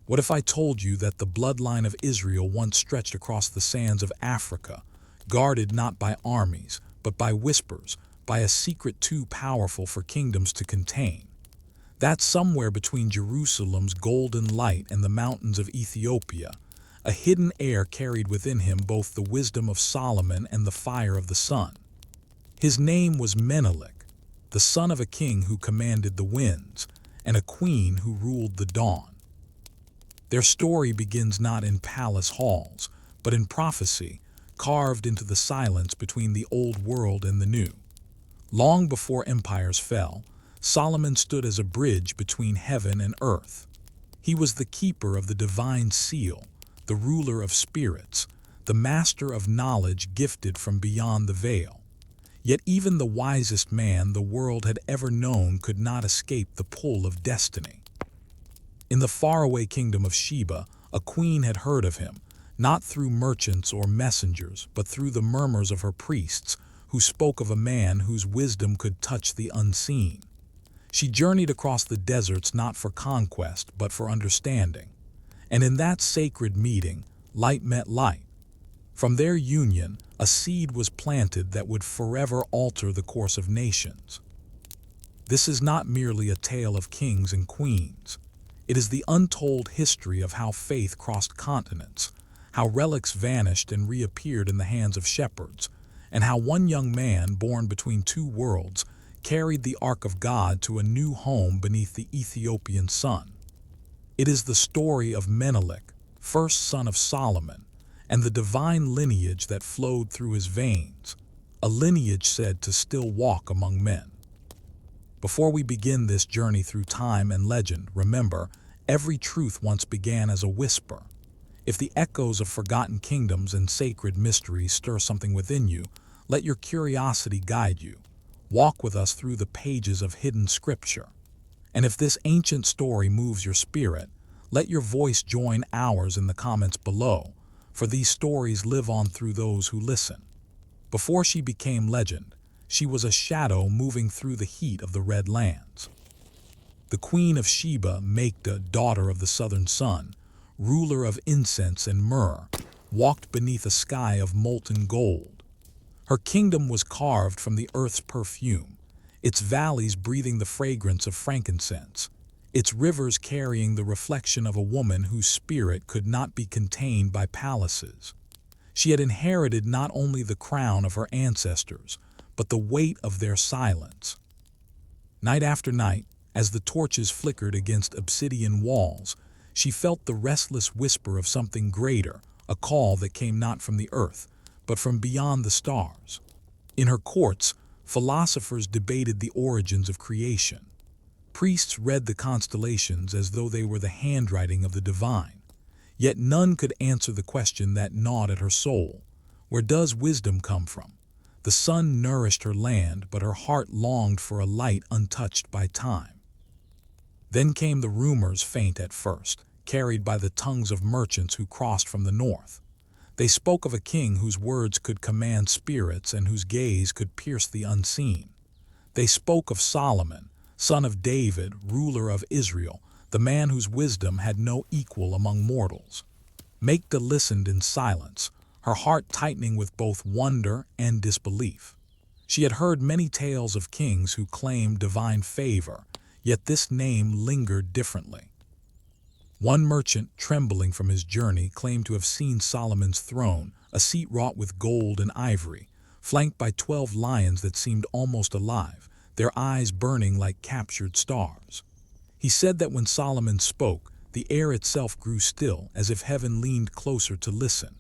What if I told you that the bloodline of Israel once stretched across the sands of Africa, guarded not by armies, but by whispers, by a secret too powerful for kingdoms to contain? That somewhere between Jerusalem's golden light and the mountains of Ethiopia, a hidden heir carried within him both the wisdom of Solomon and the fire of the sun. His name was Menelik, the son of a king who commanded the winds, and a queen who ruled the dawn. Their story begins not in palace halls, but in prophecy, carved into the silence between the old world and the new. Long before empires fell, Solomon stood as a bridge between heaven and earth. He was the keeper of the divine seal, the ruler of spirits, the master of knowledge gifted from beyond the veil. Yet even the wisest man the world had ever known could not escape the pull of destiny. In the faraway kingdom of Sheba, a queen had heard of him, not through merchants or messengers, but through the murmurs of her priests, who spoke of a man whose wisdom could touch the unseen. She journeyed across the deserts not for conquest, but for understanding. And in that sacred meeting, light met light. From their union, a seed was planted that would forever alter the course of nations. This is not merely a tale of kings and queens. It is the untold history of how faith crossed continents, how relics vanished and reappeared in the hands of shepherds, and how one young man born between two worlds carried the Ark of God to a new home beneath the Ethiopian sun. It is the story of Menelik, first son of Solomon, and the divine lineage that flowed through his veins, a lineage said to still walk among men. Before we begin this journey through time and legend, remember, every truth once began as a whisper. If the echoes of forgotten kingdoms and sacred mysteries stir something within you, let your curiosity guide you. Walk with us through the pages of hidden scripture. And if this ancient story moves your spirit, let your voice join ours in the comments below, for these stories live on through those who listen. Before she became legend, she was a shadow moving through the heat of the Red Lands. The Queen of Sheba, Makeda, daughter of the southern sun, ruler of incense and myrrh, walked beneath a sky of molten gold. Her kingdom was carved from the earth's perfume, its valleys breathing the fragrance of frankincense, its rivers carrying the reflection of a woman whose spirit could not be contained by palaces. She had inherited not only the crown of her ancestors, but the weight of their silence. Night after night, as the torches flickered against obsidian walls, she felt the restless whisper of something greater, a call that came not from the earth, but from beyond the stars. In her courts, philosophers debated the origins of creation. Priests read the constellations as though they were the handwriting of the divine. Yet none could answer the question that gnawed at her soul. Where does wisdom come from? The sun nourished her land, but her heart longed for a light untouched by time. Then came the rumors, faint at first, carried by the tongues of merchants who crossed from the north. They spoke of a king whose words could command spirits and whose gaze could pierce the unseen. They spoke of Solomon, son of David, ruler of Israel, the man whose wisdom had no equal among mortals. Makeda listened in silence, her heart tightening with both wonder and disbelief. She had heard many tales of kings who claimed divine favor, yet this name lingered differently. One merchant, trembling from his journey, claimed to have seen Solomon's throne, a seat wrought with gold and ivory, flanked by 12 lions that seemed almost alive, their eyes burning like captured stars. He said that when Solomon spoke, the air itself grew still, as if heaven leaned closer to listen.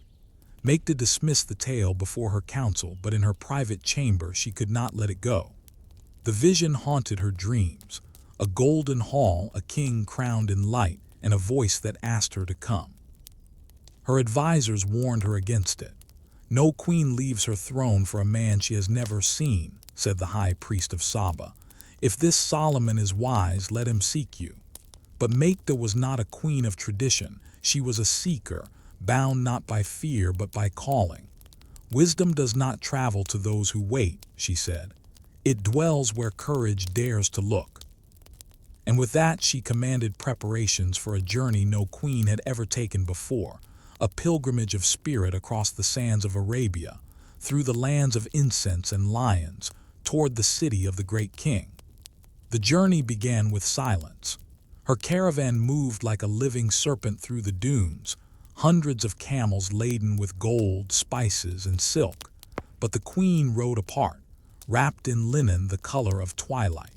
Makeda dismissed the tale before her council, but in her private chamber she could not let it go. The vision haunted her dreams, a golden hall, a king crowned in light, and a voice that asked her to come. Her advisors warned her against it. "No queen leaves her throne for a man she has never seen," said the high priest of Sheba. "If this Solomon is wise, let him seek you." But Makeda was not a queen of tradition. She was a seeker, bound not by fear but by calling. "Wisdom does not travel to those who wait," she said. "It dwells where courage dares to look." And with that she commanded preparations for a journey no queen had ever taken before, a pilgrimage of spirit across the sands of Arabia, through the lands of incense and lions, toward the city of the great king. The journey began with silence. Her caravan moved like a living serpent through the dunes, hundreds of camels laden with gold, spices, and silk. But the queen rode apart, wrapped in linen the color of twilight.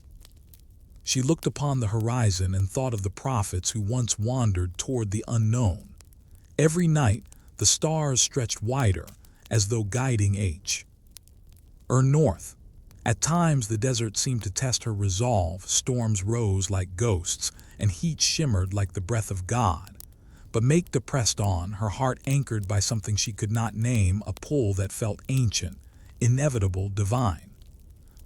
She looked upon the horizon and thought of the prophets who once wandered toward the unknown. Every night, the stars stretched wider, as though guiding north. At times, the desert seemed to test her resolve. Storms rose like ghosts, and heat shimmered like the breath of God. But Makeda pressed on, her heart anchored by something she could not name, a pull that felt ancient, inevitable, divine.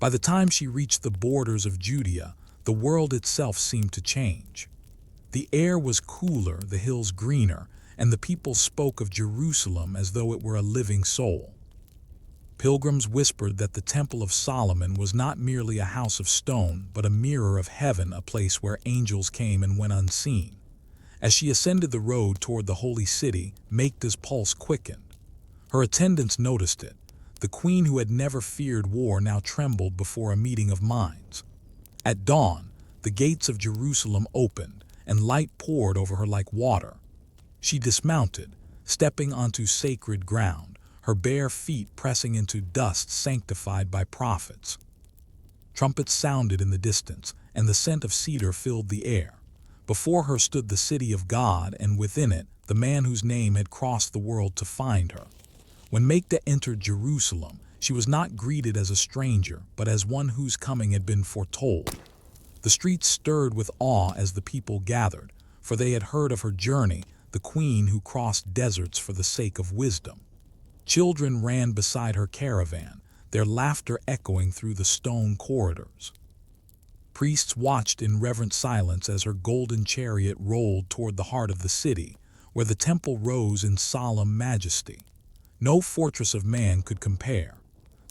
By the time she reached the borders of Judea, the world itself seemed to change. The air was cooler, the hills greener, and the people spoke of Jerusalem as though it were a living soul. Pilgrims whispered that the Temple of Solomon was not merely a house of stone, but a mirror of heaven, a place where angels came and went unseen. As she ascended the road toward the holy city, Makeda's pulse quickened. Her attendants noticed it. The queen who had never feared war now trembled before a meeting of minds. At dawn, the gates of Jerusalem opened, and light poured over her like water. She dismounted, stepping onto sacred ground, her bare feet pressing into dust sanctified by prophets. Trumpets sounded in the distance, and the scent of cedar filled the air. Before her stood the city of God, and within it, the man whose name had crossed the world to find her. When Makeda entered Jerusalem, she was not greeted as a stranger, but as one whose coming had been foretold. The streets stirred with awe as the people gathered, for they had heard of her journey, the queen who crossed deserts for the sake of wisdom. Children ran beside her caravan, their laughter echoing through the stone corridors. Priests watched in reverent silence as her golden chariot rolled toward the heart of the city, where the temple rose in solemn majesty. No fortress of man could compare.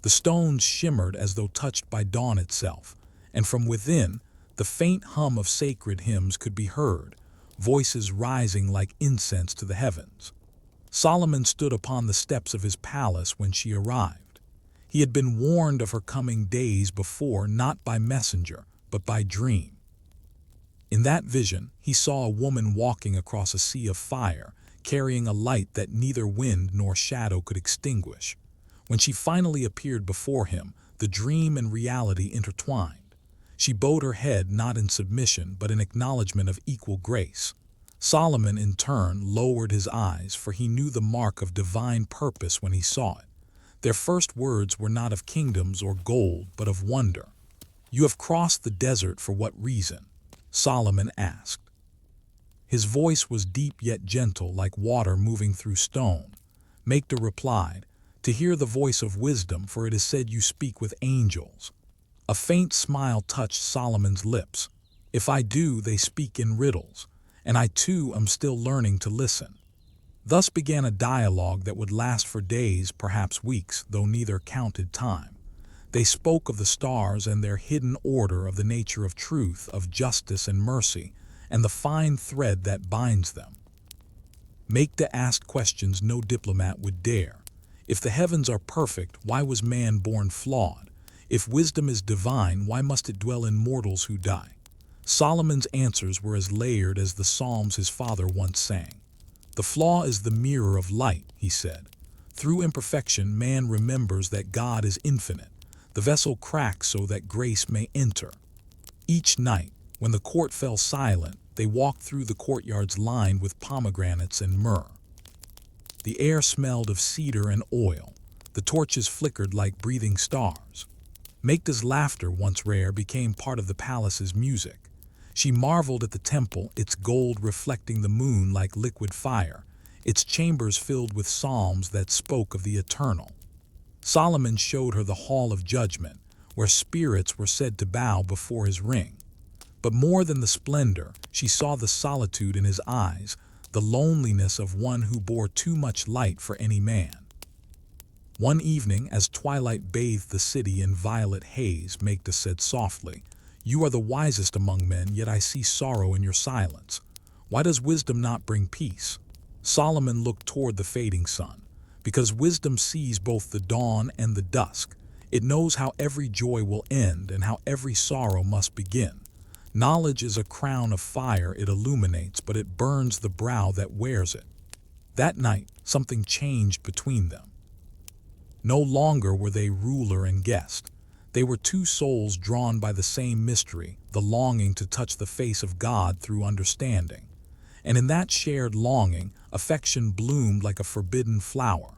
The stones shimmered as though touched by dawn itself, and from within, the faint hum of sacred hymns could be heard, voices rising like incense to the heavens. Solomon stood upon the steps of his palace when she arrived. He had been warned of her coming days before, not by messenger, but by dream. In that vision, he saw a woman walking across a sea of fire, carrying a light that neither wind nor shadow could extinguish. When she finally appeared before him, the dream and reality intertwined. She bowed her head not in submission, but in acknowledgement of equal grace. Solomon, in turn, lowered his eyes, for he knew the mark of divine purpose when he saw it. Their first words were not of kingdoms or gold, but of wonder. "You have crossed the desert for what reason?" Solomon asked. His voice was deep yet gentle, like water moving through stone. Makeda replied, "To hear the voice of wisdom, for it is said you speak with angels." A faint smile touched Solomon's lips. "If I do, they speak in riddles, and I too am still learning to listen." Thus began a dialogue that would last for days, perhaps weeks, though neither counted time. They spoke of the stars and their hidden order, of the nature of truth, of justice and mercy, and the fine thread that binds them. Makeda asked questions no diplomat would dare. If the heavens are perfect, why was man born flawed? If wisdom is divine, why must it dwell in mortals who die? Solomon's answers were as layered as the psalms his father once sang. "The flaw is the mirror of light," he said. "Through imperfection, man remembers that God is infinite. The vessel cracks so that grace may enter." Each night, when the court fell silent, they walked through the courtyards lined with pomegranates and myrrh. The air smelled of cedar and oil. The torches flickered like breathing stars. Makeda's laughter, once rare, became part of the palace's music. She marveled at the temple, its gold reflecting the moon like liquid fire, its chambers filled with psalms that spoke of the eternal. Solomon showed her the hall of judgment, where spirits were said to bow before his ring. But more than the splendor, she saw the solitude in his eyes, the loneliness of one who bore too much light for any man. One evening, as twilight bathed the city in violet haze, Makeda said softly, You are the wisest among men, yet I see sorrow in your silence. Why does wisdom not bring peace?" Solomon looked toward the fading sun. Because wisdom sees both the dawn and the dusk. It knows how every joy will end and how every sorrow must begin. Knowledge is a crown of fire it illuminates, but it burns the brow that wears it. That night, something changed between them. No longer were they ruler and guest. They were two souls drawn by the same mystery, the longing to touch the face of God through understanding. And in that shared longing, affection bloomed like a forbidden flower.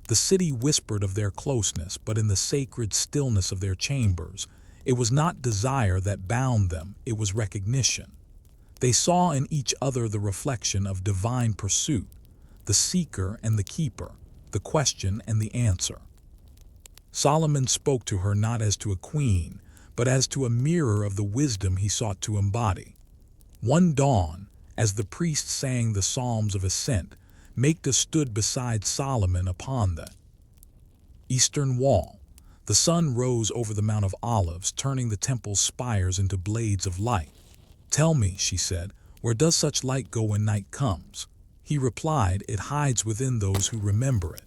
The city whispered of their closeness, but in the sacred stillness of their chambers, it was not desire that bound them, it was recognition. They saw in each other the reflection of divine pursuit, the seeker and the keeper, the question and the answer. Solomon spoke to her not as to a queen, but as to a mirror of the wisdom he sought to embody. One dawn, as the priest sang the psalms of ascent, Makeda stood beside Solomon upon the eastern wall. The sun rose over the Mount of Olives, turning the temple's spires into blades of light. "Tell me," she said, "where does such light go when night comes?" He replied, "It hides within those who remember it."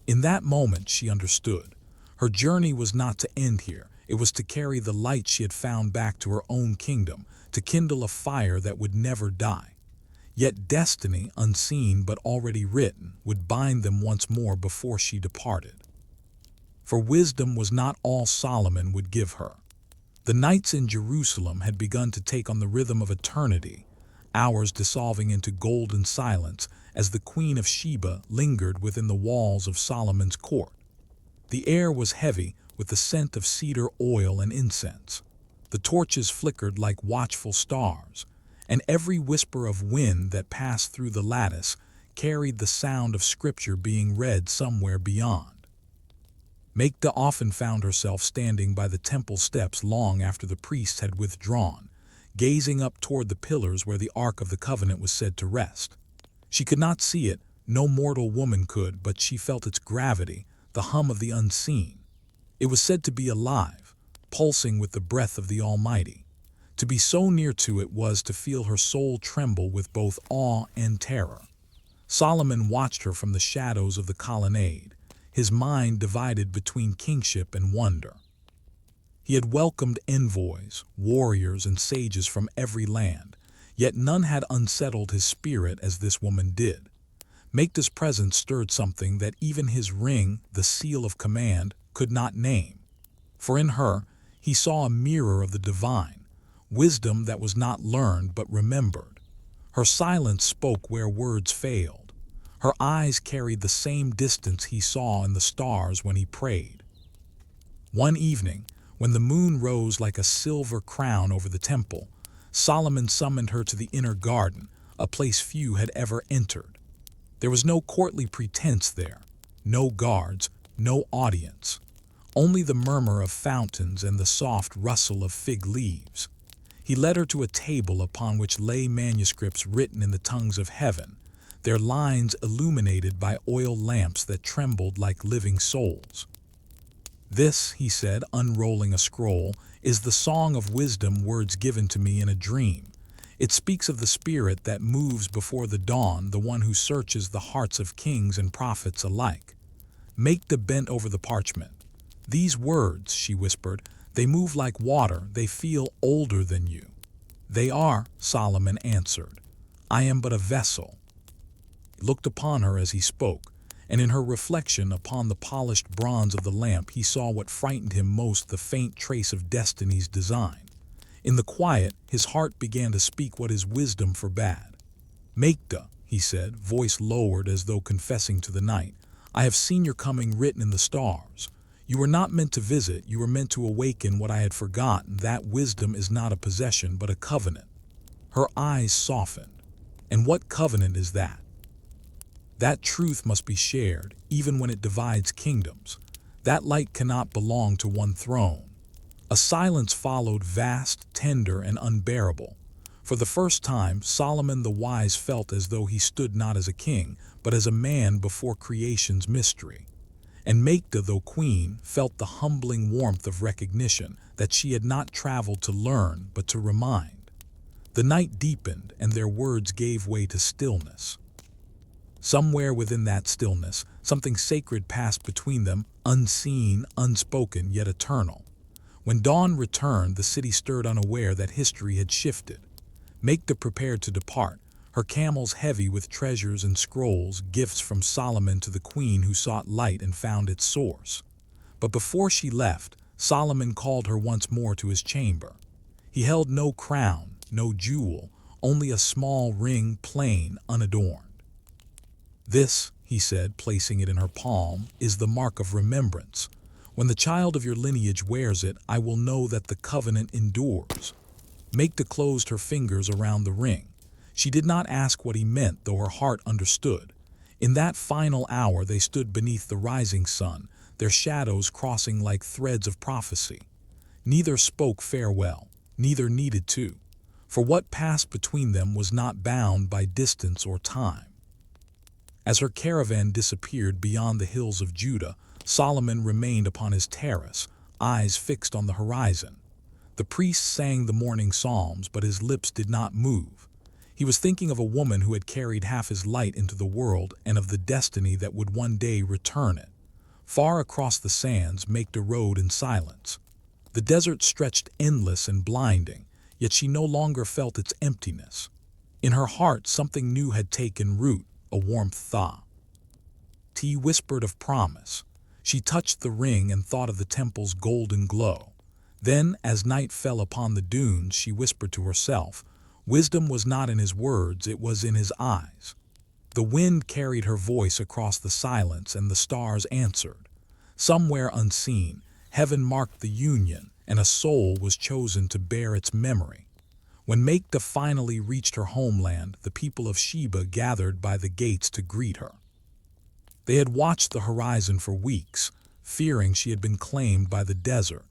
In that moment she understood. Her journey was not to end here. It was to carry the light she had found back to her own kingdom, to kindle a fire that would never die. Yet destiny, unseen but already written, would bind them once more before she departed. For wisdom was not all Solomon would give her. The nights in Jerusalem had begun to take on the rhythm of eternity, hours dissolving into golden silence as the Queen of Sheba lingered within the walls of Solomon's court. The air was heavy with the scent of cedar oil and incense. The torches flickered like watchful stars, and every whisper of wind that passed through the lattice carried the sound of scripture being read somewhere beyond. Makeda often found herself standing by the temple steps long after the priests had withdrawn, gazing up toward the pillars where the Ark of the Covenant was said to rest. She could not see it, no mortal woman could, but she felt its gravity, the hum of the unseen. It was said to be alive, pulsing with the breath of the Almighty. To be so near to it was to feel her soul tremble with both awe and terror. Solomon watched her from the shadows of the colonnade, his mind divided between kingship and wonder. He had welcomed envoys, warriors, and sages from every land, yet none had unsettled his spirit as this woman did. Makeda's presence stirred something that even his ring, the seal of command, could not name. For in her, he saw a mirror of the divine, wisdom that was not learned but remembered. Her silence spoke where words failed. Her eyes carried the same distance he saw in the stars when he prayed. One evening, when the moon rose like a silver crown over the temple, Solomon summoned her to the inner garden, a place few had ever entered. There was no courtly pretense there, no guards, no audience, only the murmur of fountains and the soft rustle of fig leaves. He led her to a table upon which lay manuscripts written in the tongues of heaven, their lines illuminated by oil lamps that trembled like living souls. "This," he said, unrolling a scroll, "is the song of wisdom, words given to me in a dream. It speaks of the spirit that moves before the dawn, the one who searches the hearts of kings and prophets alike." Makeda bent over the parchment. "These words," she whispered, "they move like water, they feel older than you." "They are," Solomon answered. "I am but a vessel." He looked upon her as he spoke, and in her reflection upon the polished bronze of the lamp he saw what frightened him most, the faint trace of destiny's design. In the quiet, his heart began to speak what his wisdom forbade. "Makeda," he said, voice lowered as though confessing to the night, "I have seen your coming written in the stars. You were not meant to visit, you were meant to awaken what I had forgotten. That wisdom is not a possession but a covenant." Her eyes softened. "And what covenant is that?" "That truth must be shared, even when it divides kingdoms. That light cannot belong to one throne." A silence followed, vast, tender, and unbearable. For the first time, Solomon the Wise felt as though he stood not as a king, but as a man before creation's mystery. And Makeda, though queen, felt the humbling warmth of recognition that she had not traveled to learn but to remind. The night deepened, and their words gave way to stillness. Somewhere within that stillness, something sacred passed between them, unseen, unspoken, yet eternal. When dawn returned, the city stirred, unaware that history had shifted. Makeda prepared to depart, her camels heavy with treasures and scrolls, gifts from Solomon to the queen who sought light and found its source. But before she left, Solomon called her once more to his chamber. He held no crown, no jewel, only a small ring, plain, unadorned. "This," he said, placing it in her palm, "is the mark of remembrance. When the child of your lineage wears it, I will know that the covenant endures." Makeda closed her fingers around the ring. She did not ask what he meant, though her heart understood. In that final hour they stood beneath the rising sun, their shadows crossing like threads of prophecy. Neither spoke farewell, neither needed to, for what passed between them was not bound by distance or time. As her caravan disappeared beyond the hills of Judah, Solomon remained upon his terrace, eyes fixed on the horizon. The priest sang the morning psalms, but his lips did not move. He was thinking of a woman who had carried half his light into the world and of the destiny that would one day return it. Far across the sands, Makeda rode in silence. The desert stretched endless and blinding, yet she no longer felt its emptiness. In her heart, something new had taken root, a warmth thaw. He whispered of promise. She touched the ring and thought of the temple's golden glow. Then, as night fell upon the dunes, she whispered to herself, wisdom was not in his words, it was in his eyes. The wind carried her voice across the silence, and the stars answered. Somewhere unseen, heaven marked the union, and a soul was chosen to bear its memory. When Makeda finally reached her homeland, the people of Sheba gathered by the gates to greet her. They had watched the horizon for weeks, fearing she had been claimed by the desert.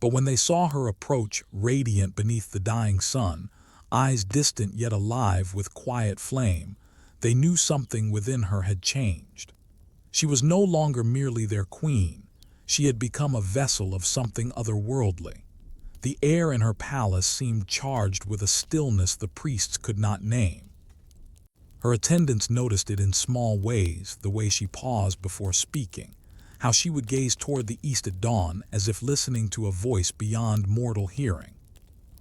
But when they saw her approach, radiant beneath the dying sun, eyes distant yet alive with quiet flame, they knew something within her had changed. She was no longer merely their queen. She had become a vessel of something otherworldly. The air in her palace seemed charged with a stillness the priests could not name. Her attendants noticed it in small ways, the way she paused before speaking, how she would gaze toward the east at dawn as if listening to a voice beyond mortal hearing.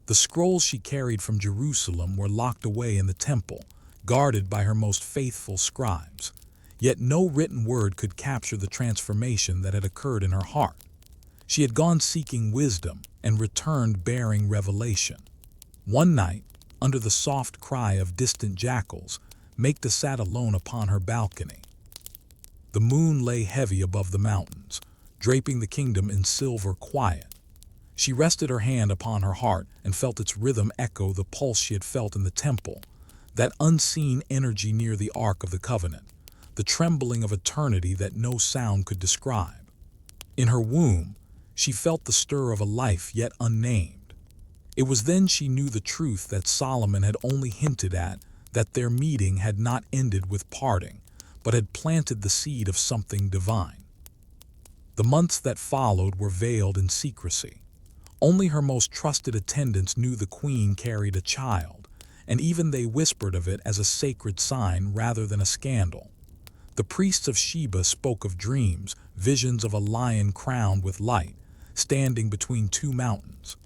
The scrolls she carried from Jerusalem were locked away in the temple, guarded by her most faithful scribes. Yet no written word could capture the transformation that had occurred in her heart. She had gone seeking wisdom and returned bearing revelation. One night, under the soft cry of distant jackals, Makeda sat alone upon her balcony. The moon lay heavy above the mountains, draping the kingdom in silver quiet. She rested her hand upon her heart and felt its rhythm echo the pulse she had felt in the temple, that unseen energy near the Ark of the Covenant, the trembling of eternity that no sound could describe. In her womb, she felt the stir of a life yet unnamed. It was then she knew the truth that Solomon had only hinted at, that their meeting had not ended with parting, but had planted the seed of something divine. The months that followed were veiled in secrecy. Only her most trusted attendants knew the queen carried a child, and even they whispered of it as a sacred sign rather than a scandal. The priests of Sheba spoke of dreams, visions of a lion crowned with light, standing between two mountains.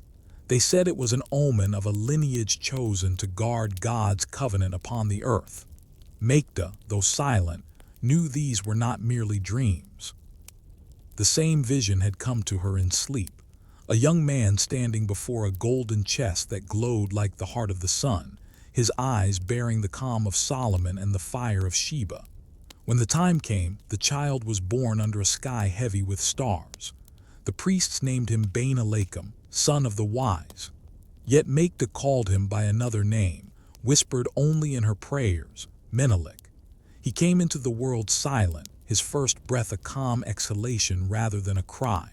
They said it was an omen of a lineage chosen to guard God's covenant upon the earth. Makeda, though silent, knew these were not merely dreams. The same vision had come to her in sleep, a young man standing before a golden chest that glowed like the heart of the sun, his eyes bearing the calm of Solomon and the fire of Sheba. When the time came, the child was born under a sky heavy with stars. The priests named him Menelik, son of the wise. Yet Makeda called him by another name, whispered only in her prayers, Menelik. He came into the world silent, his first breath a calm exhalation rather than a cry.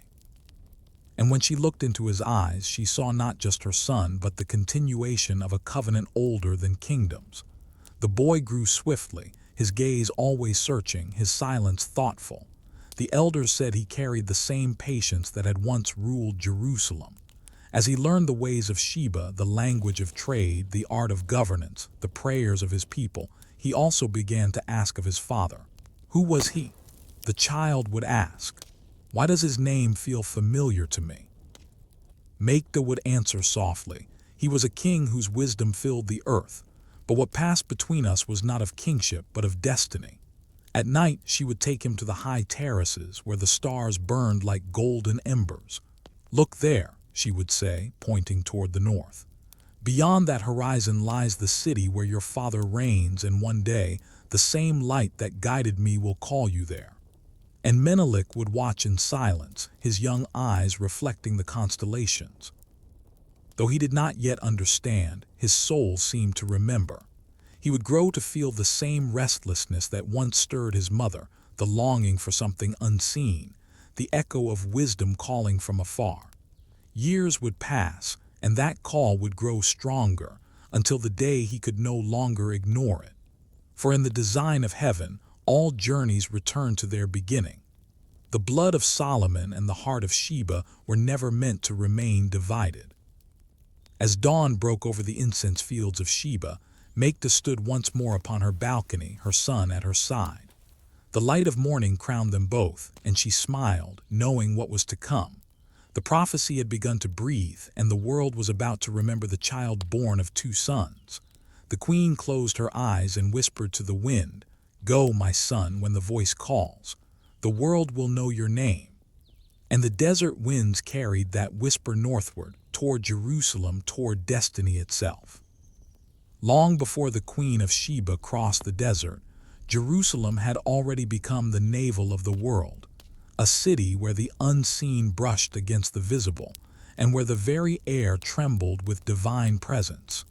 And when she looked into his eyes, she saw not just her son, but the continuation of a covenant older than kingdoms. The boy grew swiftly, his gaze always searching, his silence thoughtful. The elders said he carried the same patience that had once ruled Jerusalem. As he learned the ways of Sheba, the language of trade, the art of governance, the prayers of his people, he also began to ask of his father, "Who was he?" The child would ask, "Why does his name feel familiar to me?" Makeda would answer softly, "He was a king whose wisdom filled the earth, but what passed between us was not of kingship but of destiny." At night she would take him to the high terraces where the stars burned like golden embers. "Look there," she would say, pointing toward the north. "Beyond that horizon lies the city where your father reigns, and one day the same light that guided me will call you there." And Menelik would watch in silence, his young eyes reflecting the constellations. Though he did not yet understand, his soul seemed to remember. He would grow to feel the same restlessness that once stirred his mother, the longing for something unseen, the echo of wisdom calling from afar. Years would pass, and that call would grow stronger until the day he could no longer ignore it. For in the design of heaven, all journeys return to their beginning. The blood of Solomon and the heart of Sheba were never meant to remain divided. As dawn broke over the incense fields of Sheba, Makeda stood once more upon her balcony, her son at her side. The light of morning crowned them both, and she smiled, knowing what was to come. The prophecy had begun to breathe, and the world was about to remember the child born of two sons. The queen closed her eyes and whispered to the wind, "Go, my son, when the voice calls. The world will know your name." And the desert winds carried that whisper northward, toward Jerusalem, toward destiny itself. Long before the Queen of Sheba crossed the desert, Jerusalem had already become the navel of the world, a city where the unseen brushed against the visible, and where the very air trembled with divine presence.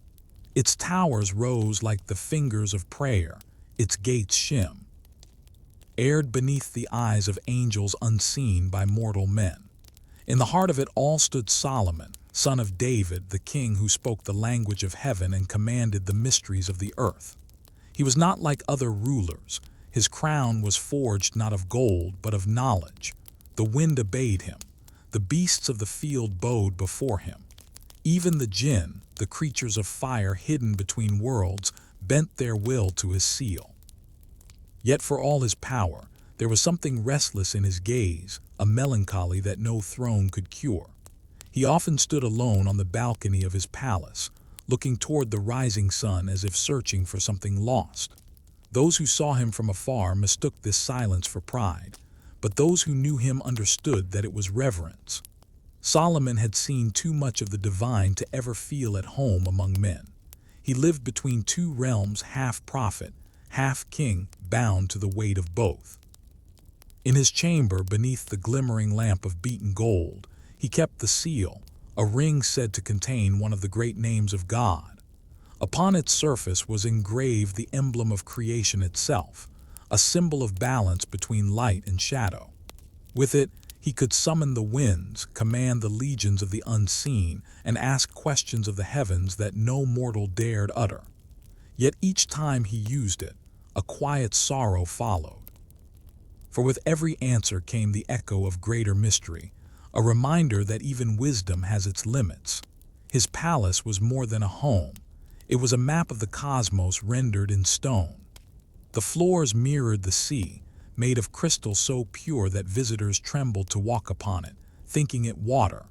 Its towers rose like the fingers of prayer, its gates aired beneath the eyes of angels unseen by mortal men. In the heart of it all stood Solomon, son of David, the king who spoke the language of heaven and commanded the mysteries of the earth. He was not like other rulers. His crown was forged not of gold, but of knowledge. The wind obeyed him. The beasts of the field bowed before him. Even the jinn, the creatures of fire hidden between worlds, bent their will to his seal. Yet for all his power, there was something restless in his gaze, a melancholy that no throne could cure. He often stood alone on the balcony of his palace, looking toward the rising sun as if searching for something lost. Those who saw him from afar mistook this silence for pride, but those who knew him understood that it was reverence. Solomon had seen too much of the divine to ever feel at home among men. He lived between two realms, half prophet, half king, bound to the weight of both. In his chamber, beneath the glimmering lamp of beaten gold, he kept the seal, a ring said to contain one of the great names of God. Upon its surface was engraved the emblem of creation itself, a symbol of balance between light and shadow. With it, he could summon the winds, command the legions of the unseen, and ask questions of the heavens that no mortal dared utter. Yet each time he used it, a quiet sorrow followed. For with every answer came the echo of greater mystery, a reminder that even wisdom has its limits. His palace was more than a home. It was a map of the cosmos rendered in stone. The floors mirrored the sea, made of crystal so pure that visitors trembled to walk upon it, thinking it water.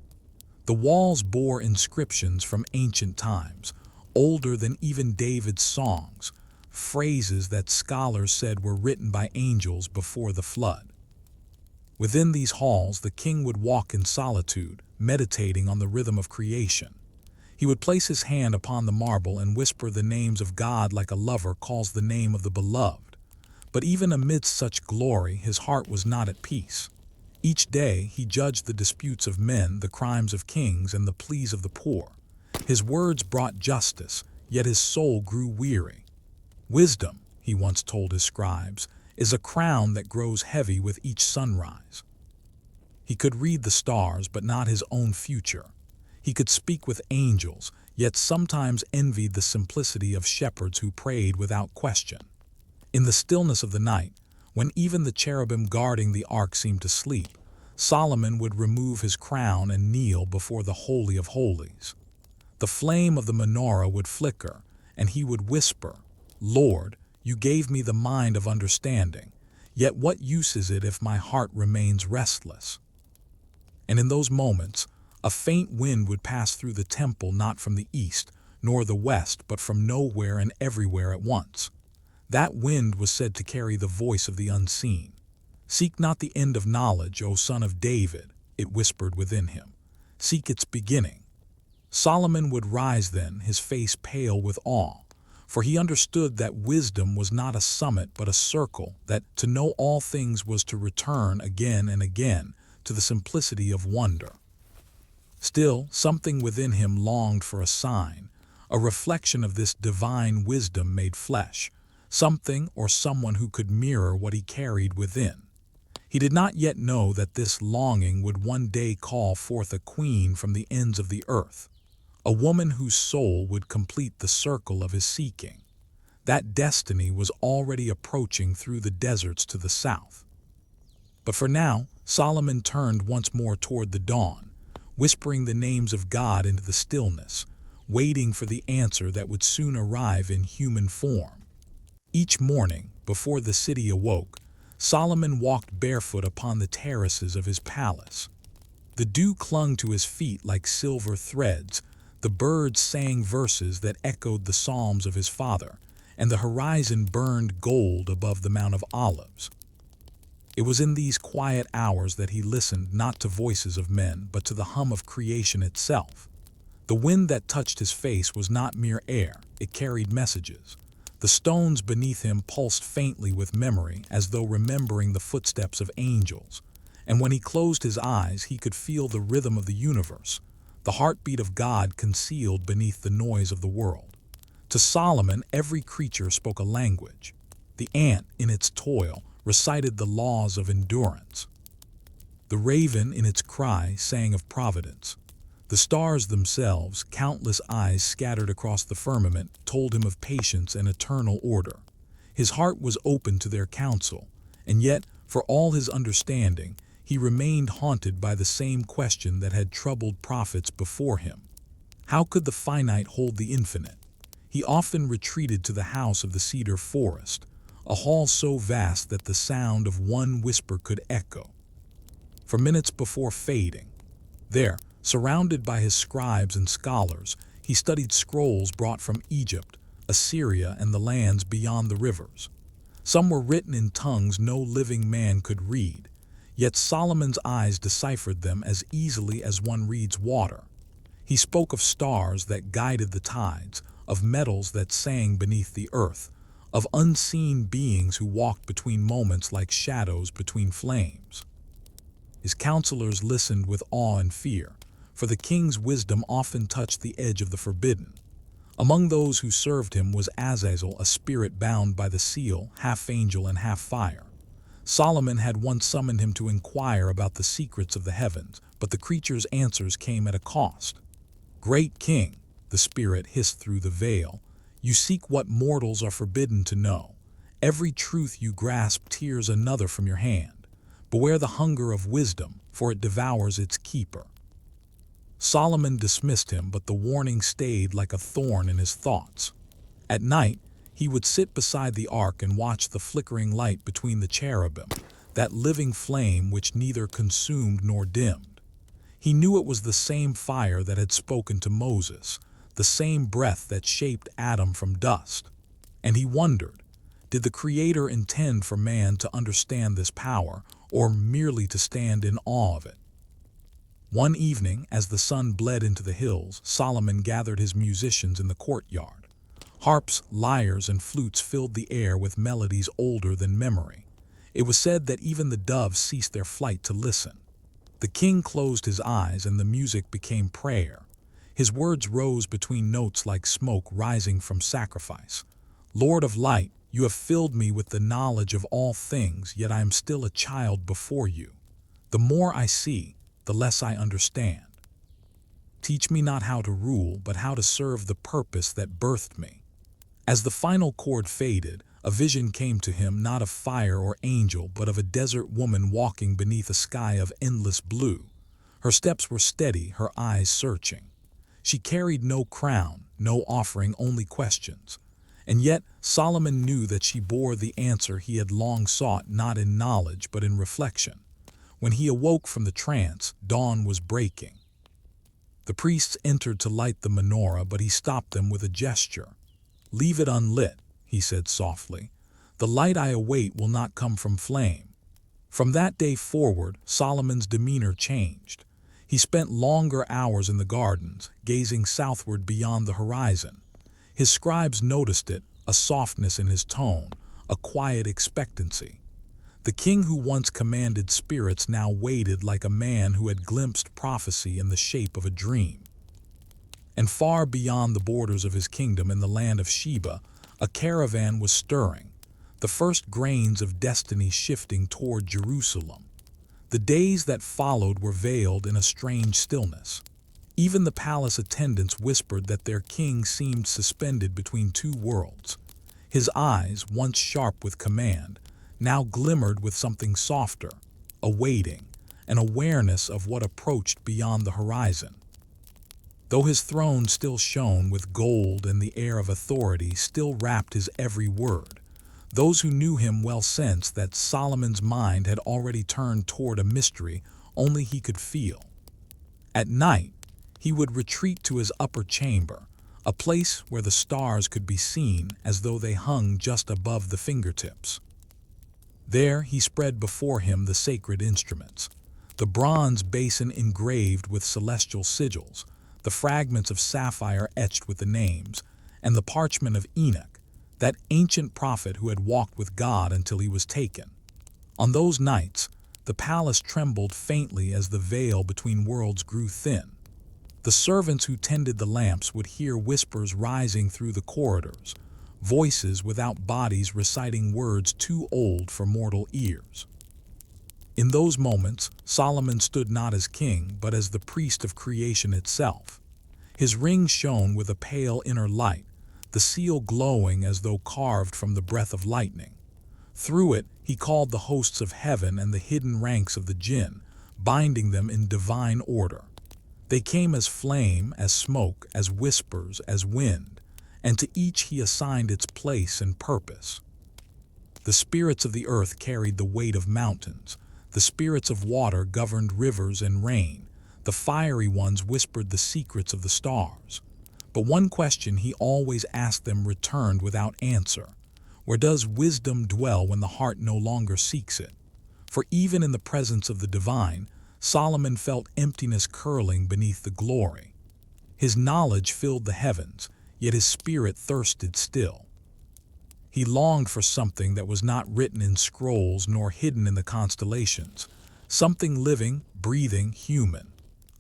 The walls bore inscriptions from ancient times, older than even David's songs, phrases that scholars said were written by angels before the flood. Within these halls, the king would walk in solitude, meditating on the rhythm of creation. He would place his hand upon the marble and whisper the names of God like a lover calls the name of the beloved. But even amidst such glory, his heart was not at peace. Each day he judged the disputes of men, the crimes of kings, and the pleas of the poor. His words brought justice, yet his soul grew weary. "Wisdom," he once told his scribes, "is a crown that grows heavy with each sunrise." He could read the stars, but not his own future. He could speak with angels, yet sometimes envied the simplicity of shepherds who prayed without question. In the stillness of the night, When even the cherubim guarding the ark seemed to sleep, Solomon would remove his crown and kneel before the Holy of Holies. The flame of the menorah would flicker, and he would whisper, "Lord, you gave me the mind of understanding, yet what use is it if my heart remains restless?" And in those moments, a faint wind would pass through the temple, not from the east nor the west, but from nowhere and everywhere at once. That wind was said to carry the voice of the unseen. "Seek not the end of knowledge, O son of David," it whispered within him. "Seek its beginning." Solomon would rise then, his face pale with awe, for he understood that wisdom was not a summit but a circle, that to know all things was to return again and again to the simplicity of wonder. Still, something within him longed for a sign, a reflection of this divine wisdom made flesh, something or someone who could mirror what he carried within. He did not yet know that this longing would one day call forth a queen from the ends of the earth, a woman whose soul would complete the circle of his seeking. That destiny was already approaching through the deserts to the south. But for now, Solomon turned once more toward the dawn, whispering the names of God into the stillness, waiting for the answer that would soon arrive in human form. Each morning, before the city awoke, Solomon walked barefoot upon the terraces of his palace. The dew clung to his feet like silver threads, the birds sang verses that echoed the psalms of his father, and the horizon burned gold above the Mount of Olives. It was in these quiet hours that he listened not to voices of men, but to the hum of creation itself. The wind that touched his face was not mere air, it carried messages. The stones beneath him pulsed faintly with memory, as though remembering the footsteps of angels. And when he closed his eyes, he could feel the rhythm of the universe, the heartbeat of God concealed beneath the noise of the world. To Solomon, every creature spoke a language. The ant, in its toil, recited the laws of endurance. The raven, in its cry, sang of providence. The stars themselves, countless eyes scattered across the firmament, told him of patience and eternal order. His heart was open to their counsel, and yet, for all his understanding, he remained haunted by the same question that had troubled prophets before him. How could the finite hold the infinite? He often retreated to the house of the cedar forest, a hall so vast that the sound of one whisper could echo. For minutes before fading, there, surrounded by his scribes and scholars, he studied scrolls brought from Egypt, Assyria, and the lands beyond the rivers. Some were written in tongues no living man could read, yet Solomon's eyes deciphered them as easily as one reads water. He spoke of stars that guided the tides, of metals that sang beneath the earth, of unseen beings who walked between moments like shadows between flames. His counselors listened with awe and fear, for the king's wisdom often touched the edge of the forbidden. Among those who served him was Azazel, a spirit bound by the seal, half angel and half fire. Solomon had once summoned him to inquire about the secrets of the heavens, but the creature's answers came at a cost. "Great king," the spirit hissed through the veil, "you seek what mortals are forbidden to know. Every truth you grasp tears another from your hand. Beware the hunger of wisdom, for it devours its keeper." Solomon dismissed him, but the warning stayed like a thorn in his thoughts. At night, he would sit beside the ark and watch the flickering light between the cherubim, that living flame which neither consumed nor dimmed. He knew it was the same fire that had spoken to Moses, the same breath that shaped Adam from dust. And he wondered, did the Creator intend for man to understand this power, or merely to stand in awe of it? One evening, as the sun bled into the hills, Solomon gathered his musicians in the courtyard. Harps, lyres, and flutes filled the air with melodies older than memory. It was said that even the doves ceased their flight to listen. The king closed his eyes, and the music became prayer. His words rose between notes like smoke rising from sacrifice. "Lord of light, you have filled me with the knowledge of all things, yet I am still a child before you. The more I see, the less I understand. Teach me not how to rule, but how to serve the purpose that birthed me." As the final chord faded, a vision came to him not of fire or angel, but of a desert woman walking beneath a sky of endless blue. Her steps were steady, her eyes searching. She carried no crown, no offering, only questions. And yet Solomon knew that she bore the answer he had long sought, not in knowledge but in reflection. When he awoke from the trance, dawn was breaking. The priests entered to light the menorah, but he stopped them with a gesture. "Leave it unlit," he said softly. "The light I await will not come from flame." From that day forward, Solomon's demeanor changed. He spent longer hours in the gardens, gazing southward beyond the horizon. His scribes noticed it, a softness in his tone, a quiet expectancy. The king who once commanded spirits now waited like a man who had glimpsed prophecy in the shape of a dream. And far beyond the borders of his kingdom, in the land of Sheba, a caravan was stirring, the first grains of destiny shifting toward Jerusalem. The days that followed were veiled in a strange stillness. Even the palace attendants whispered that their king seemed suspended between two worlds. His eyes, once sharp with command, now glimmered with something softer, a waiting, an awareness of what approached beyond the horizon. Though his throne still shone with gold and the air of authority still wrapped his every word, those who knew him well sensed that Solomon's mind had already turned toward a mystery only he could feel. At night, he would retreat to his upper chamber, a place where the stars could be seen as though they hung just above the fingertips. There he spread before him the sacred instruments, the bronze basin engraved with celestial sigils, the fragments of sapphire etched with the names, and the parchment of Enoch, that ancient prophet who had walked with God until he was taken. On those nights, the palace trembled faintly as the veil between worlds grew thin. The servants who tended the lamps would hear whispers rising through the corridors, voices without bodies reciting words too old for mortal ears. In those moments, Solomon stood not as king, but as the priest of creation itself. His ring shone with a pale inner light, the seal glowing as though carved from the breath of lightning. Through it, he called the hosts of heaven and the hidden ranks of the jinn, binding them in divine order. They came as flame, as smoke, as whispers, as wind, and to each he assigned its place and purpose. The spirits of the earth carried the weight of mountains, the spirits of water governed rivers and rain, the fiery ones whispered the secrets of the stars. But one question he always asked them returned without answer: where does wisdom dwell when the heart no longer seeks it? For even in the presence of the divine, Solomon felt emptiness curling beneath the glory. His knowledge filled the heavens, yet his spirit thirsted still. He longed for something that was not written in scrolls nor hidden in the constellations, something living, breathing, human,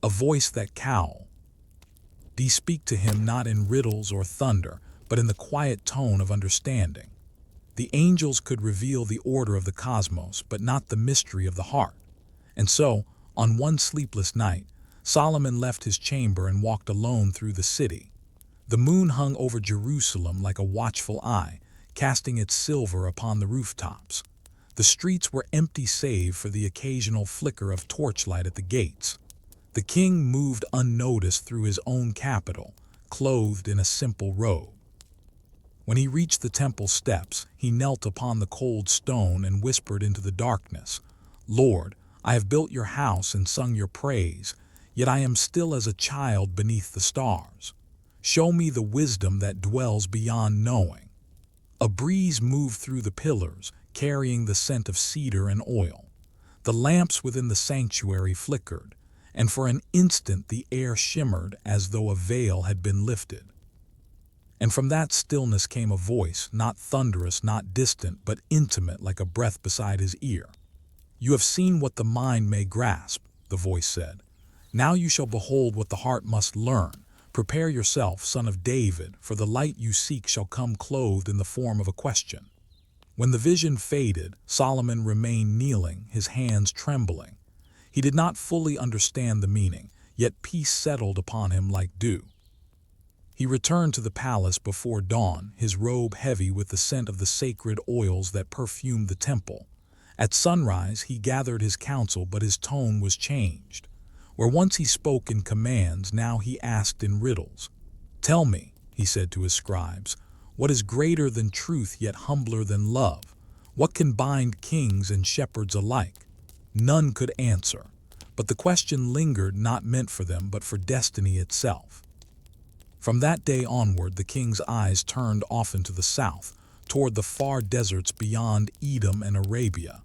a voice that called. He speak to him not in riddles or thunder, but in the quiet tone of understanding. The angels could reveal the order of the cosmos, but not the mystery of the heart. And so, on one sleepless night, Solomon left his chamber and walked alone through the city. The moon hung over Jerusalem like a watchful eye, casting its silver upon the rooftops. The streets were empty save for the occasional flicker of torchlight at the gates. The king moved unnoticed through his own capital, clothed in a simple robe. When he reached the temple steps, he knelt upon the cold stone and whispered into the darkness, "Lord, I have built your house and sung your praise, yet I am still as a child beneath the stars. Show me the wisdom that dwells beyond knowing." A breeze moved through the pillars, carrying the scent of cedar and oil. The lamps within the sanctuary flickered, and for an instant the air shimmered as though a veil had been lifted. And from that stillness came a voice, not thunderous, not distant, but intimate, like a breath beside his ear. "You have seen what the mind may grasp," the voice said. "Now you shall behold what the heart must learn. Prepare yourself, son of David, for the light you seek shall come clothed in the form of a question." When the vision faded, Solomon remained kneeling, his hands trembling. He did not fully understand the meaning, yet peace settled upon him like dew. He returned to the palace before dawn, his robe heavy with the scent of the sacred oils that perfumed the temple. At sunrise he gathered his council, but his tone was changed. Where once he spoke in commands, now he asked in riddles. "Tell me," he said to his scribes, "what is greater than truth yet humbler than love? What can bind kings and shepherds alike?" None could answer, but the question lingered, not meant for them but for destiny itself. From that day onward, the king's eyes turned often to the south, toward the far deserts beyond Edom and Arabia.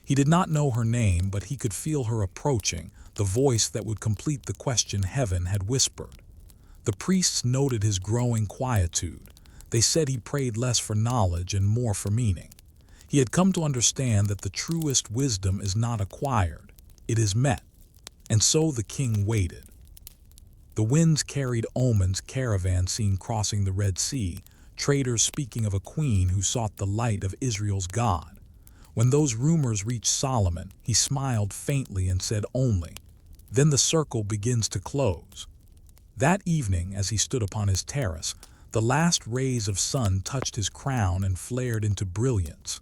He did not know her name, but he could feel her approaching, the voice that would complete the question heaven had whispered. The priests noted his growing quietude. They said he prayed less for knowledge and more for meaning. He had come to understand that the truest wisdom is not acquired, it is met. And so the king waited. The winds carried omens, caravans seen crossing the Red Sea, traders speaking of a queen who sought the light of Israel's God. When those rumors reached Solomon, he smiled faintly and said only, "Then the circle begins to close." That evening, as he stood upon his terrace, the last rays of sun touched his crown and flared into brilliance.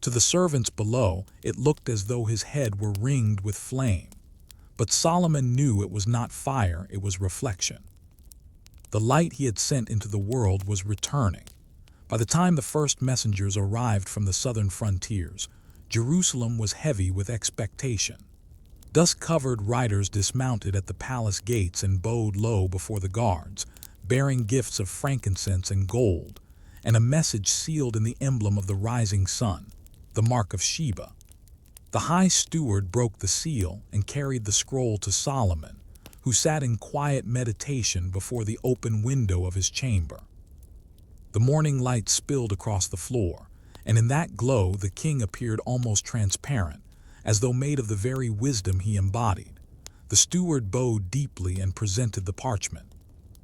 To the servants below, it looked as though his head were ringed with flame. But Solomon knew it was not fire, it was reflection. The light he had sent into the world was returning. By the time the first messengers arrived from the southern frontiers, Jerusalem was heavy with expectation. Dust-covered riders dismounted at the palace gates and bowed low before the guards, bearing gifts of frankincense and gold, and a message sealed in the emblem of the rising sun, the mark of Sheba. The high steward broke the seal and carried the scroll to Solomon, who sat in quiet meditation before the open window of his chamber. The morning light spilled across the floor, and in that glow the king appeared almost transparent, as though made of the very wisdom he embodied. The steward bowed deeply and presented the parchment.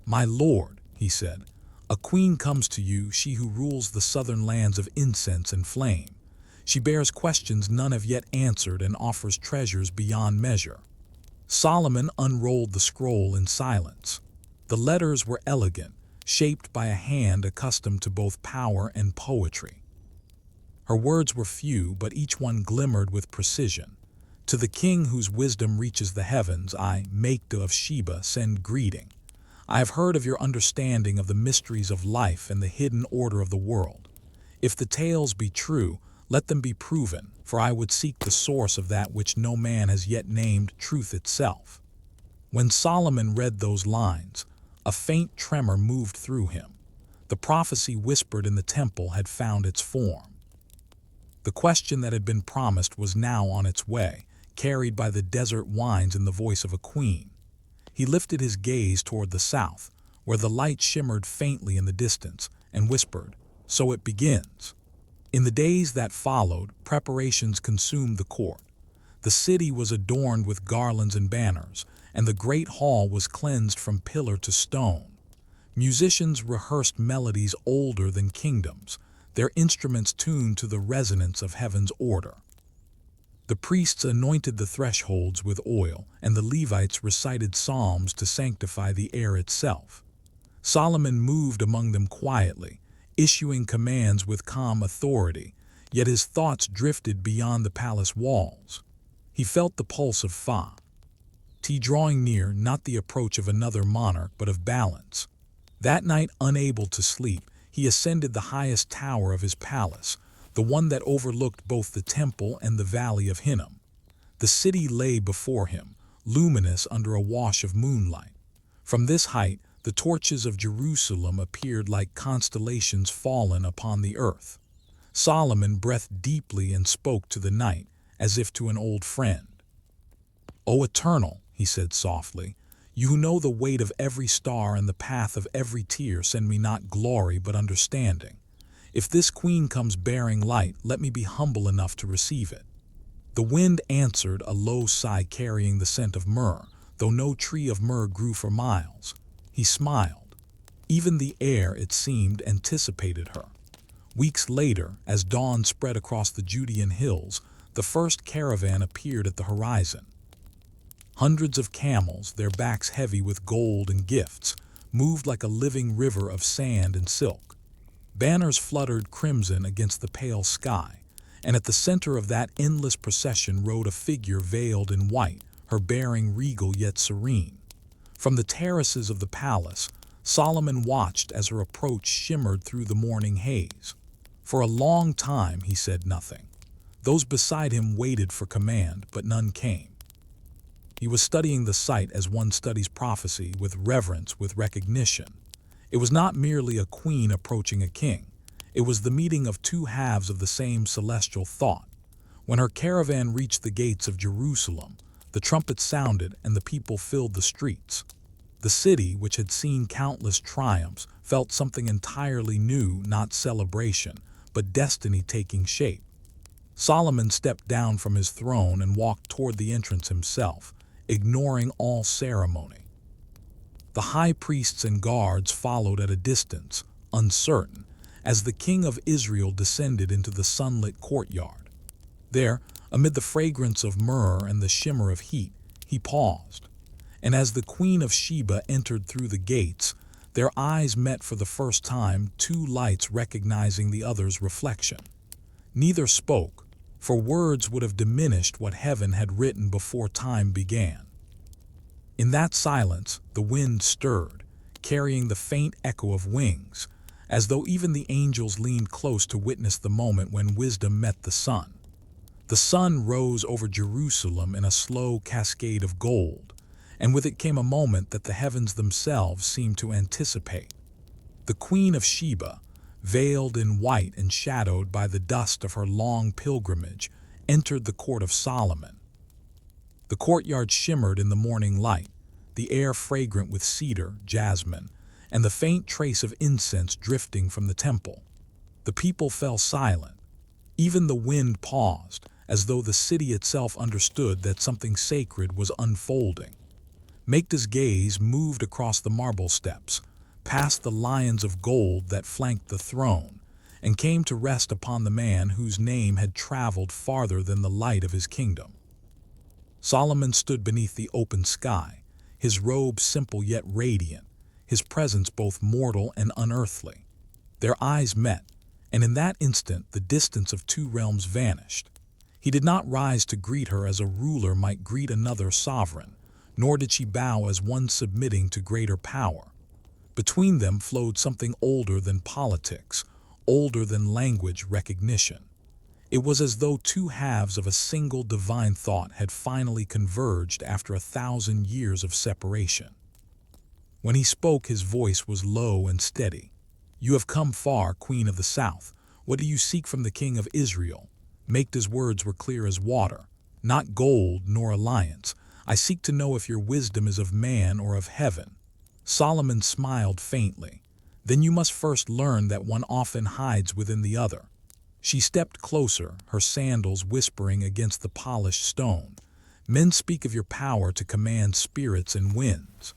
"My lord," he said, "a queen comes to you, she who rules the southern lands of incense and flame. She bears questions none have yet answered and offers treasures beyond measure." Solomon unrolled the scroll in silence. The letters were elegant, shaped by a hand accustomed to both power and poetry. Her words were few, but each one glimmered with precision. "To the king whose wisdom reaches the heavens, I, Makeda of Sheba, send greeting. I have heard of your understanding of the mysteries of life and the hidden order of the world. If the tales be true, let them be proven, for I would seek the source of that which no man has yet named, truth itself." When Solomon read those lines, a faint tremor moved through him. The prophecy whispered in the temple had found its form. The question that had been promised was now on its way, carried by the desert winds in the voice of a queen. He lifted his gaze toward the south, where the light shimmered faintly in the distance, and whispered, "So it begins." In the days that followed, preparations consumed the court. The city was adorned with garlands and banners, and the great hall was cleansed from pillar to stone. Musicians rehearsed melodies older than kingdoms, their instruments tuned to the resonance of heaven's order. The priests anointed the thresholds with oil, and the Levites recited psalms to sanctify the air itself. Solomon moved among them quietly, issuing commands with calm authority, yet his thoughts drifted beyond the palace walls. He felt the pulse of Fa, drawing near, not the approach of another monarch, but of balance. That night, unable to sleep, he ascended the highest tower of his palace, the one that overlooked both the temple and the valley of Hinnom. The city lay before him, luminous under a wash of moonlight. From this height, the torches of Jerusalem appeared like constellations fallen upon the earth. Solomon breathed deeply and spoke to the night, as if to an old friend. "O Eternal," he said softly, "you who know the weight of every star and the path of every tear, send me not glory but understanding. If this queen comes bearing light, let me be humble enough to receive it." The wind answered, a low sigh carrying the scent of myrrh, though no tree of myrrh grew for miles. He smiled. Even the air, it seemed, anticipated her. Weeks later, as dawn spread across the Judean hills, the first caravan appeared at the horizon. Hundreds of camels, their backs heavy with gold and gifts, moved like a living river of sand and silk. Banners fluttered crimson against the pale sky, and at the center of that endless procession rode a figure veiled in white, her bearing regal yet serene. From the terraces of the palace, Solomon watched as her approach shimmered through the morning haze. For a long time he said nothing. Those beside him waited for command, but none came. He was studying the sight as one studies prophecy, with reverence, with recognition. It was not merely a queen approaching a king. It was the meeting of two halves of the same celestial thought. When her caravan reached the gates of Jerusalem, the trumpets sounded and the people filled the streets. The city, which had seen countless triumphs, felt something entirely new, not celebration, but destiny taking shape. Solomon stepped down from his throne and walked toward the entrance himself, ignoring all ceremony. The high priests and guards followed at a distance, uncertain, as the king of Israel descended into the sunlit courtyard. There, amid the fragrance of myrrh and the shimmer of heat, he paused. And as the Queen of Sheba entered through the gates, their eyes met for the first time, two lights recognizing the other's reflection. Neither spoke, for words would have diminished what heaven had written before time began. In that silence, the wind stirred, carrying the faint echo of wings, as though even the angels leaned close to witness the moment when wisdom met the sun. The sun rose over Jerusalem in a slow cascade of gold, and with it came a moment that the heavens themselves seemed to anticipate. The Queen of Sheba, veiled in white and shadowed by the dust of her long pilgrimage, entered the court of Solomon. The courtyard shimmered in the morning light, the air fragrant with cedar, jasmine, and the faint trace of incense drifting from the temple. The people fell silent. Even the wind paused, as though the city itself understood that something sacred was unfolding. Makeda's gaze moved across the marble steps, past the lions of gold that flanked the throne, and came to rest upon the man whose name had traveled farther than the light of his kingdom. Solomon stood beneath the open sky, his robe simple yet radiant, his presence both mortal and unearthly. Their eyes met, and in that instant the distance of two realms vanished. He did not rise to greet her as a ruler might greet another sovereign, nor did she bow as one submitting to greater power. Between them flowed something older than politics, older than language recognition. It was as though two halves of a single divine thought had finally converged after 1,000 years of separation. When he spoke, his voice was low and steady. "You have come far, Queen of the South. What do you seek from the King of Israel?" Makeda's words were clear as water. "Not gold nor alliance. I seek to know if your wisdom is of man or of heaven." Solomon smiled faintly. "Then you must first learn that one often hides within the other." She stepped closer, her sandals whispering against the polished stone. "Men speak of your power to command spirits and winds.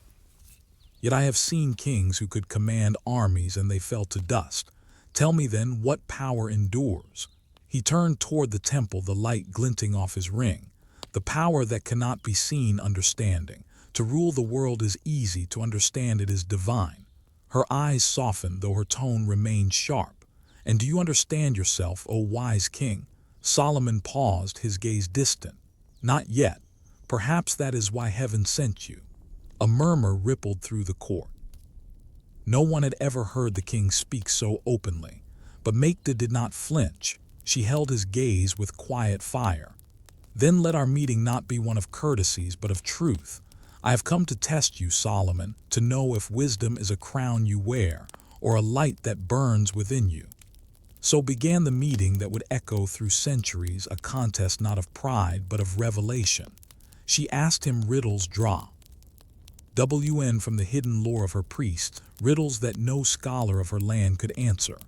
Yet I have seen kings who could command armies and they fell to dust. Tell me then, what power endures?" He turned toward the temple, the light glinting off his ring. "The power that cannot be seen, understanding. To rule the world is easy, to understand it is divine." Her eyes softened, though her tone remained sharp. "And do you understand yourself, O wise king?" Solomon paused, his gaze distant. "Not yet. Perhaps that is why heaven sent you." A murmur rippled through the court. No one had ever heard the king speak so openly, but Makeda did not flinch. She held his gaze with quiet fire. "Then let our meeting not be one of courtesies, but of truth. I have come to test you, Solomon, to know if wisdom is a crown you wear, or a light that burns within you." So began the meeting that would echo through centuries, a contest not of pride, but of revelation. She asked him riddles from the hidden lore of her priests, riddles that no scholar of her land could answer.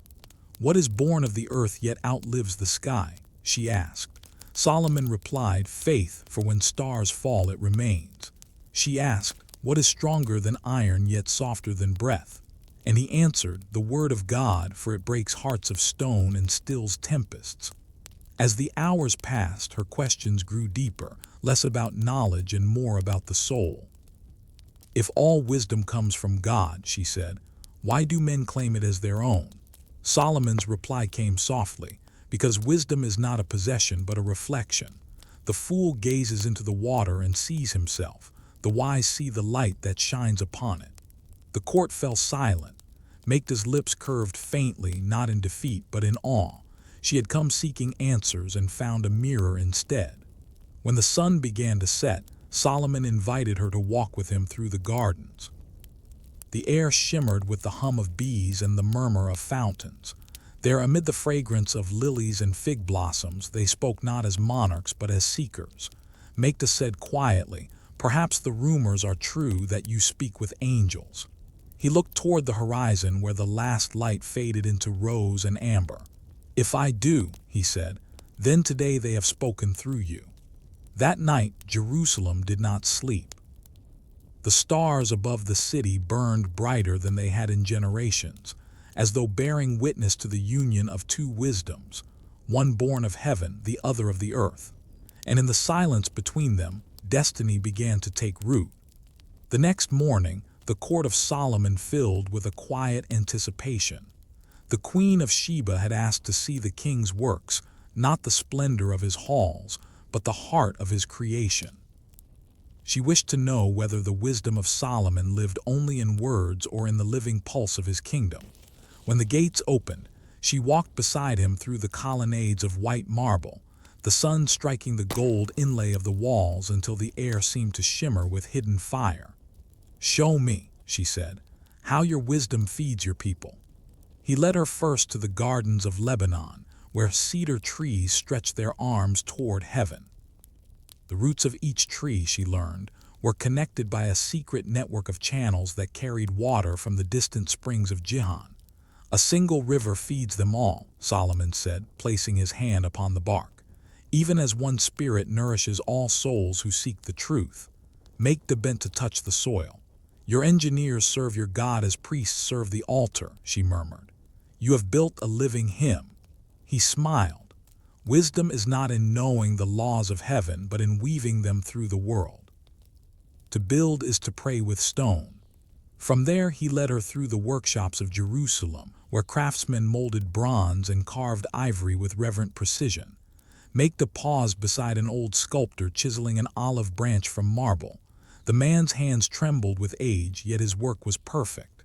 "What is born of the earth yet outlives the sky?" she asked. Solomon replied, "Faith, for when stars fall it remains." She asked, "What is stronger than iron yet softer than breath?" And he answered, "The word of God, for it breaks hearts of stone and stills tempests." As the hours passed, her questions grew deeper, less about knowledge and more about the soul. If all wisdom comes from God, she said, why do men claim it as their own? Solomon's reply came softly, because wisdom is not a possession but a reflection. The fool gazes into the water and sees himself. The wise see the light that shines upon it. The court fell silent. Makeda's lips curved faintly, not in defeat but in awe. She had come seeking answers and found a mirror instead. When the sun began to set, Solomon invited her to walk with him through the gardens. The air shimmered with the hum of bees and the murmur of fountains. There, amid the fragrance of lilies and fig blossoms, they spoke not as monarchs but as seekers. Makeda said quietly, perhaps the rumors are true that you speak with angels. He looked toward the horizon where the last light faded into rose and amber. If I do, he said, then today they have spoken through you. That night, Jerusalem did not sleep. The stars above the city burned brighter than they had in generations, as though bearing witness to the union of two wisdoms, one born of heaven, the other of the earth. And in the silence between them, destiny began to take root. The next morning, the court of Solomon filled with a quiet anticipation. The Queen of Sheba had asked to see the king's works, not the splendor of his halls, but the heart of his creation. She wished to know whether the wisdom of Solomon lived only in words or in the living pulse of his kingdom. When the gates opened, she walked beside him through the colonnades of white marble, the sun striking the gold inlay of the walls until the air seemed to shimmer with hidden fire. Show me, she said, how your wisdom feeds your people. He led her first to the gardens of Lebanon, where cedar trees stretched their arms toward heaven. The roots of each tree, she learned, were connected by a secret network of channels that carried water from the distant springs of Gihon. A single river feeds them all, Solomon said, placing his hand upon the bark. Even as one spirit nourishes all souls who seek the truth. Makeda bent to touch the soil. Your engineers serve your God as priests serve the altar, she murmured. You have built a living hymn. He smiled. Wisdom is not in knowing the laws of heaven, but in weaving them through the world. To build is to pray with stone. From there he led her through the workshops of Jerusalem, where craftsmen molded bronze and carved ivory with reverent precision. Makeda paused beside an old sculptor chiseling an olive branch from marble. The man's hands trembled with age, yet his work was perfect.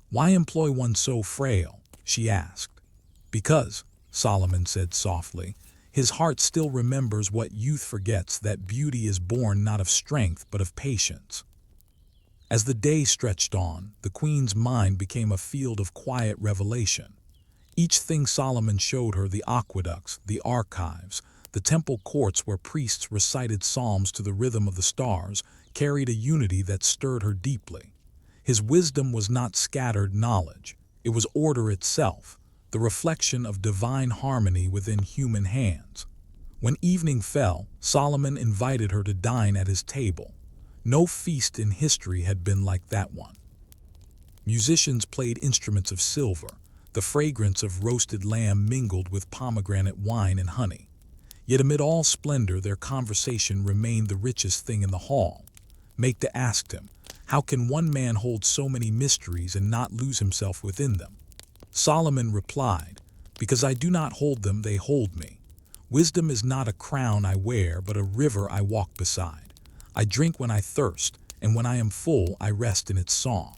Why employ one so frail? She asked. Because, Solomon said softly, his heart still remembers what youth forgets, that beauty is born not of strength but of patience. As the day stretched on, the queen's mind became a field of quiet revelation. Each thing Solomon showed her, the aqueducts, the archives, the temple courts where priests recited psalms to the rhythm of the stars, carried a unity that stirred her deeply. His wisdom was not scattered knowledge. It was order itself, the reflection of divine harmony within human hands. When evening fell, Solomon invited her to dine at his table. No feast in history had been like that one. Musicians played instruments of silver. The fragrance of roasted lamb mingled with pomegranate wine and honey. Yet amid all splendor, their conversation remained the richest thing in the hall. Makeda asked him, how can one man hold so many mysteries and not lose himself within them? Solomon replied, because I do not hold them, they hold me. Wisdom is not a crown I wear, but a river I walk beside. I drink when I thirst, and when I am full, I rest in its song.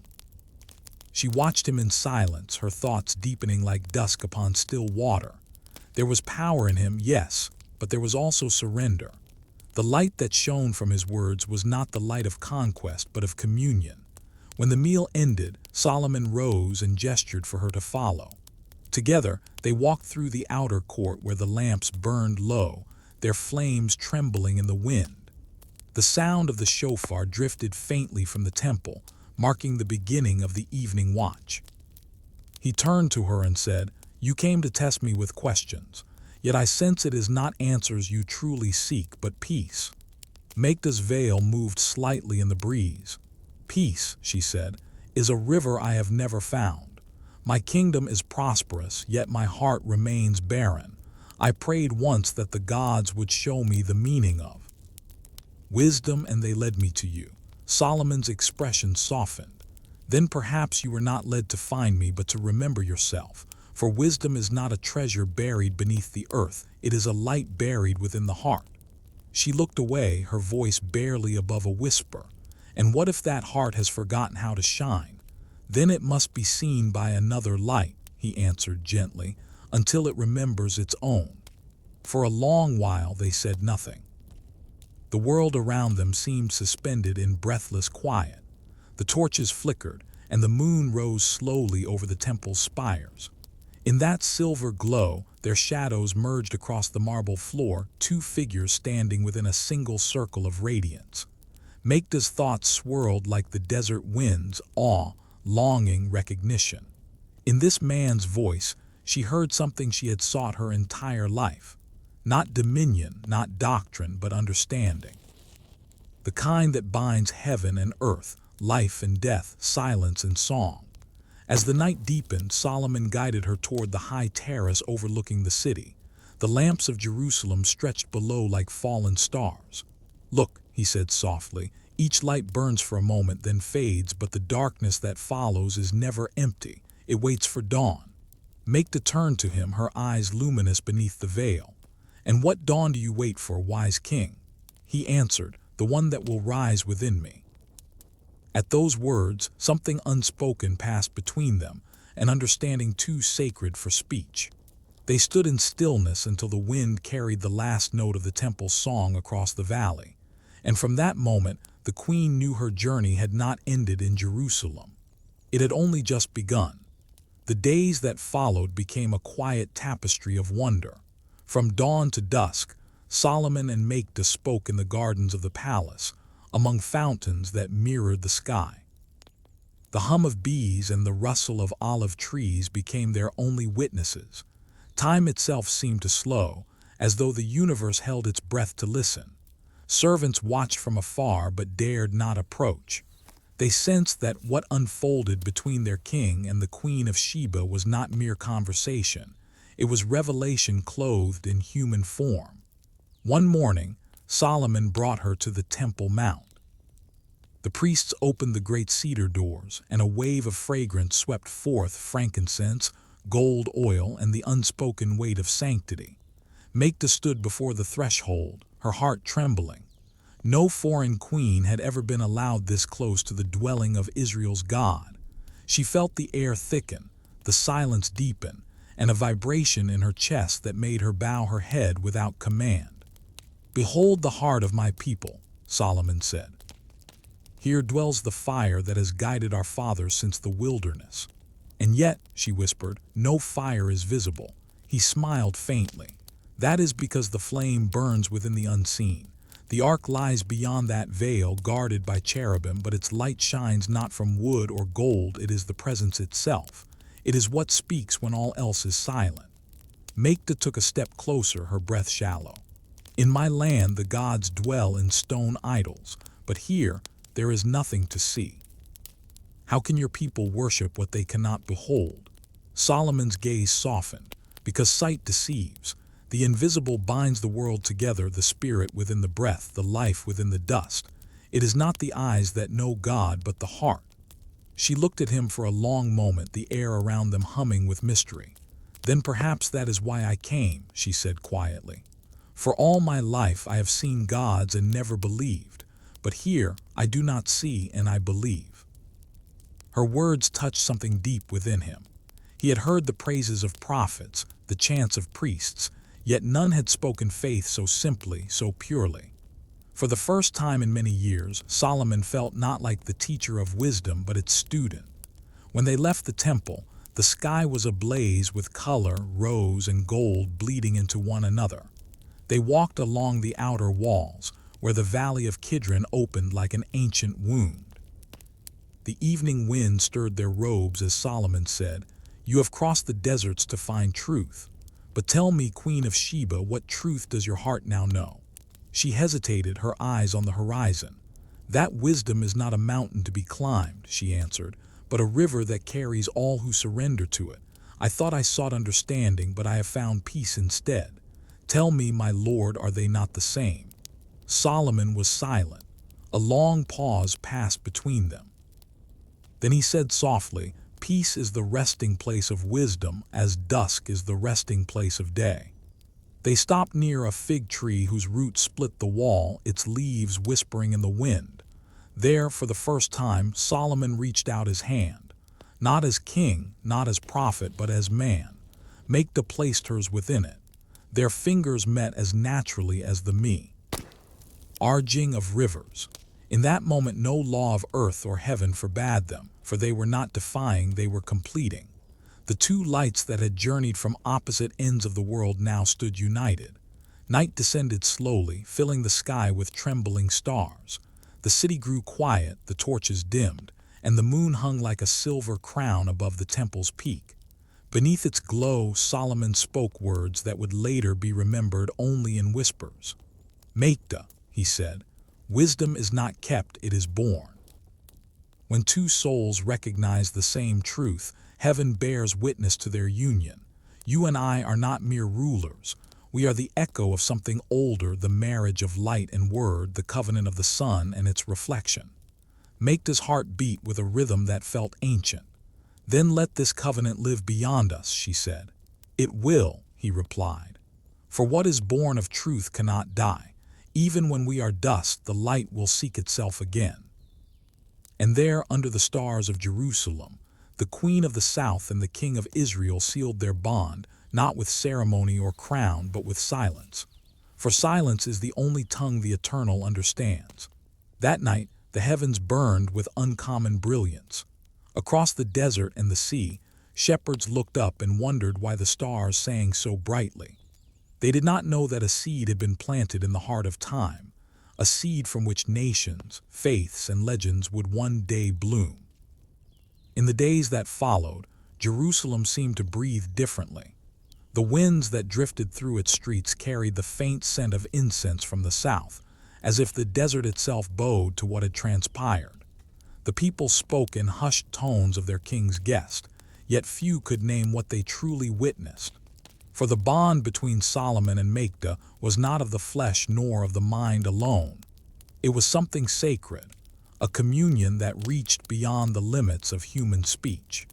She watched him in silence, her thoughts deepening like dusk upon still water. There was power in him, yes, but there was also surrender. The light that shone from his words was not the light of conquest, but of communion. When the meal ended, Solomon rose and gestured for her to follow. Together, they walked through the outer court where the lamps burned low, their flames trembling in the wind. The sound of the shofar drifted faintly from the temple, marking the beginning of the evening watch. He turned to her and said, you came to test me with questions, yet I sense it is not answers you truly seek, but peace. Makeda's veil moved slightly in the breeze. Peace, she said, is a river I have never found. My kingdom is prosperous, yet my heart remains barren. I prayed once that the gods would show me the meaning of wisdom, and they led me to you. Solomon's expression softened. Then perhaps you were not led to find me, but to remember yourself. For wisdom is not a treasure buried beneath the earth, it is a light buried within the heart. She looked away, her voice barely above a whisper. And what if that heart has forgotten how to shine? Then it must be seen by another light, he answered gently, until it remembers its own. For a long while they said nothing. The world around them seemed suspended in breathless quiet. The torches flickered, and the moon rose slowly over the temple's spires. In that silver glow, their shadows merged across the marble floor, two figures standing within a single circle of radiance. Makeda's thoughts swirled like the desert winds, awe, longing, recognition. In this man's voice, she heard something she had sought her entire life. Not dominion, not doctrine, but understanding. The kind that binds heaven and earth, life and death, silence and song. As the night deepened, Solomon guided her toward the high terrace overlooking the city. The lamps of Jerusalem stretched below like fallen stars. "Look," he said softly, "each light burns for a moment, then fades, but the darkness that follows is never empty. It waits for dawn." Makeda turned to him, her eyes luminous beneath the veil. "And what dawn do you wait for, wise king?" He answered, "The one that will rise within me." At those words, something unspoken passed between them, an understanding too sacred for speech. They stood in stillness until the wind carried the last note of the temple's song across the valley. And from that moment, the queen knew her journey had not ended in Jerusalem. It had only just begun. The days that followed became a quiet tapestry of wonder. From dawn to dusk, Solomon and Makeda spoke in the gardens of the palace, among fountains that mirrored the sky. The hum of bees and the rustle of olive trees became their only witnesses. Time itself seemed to slow, as though the universe held its breath to listen. Servants watched from afar but dared not approach. They sensed that what unfolded between their king and the Queen of Sheba was not mere conversation. It was revelation clothed in human form. One morning, Solomon brought her to the Temple Mount. The priests opened the great cedar doors, and a wave of fragrance swept forth: frankincense, gold oil, and the unspoken weight of sanctity. Makeda stood before the threshold, her heart trembling. No foreign queen had ever been allowed this close to the dwelling of Israel's God. She felt the air thicken, the silence deepen, and a vibration in her chest that made her bow her head without command. "Behold the heart of my people," Solomon said. "Here dwells the fire that has guided our fathers since the wilderness." "And yet," she whispered, "no fire is visible." He smiled faintly. "That is because the flame burns within the unseen. The ark lies beyond that veil, guarded by cherubim, but its light shines not from wood or gold. It is the presence itself. It is what speaks when all else is silent." Makeda took a step closer, her breath shallow. "In my land the gods dwell in stone idols, but here there is nothing to see." "How can your people worship what they cannot behold?" Solomon's gaze softened. "Because sight deceives. The invisible binds the world together, the spirit within the breath, the life within the dust. It is not the eyes that know God, but the heart." She looked at him for a long moment, the air around them humming with mystery. "Then perhaps that is why I came," she said quietly. "For all my life I have seen gods and never believed, but here I do not see and I believe." Her words touched something deep within him. He had heard the praises of prophets, the chants of priests, yet none had spoken faith so simply, so purely. For the first time in many years, Solomon felt not like the teacher of wisdom, but its student. When they left the temple, the sky was ablaze with color, rose and gold bleeding into one another. They walked along the outer walls, where the valley of Kidron opened like an ancient wound. The evening wind stirred their robes as Solomon said, "You have crossed the deserts to find truth. But tell me, Queen of Sheba, what truth does your heart now know?" She hesitated, her eyes on the horizon. "That wisdom is not a mountain to be climbed," she answered, "but a river that carries all who surrender to it. I thought I sought understanding, but I have found peace instead. Tell me, my lord, are they not the same?" Solomon was silent. A long pause passed between them. Then he said softly, "Peace is the resting place of wisdom, as dusk is the resting place of day." They stopped near a fig tree whose roots split the wall, its leaves whispering in the wind. There, for the first time, Solomon reached out his hand. Not as king, not as prophet, but as man. Makeda placed hers within it. Their fingers met as naturally as the arging of rivers. In that moment no law of earth or heaven forbade them, for they were not defying, they were completing. The two lights that had journeyed from opposite ends of the world now stood united. Night descended slowly, filling the sky with trembling stars. The city grew quiet, the torches dimmed, and the moon hung like a silver crown above the temple's peak. Beneath its glow, Solomon spoke words that would later be remembered only in whispers. "Makeda," he said, "wisdom is not kept, it is born." When two souls recognize the same truth, heaven bears witness to their union. You and I are not mere rulers. We are the echo of something older, the marriage of light and word, the covenant of the sun and its reflection. Makeda's heart beat with a rhythm that felt ancient. "Then let this covenant live beyond us," she said. "It will," he replied. "For what is born of truth cannot die. Even when we are dust, the light will seek itself again." And there, under the stars of Jerusalem, the Queen of the South and the King of Israel sealed their bond, not with ceremony or crown, but with silence. For silence is the only tongue the Eternal understands. That night, the heavens burned with uncommon brilliance. Across the desert and the sea, shepherds looked up and wondered why the stars sang so brightly. They did not know that a seed had been planted in the heart of time, a seed from which nations, faiths, and legends would one day bloom. In the days that followed, Jerusalem seemed to breathe differently. The winds that drifted through its streets carried the faint scent of incense from the south, as if the desert itself bowed to what had transpired. The people spoke in hushed tones of their king's guest, yet few could name what they truly witnessed. For the bond between Solomon and Makeda was not of the flesh nor of the mind alone. It was something sacred, a communion that reached beyond the limits of human speech.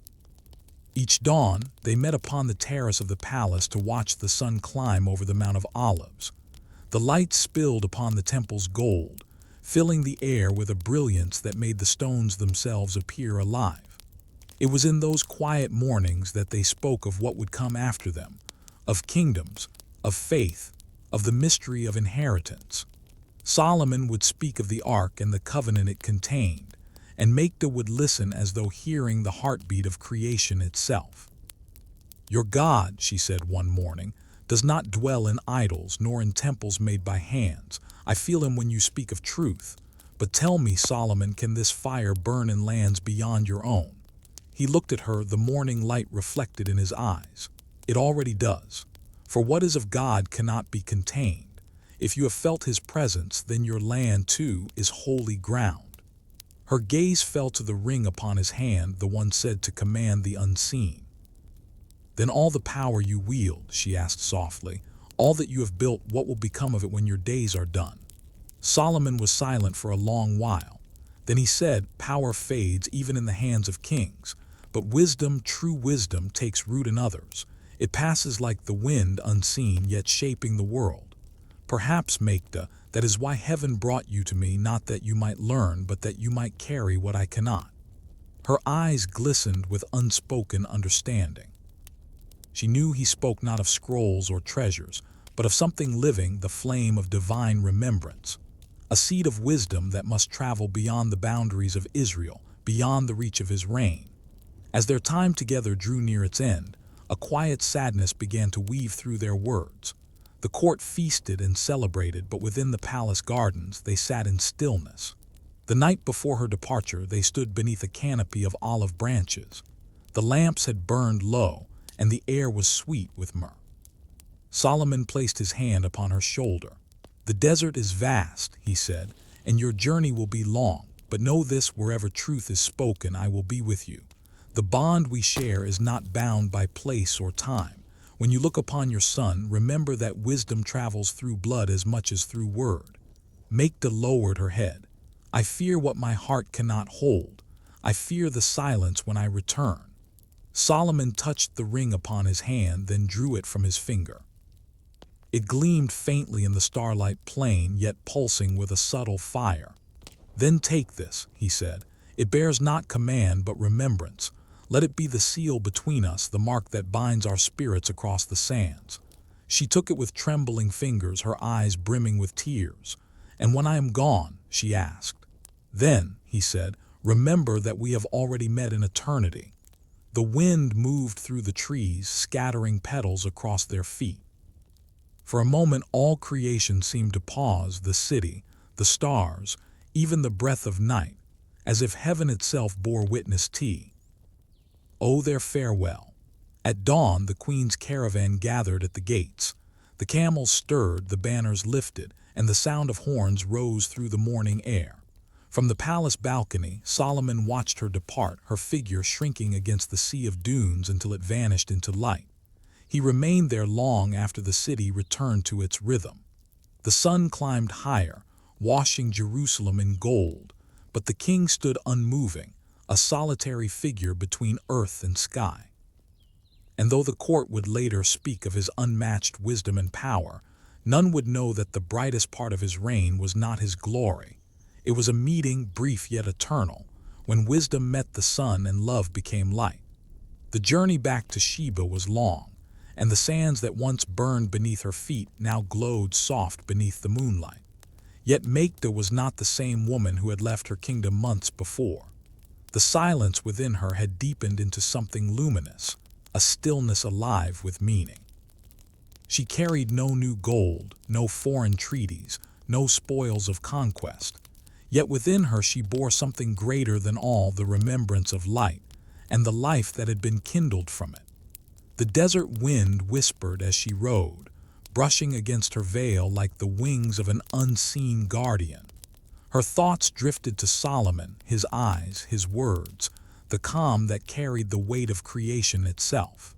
Each dawn, they met upon the terrace of the palace to watch the sun climb over the Mount of Olives. The light spilled upon the temple's gold, filling the air with a brilliance that made the stones themselves appear alive. It was in those quiet mornings that they spoke of what would come after them, of kingdoms, of faith, of the mystery of inheritance. Solomon would speak of the ark and the covenant it contained, and Makeda would listen as though hearing the heartbeat of creation itself. "Your God," she said one morning, "does not dwell in idols nor in temples made by hands. I feel him when you speak of truth. But tell me, Solomon, can this fire burn in lands beyond your own?" He looked at her, the morning light reflected in his eyes. "It already does. For what is of God cannot be contained. If you have felt his presence, then your land, too, is holy ground." Her gaze fell to the ring upon his hand, the one said to command the unseen. "Then all the power you wield," she asked softly, "all that you have built, what will become of it when your days are done?" Solomon was silent for a long while. Then he said, "Power fades even in the hands of kings, but wisdom, true wisdom, takes root in others. It passes like the wind, unseen, yet shaping the world. Perhaps, Makeda, that is why heaven brought you to me, not that you might learn, but that you might carry what I cannot." Her eyes glistened with unspoken understanding. She knew he spoke not of scrolls or treasures, but of something living, the flame of divine remembrance. A seed of wisdom that must travel beyond the boundaries of Israel, beyond the reach of his reign. As their time together drew near its end, a quiet sadness began to weave through their words. The court feasted and celebrated, but within the palace gardens they sat in stillness. The night before her departure, they stood beneath a canopy of olive branches. The lamps had burned low, and the air was sweet with myrrh. Solomon placed his hand upon her shoulder. "The desert is vast," he said, "and your journey will be long, but know this, wherever truth is spoken, I will be with you. The bond we share is not bound by place or time. When you look upon your son, remember that wisdom travels through blood as much as through word." Makeda lowered her head. I fear what my heart cannot hold. I fear the silence when I return." Solomon touched the ring upon his hand, then drew it from his finger. It gleamed faintly in the starlight, plain yet pulsing with a subtle fire. "Then take this," he said. "It bears not command but remembrance. Let it be the seal between us, the mark that binds our spirits across the sands." She took it with trembling fingers, her eyes brimming with tears. "And when I am gone?" she asked. "Then," he said, "remember that we have already met in eternity." The wind moved through the trees, scattering petals across their feet. For a moment all creation seemed to pause, the city, the stars, even the breath of night, as if heaven itself bore witness. Oh, their farewell. At dawn the queen's caravan gathered at the gates. The camels stirred, the banners lifted, and the sound of horns rose through the morning air. From the palace balcony, Solomon watched her depart, her figure shrinking against the sea of dunes until it vanished into light. He remained there long after the city returned to its rhythm. The sun climbed higher, washing Jerusalem in gold, but the king stood unmoving, a solitary figure between earth and sky. And though the court would later speak of his unmatched wisdom and power, none would know that the brightest part of his reign was not his glory. It was a meeting, brief yet eternal, when wisdom met the sun and love became light. The journey back to Sheba was long, and the sands that once burned beneath her feet now glowed soft beneath the moonlight. Yet Makeda was not the same woman who had left her kingdom months before. The silence within her had deepened into something luminous, a stillness alive with meaning. She carried no new gold, no foreign treaties, no spoils of conquest. Yet within her she bore something greater than all, the remembrance of light, and the life that had been kindled from it. The desert wind whispered as she rode, brushing against her veil like the wings of an unseen guardian. Her thoughts drifted to Solomon, his eyes, his words, the calm that carried the weight of creation itself.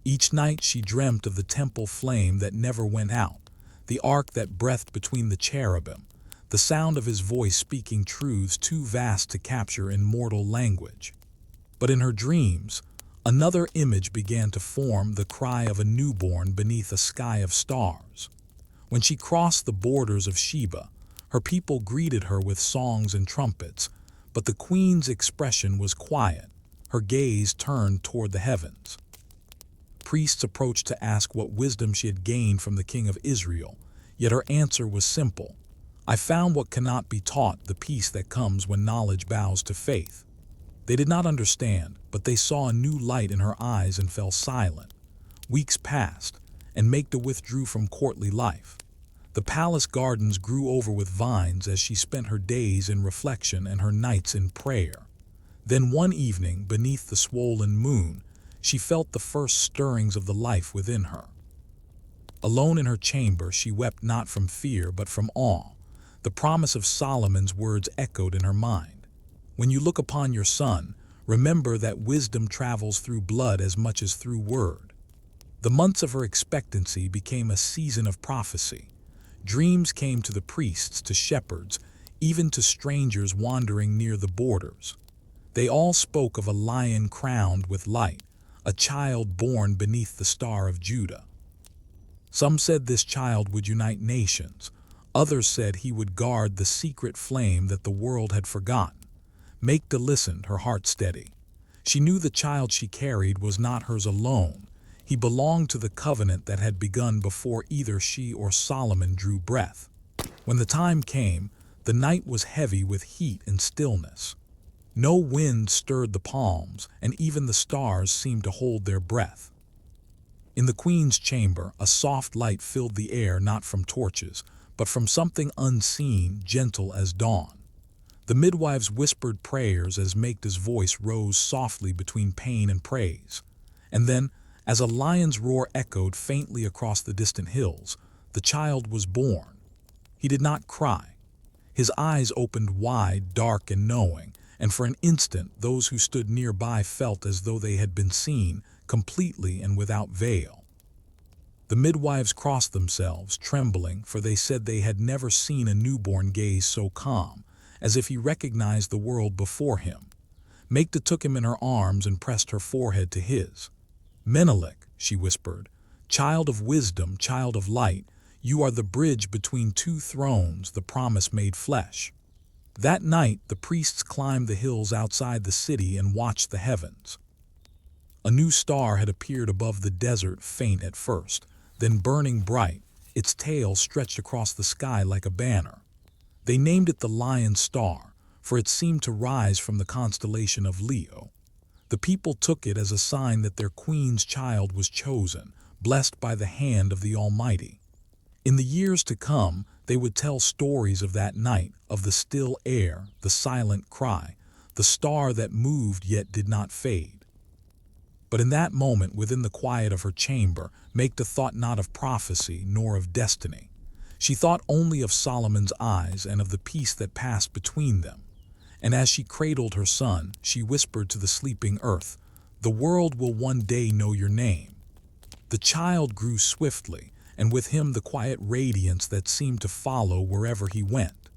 Each night she dreamt of the temple flame that never went out, the ark that breathed between the cherubim, the sound of his voice speaking truths too vast to capture in mortal language. But in her dreams, another image began to form, the cry of a newborn beneath a sky of stars. When she crossed the borders of Sheba, her people greeted her with songs and trumpets, but the queen's expression was quiet, her gaze turned toward the heavens. Priests approached to ask what wisdom she had gained from the king of Israel, yet her answer was simple. "I found what cannot be taught, the peace that comes when knowledge bows to faith." They did not understand, but they saw a new light in her eyes and fell silent. Weeks passed, and Makeda withdrew from courtly life. The palace gardens grew over with vines as she spent her days in reflection and her nights in prayer. Then one evening, beneath the swollen moon, she felt the first stirrings of the life within her. Alone in her chamber, she wept not from fear but from awe. The promise of Solomon's words echoed in her mind. "When you look upon your son, remember that wisdom travels through blood as much as through word." The months of her expectancy became a season of prophecy. Dreams came to the priests, to shepherds, even to strangers wandering near the borders. They all spoke of a lion crowned with light, a child born beneath the star of Judah. Some said this child would unite nations. Others said he would guard the secret flame that the world had forgotten. Makeda listened, her heart steady. She knew the child she carried was not hers alone. He belonged to the covenant that had begun before either she or Solomon drew breath. When the time came, the night was heavy with heat and stillness. No wind stirred the palms, and even the stars seemed to hold their breath. In the queen's chamber, a soft light filled the air, not from torches, but from something unseen, gentle as dawn. The midwives whispered prayers as Makeda's voice rose softly between pain and praise. And then, as a lion's roar echoed faintly across the distant hills, the child was born. He did not cry. His eyes opened wide, dark and knowing, and for an instant those who stood nearby felt as though they had been seen, completely and without veil. The midwives crossed themselves, trembling, for they said they had never seen a newborn gaze so calm, as if he recognized the world before him. Makeda took him in her arms and pressed her forehead to his. "Menelik," she whispered, "child of wisdom, child of light, you are the bridge between two thrones, the promise made flesh." That night, the priests climbed the hills outside the city and watched the heavens. A new star had appeared above the desert, faint at first, then burning bright, its tail stretched across the sky like a banner. They named it the Lion Star, for it seemed to rise from the constellation of Leo. The people took it as a sign that their queen's child was chosen, blessed by the hand of the Almighty. In the years to come, they would tell stories of that night, of the still air, the silent cry, the star that moved yet did not fade. But in that moment, within the quiet of her chamber, Makeda thought not of prophecy nor of destiny. She thought only of Solomon's eyes and of the peace that passed between them. And as she cradled her son, she whispered to the sleeping earth, "The world will one day know your name." The child grew swiftly, and with him the quiet radiance that seemed to follow wherever he went.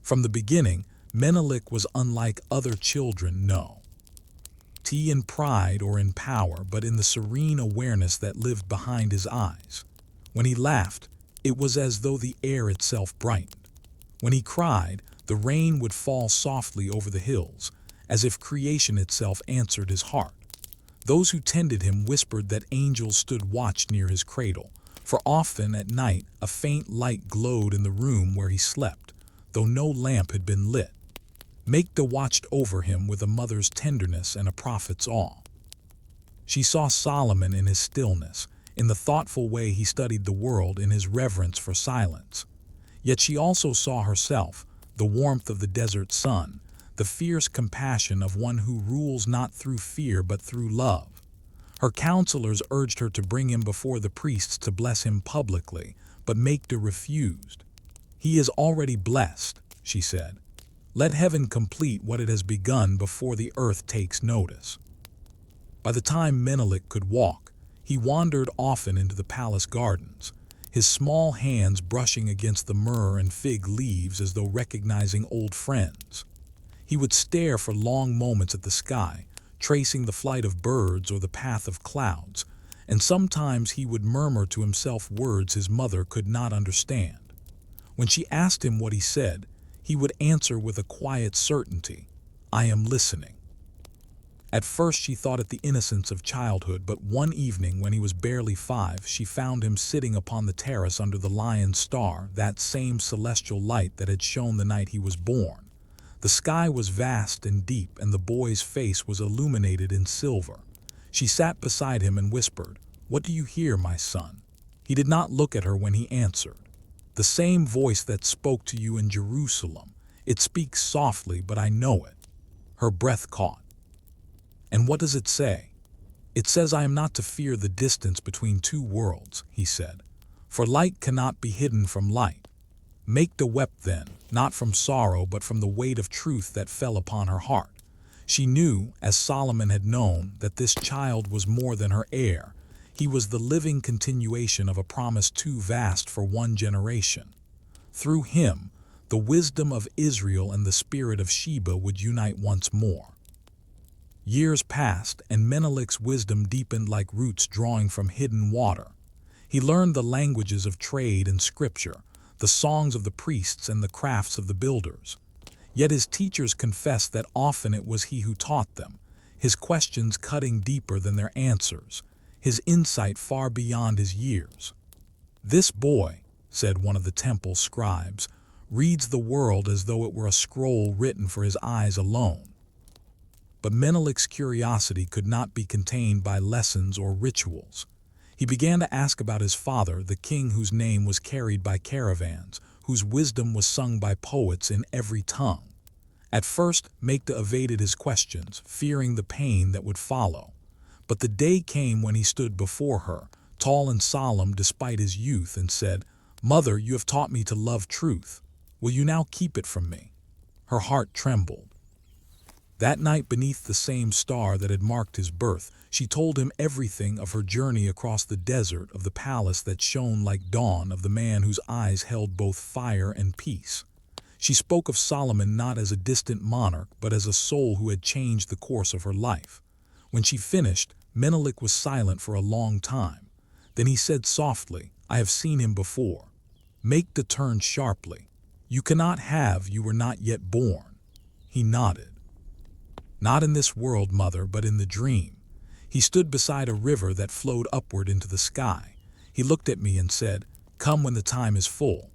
From the beginning, Menelik was unlike other children, no. In pride or in power, but in the serene awareness that lived behind his eyes. When he laughed, it was as though the air itself brightened. When he cried, the rain would fall softly over the hills, as if creation itself answered his heart. Those who tended him whispered that angels stood watch near his cradle, for often at night a faint light glowed in the room where he slept, though no lamp had been lit. Makeda watched over him with a mother's tenderness and a prophet's awe. She saw Solomon in his stillness, in the thoughtful way he studied the world, in his reverence for silence. Yet she also saw herself, the warmth of the desert sun, the fierce compassion of one who rules not through fear but through love. Her counselors urged her to bring him before the priests to bless him publicly, but Makeda refused. "He is already blessed," she said. "Let heaven complete what it has begun before the earth takes notice." By the time Menelik could walk, he wandered often into the palace gardens, his small hands brushing against the myrrh and fig leaves as though recognizing old friends. He would stare for long moments at the sky, tracing the flight of birds or the path of clouds, and sometimes he would murmur to himself words his mother could not understand. When she asked him what he said, he would answer with a quiet certainty, "I am listening." At first she thought it the innocence of childhood, but one evening when he was barely 5, she found him sitting upon the terrace under the Lion Star, that same celestial light that had shone the night he was born. The sky was vast and deep, and the boy's face was illuminated in silver. She sat beside him and whispered, "What do you hear, my son?" He did not look at her when he answered, "The same voice that spoke to you in Jerusalem. It speaks softly, but I know it." Her breath caught. "And what does it say?" "It says I am not to fear the distance between two worlds," he said, "for light cannot be hidden from light." Makeda wept then, not from sorrow but from the weight of truth that fell upon her heart. She knew, as Solomon had known, that this child was more than her heir. He was the living continuation of a promise too vast for one generation. Through him, the wisdom of Israel and the spirit of Sheba would unite once more. Years passed, and Menelik's wisdom deepened like roots drawing from hidden water. He learned the languages of trade and scripture, the songs of the priests and the crafts of the builders. Yet his teachers confessed that often it was he who taught them, his questions cutting deeper than their answers, his insight far beyond his years. "This boy," said one of the temple scribes, "reads the world as though it were a scroll written for his eyes alone." But Menelik's curiosity could not be contained by lessons or rituals. He began to ask about his father, the king whose name was carried by caravans, whose wisdom was sung by poets in every tongue. At first, Makeda evaded his questions, fearing the pain that would follow. But the day came when he stood before her, tall and solemn despite his youth, and said, "Mother, you have taught me to love truth. Will you now keep it from me?" Her heart trembled. That night, beneath the same star that had marked his birth, she told him everything of her journey across the desert, of the palace that shone like dawn, of the man whose eyes held both fire and peace. She spoke of Solomon not as a distant monarch, but as a soul who had changed the course of her life. When she finished, Menelik was silent for a long time. Then he said softly, "I have seen him before." Makeda turned sharply. "You cannot have, you were not yet born." He nodded. "Not in this world, mother, but in the dream." He stood beside a river that flowed upward into the sky. He looked at me and said, "Come when the time is full."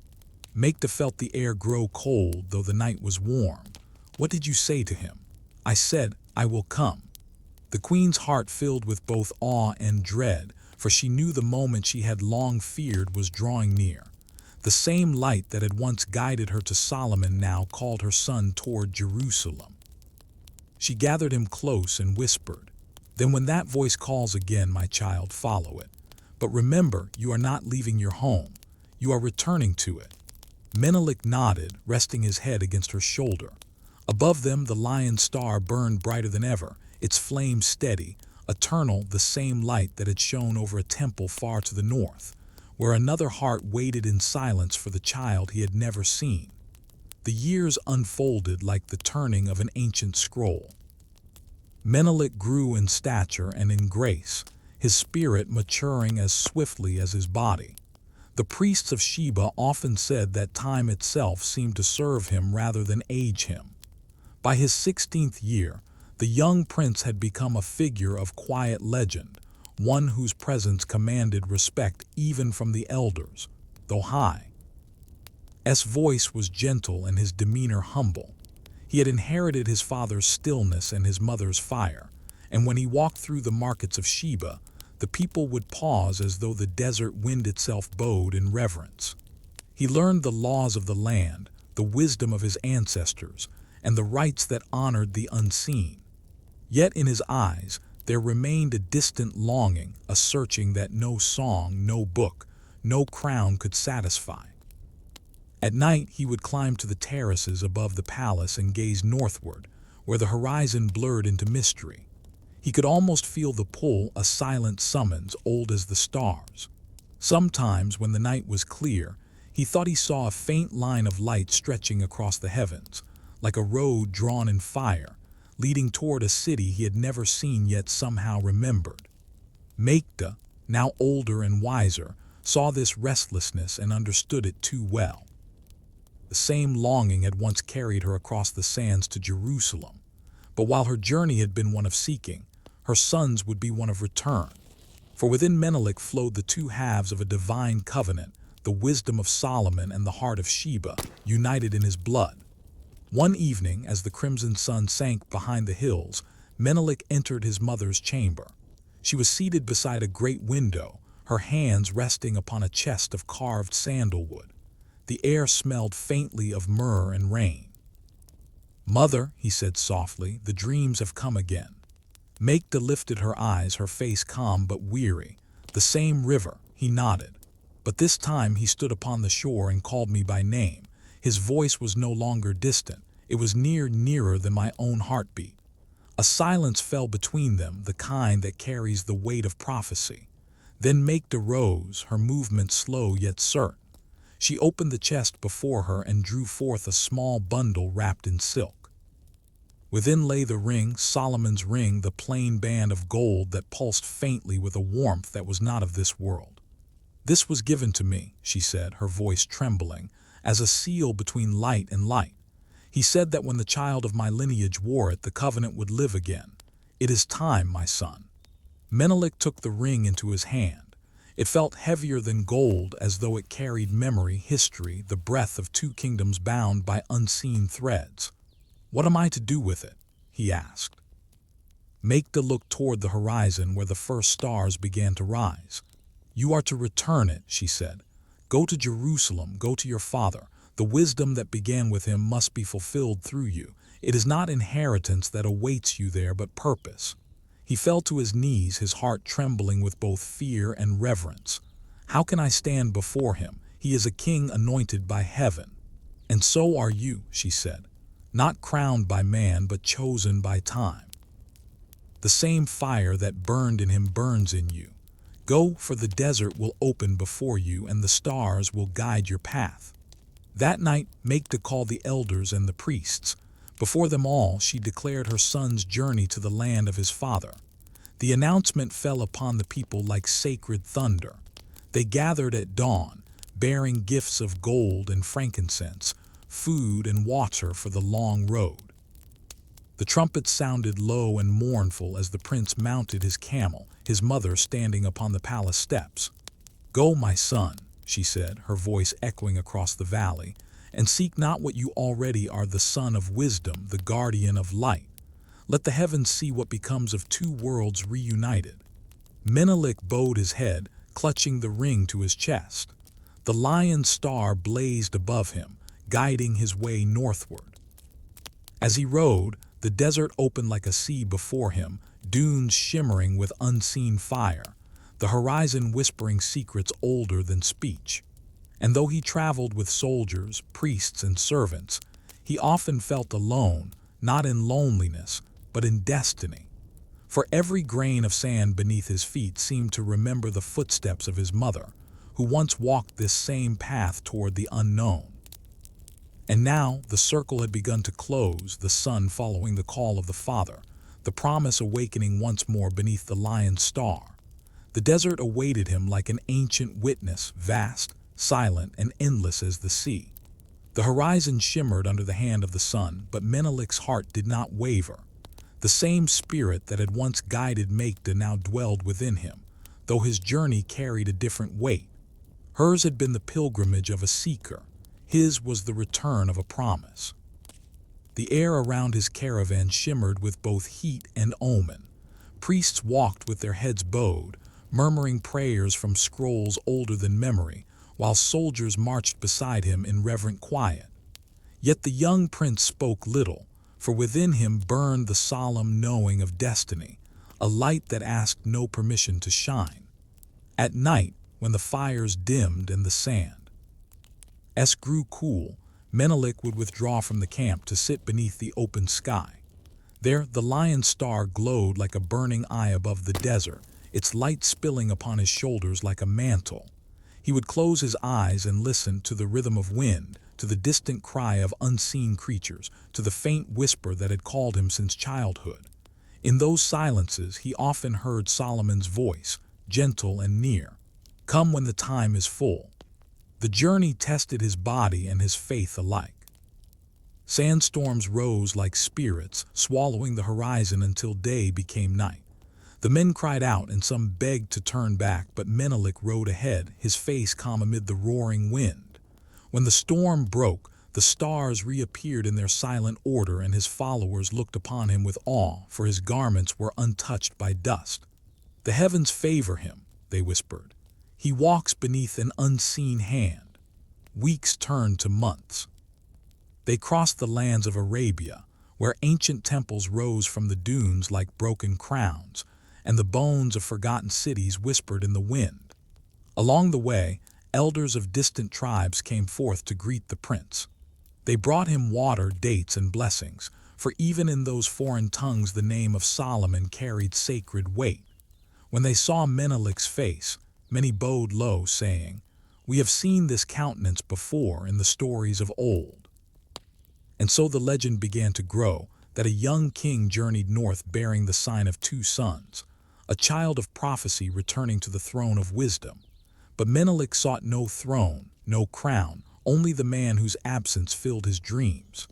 Makeda felt the air grow cold, though the night was warm. "What did you say to him?" I said, "I will come." The queen's heart filled with both awe and dread, for she knew the moment she had long feared was drawing near. The same light that had once guided her to Solomon now called her son toward Jerusalem. She gathered him close and whispered, "Then when that voice calls again, my child, follow it. But remember, you are not leaving your home. You are returning to it." Menelik nodded, resting his head against her shoulder. Above them, the lion star burned brighter than ever, its flame steady, eternal, the same light that had shone over a temple far to the north, where another heart waited in silence for the child he had never seen. The years unfolded like the turning of an ancient scroll. Menelik grew in stature and in grace, his spirit maturing as swiftly as his body. The priests of Sheba often said that time itself seemed to serve him rather than age him. By his 16th year, the young prince had become a figure of quiet legend, one whose presence commanded respect even from the elders, though high. His voice was gentle and his demeanor humble. He had inherited his father's stillness and his mother's fire, and when he walked through the markets of Sheba, the people would pause as though the desert wind itself bowed in reverence. He learned the laws of the land, the wisdom of his ancestors, and the rites that honored the unseen. Yet in his eyes there remained a distant longing, a searching that no song, no book, no crown could satisfy. At night he would climb to the terraces above the palace and gaze northward, where the horizon blurred into mystery. He could almost feel the pull, a silent summons old as the stars. Sometimes, when the night was clear, he thought he saw a faint line of light stretching across the heavens, like a road drawn in fire, leading toward a city he had never seen yet somehow remembered. Makeda, now older and wiser, saw this restlessness and understood it too well. The same longing had once carried her across the sands to Jerusalem, but while her journey had been one of seeking, her son's would be one of return. For within Menelik flowed the two halves of a divine covenant, the wisdom of Solomon and the heart of Sheba, united in his blood. One evening, as the crimson sun sank behind the hills, Menelik entered his mother's chamber. She was seated beside a great window, her hands resting upon a chest of carved sandalwood. The air smelled faintly of myrrh and rain. "Mother," he said softly, "the dreams have come again." Makeda lifted her eyes, her face calm but weary. "The same river," he nodded. "But this time he stood upon the shore and called me by name. His voice was no longer distant. It was nearer than my own heartbeat." A silence fell between them, the kind that carries the weight of prophecy. Then Makeda rose, her movement slow yet certain. She opened the chest before her and drew forth a small bundle wrapped in silk. Within lay the ring, Solomon's ring, the plain band of gold that pulsed faintly with a warmth that was not of this world. "This was given to me," she said, her voice trembling, "as a seal between light and light. He said that when the child of my lineage wore it, the covenant would live again. It is time, my son." Menelik took the ring into his hand. It felt heavier than gold, as though it carried memory, history, the breath of two kingdoms bound by unseen threads. "What am I to do with it?" he asked. Makeda looked toward the horizon where the first stars began to rise. "You are to return it," she said. "Go to Jerusalem, go to your father. The wisdom that began with him must be fulfilled through you. It is not inheritance that awaits you there, but purpose." He fell to his knees, his heart trembling with both fear and reverence. "How can I stand before him? He is a king anointed by heaven." "And so are you," she said. "Not crowned by man, but chosen by time. The same fire that burned in him burns in you. Go, for the desert will open before you and the stars will guide your path." That night, Makeda called the elders and the priests. Before them all, she declared her son's journey to the land of his father. The announcement fell upon the people like sacred thunder. They gathered at dawn, bearing gifts of gold and frankincense, food and water for the long road. The trumpets sounded low and mournful as the prince mounted his camel, his mother standing upon the palace steps. "Go, my son," she said, her voice echoing across the valley, "and seek not what you already are, the son of wisdom, the guardian of light. Let the heavens see what becomes of two worlds reunited." Menelik bowed his head, clutching the ring to his chest. The lion's star blazed above him, guiding his way northward. As he rode, the desert opened like a sea before him, dunes shimmering with unseen fire, the horizon whispering secrets older than speech. And though he traveled with soldiers, priests, and servants, he often felt alone, not in loneliness, but in destiny. For every grain of sand beneath his feet seemed to remember the footsteps of his mother, who once walked this same path toward the unknown. And now the circle had begun to close, the son following the call of the father, the promise awakening once more beneath the lion's star. The desert awaited him like an ancient witness, vast, silent, and endless as the sea. The horizon shimmered under the hand of the sun, but Menelik's heart did not waver. The same spirit that had once guided Makeda now dwelled within him, though his journey carried a different weight. Hers had been the pilgrimage of a seeker. His was the return of a promise. The air around his caravan shimmered with both heat and omen. Priests walked with their heads bowed, murmuring prayers from scrolls older than memory, while soldiers marched beside him in reverent quiet. Yet the young prince spoke little, for within him burned the solemn knowing of destiny, a light that asked no permission to shine. At night, when the fires dimmed and the sand grew cool, Menelik would withdraw from the camp to sit beneath the open sky. There, the lion's star glowed like a burning eye above the desert, its light spilling upon his shoulders like a mantle. He would close his eyes and listen to the rhythm of wind, to the distant cry of unseen creatures, to the faint whisper that had called him since childhood. In those silences, he often heard Solomon's voice, gentle and near. "Come when the time is full." The journey tested his body and his faith alike. Sandstorms rose like spirits, swallowing the horizon until day became night. The men cried out and some begged to turn back, but Menelik rode ahead, his face calm amid the roaring wind. When the storm broke, the stars reappeared in their silent order and his followers looked upon him with awe, for his garments were untouched by dust. "The heavens favor him," they whispered. "He walks beneath an unseen hand." Weeks turned to months. They crossed the lands of Arabia, where ancient temples rose from the dunes like broken crowns, and the bones of forgotten cities whispered in the wind. Along the way, elders of distant tribes came forth to greet the prince. They brought him water, dates, and blessings, for even in those foreign tongues the name of Solomon carried sacred weight. When they saw Menelik's face, many bowed low, saying, "We have seen this countenance before in the stories of old." And so the legend began to grow, that a young king journeyed north bearing the sign of two sons, a child of prophecy returning to the throne of wisdom. But Menelik sought no throne, no crown, only the man whose absence filled his dreams.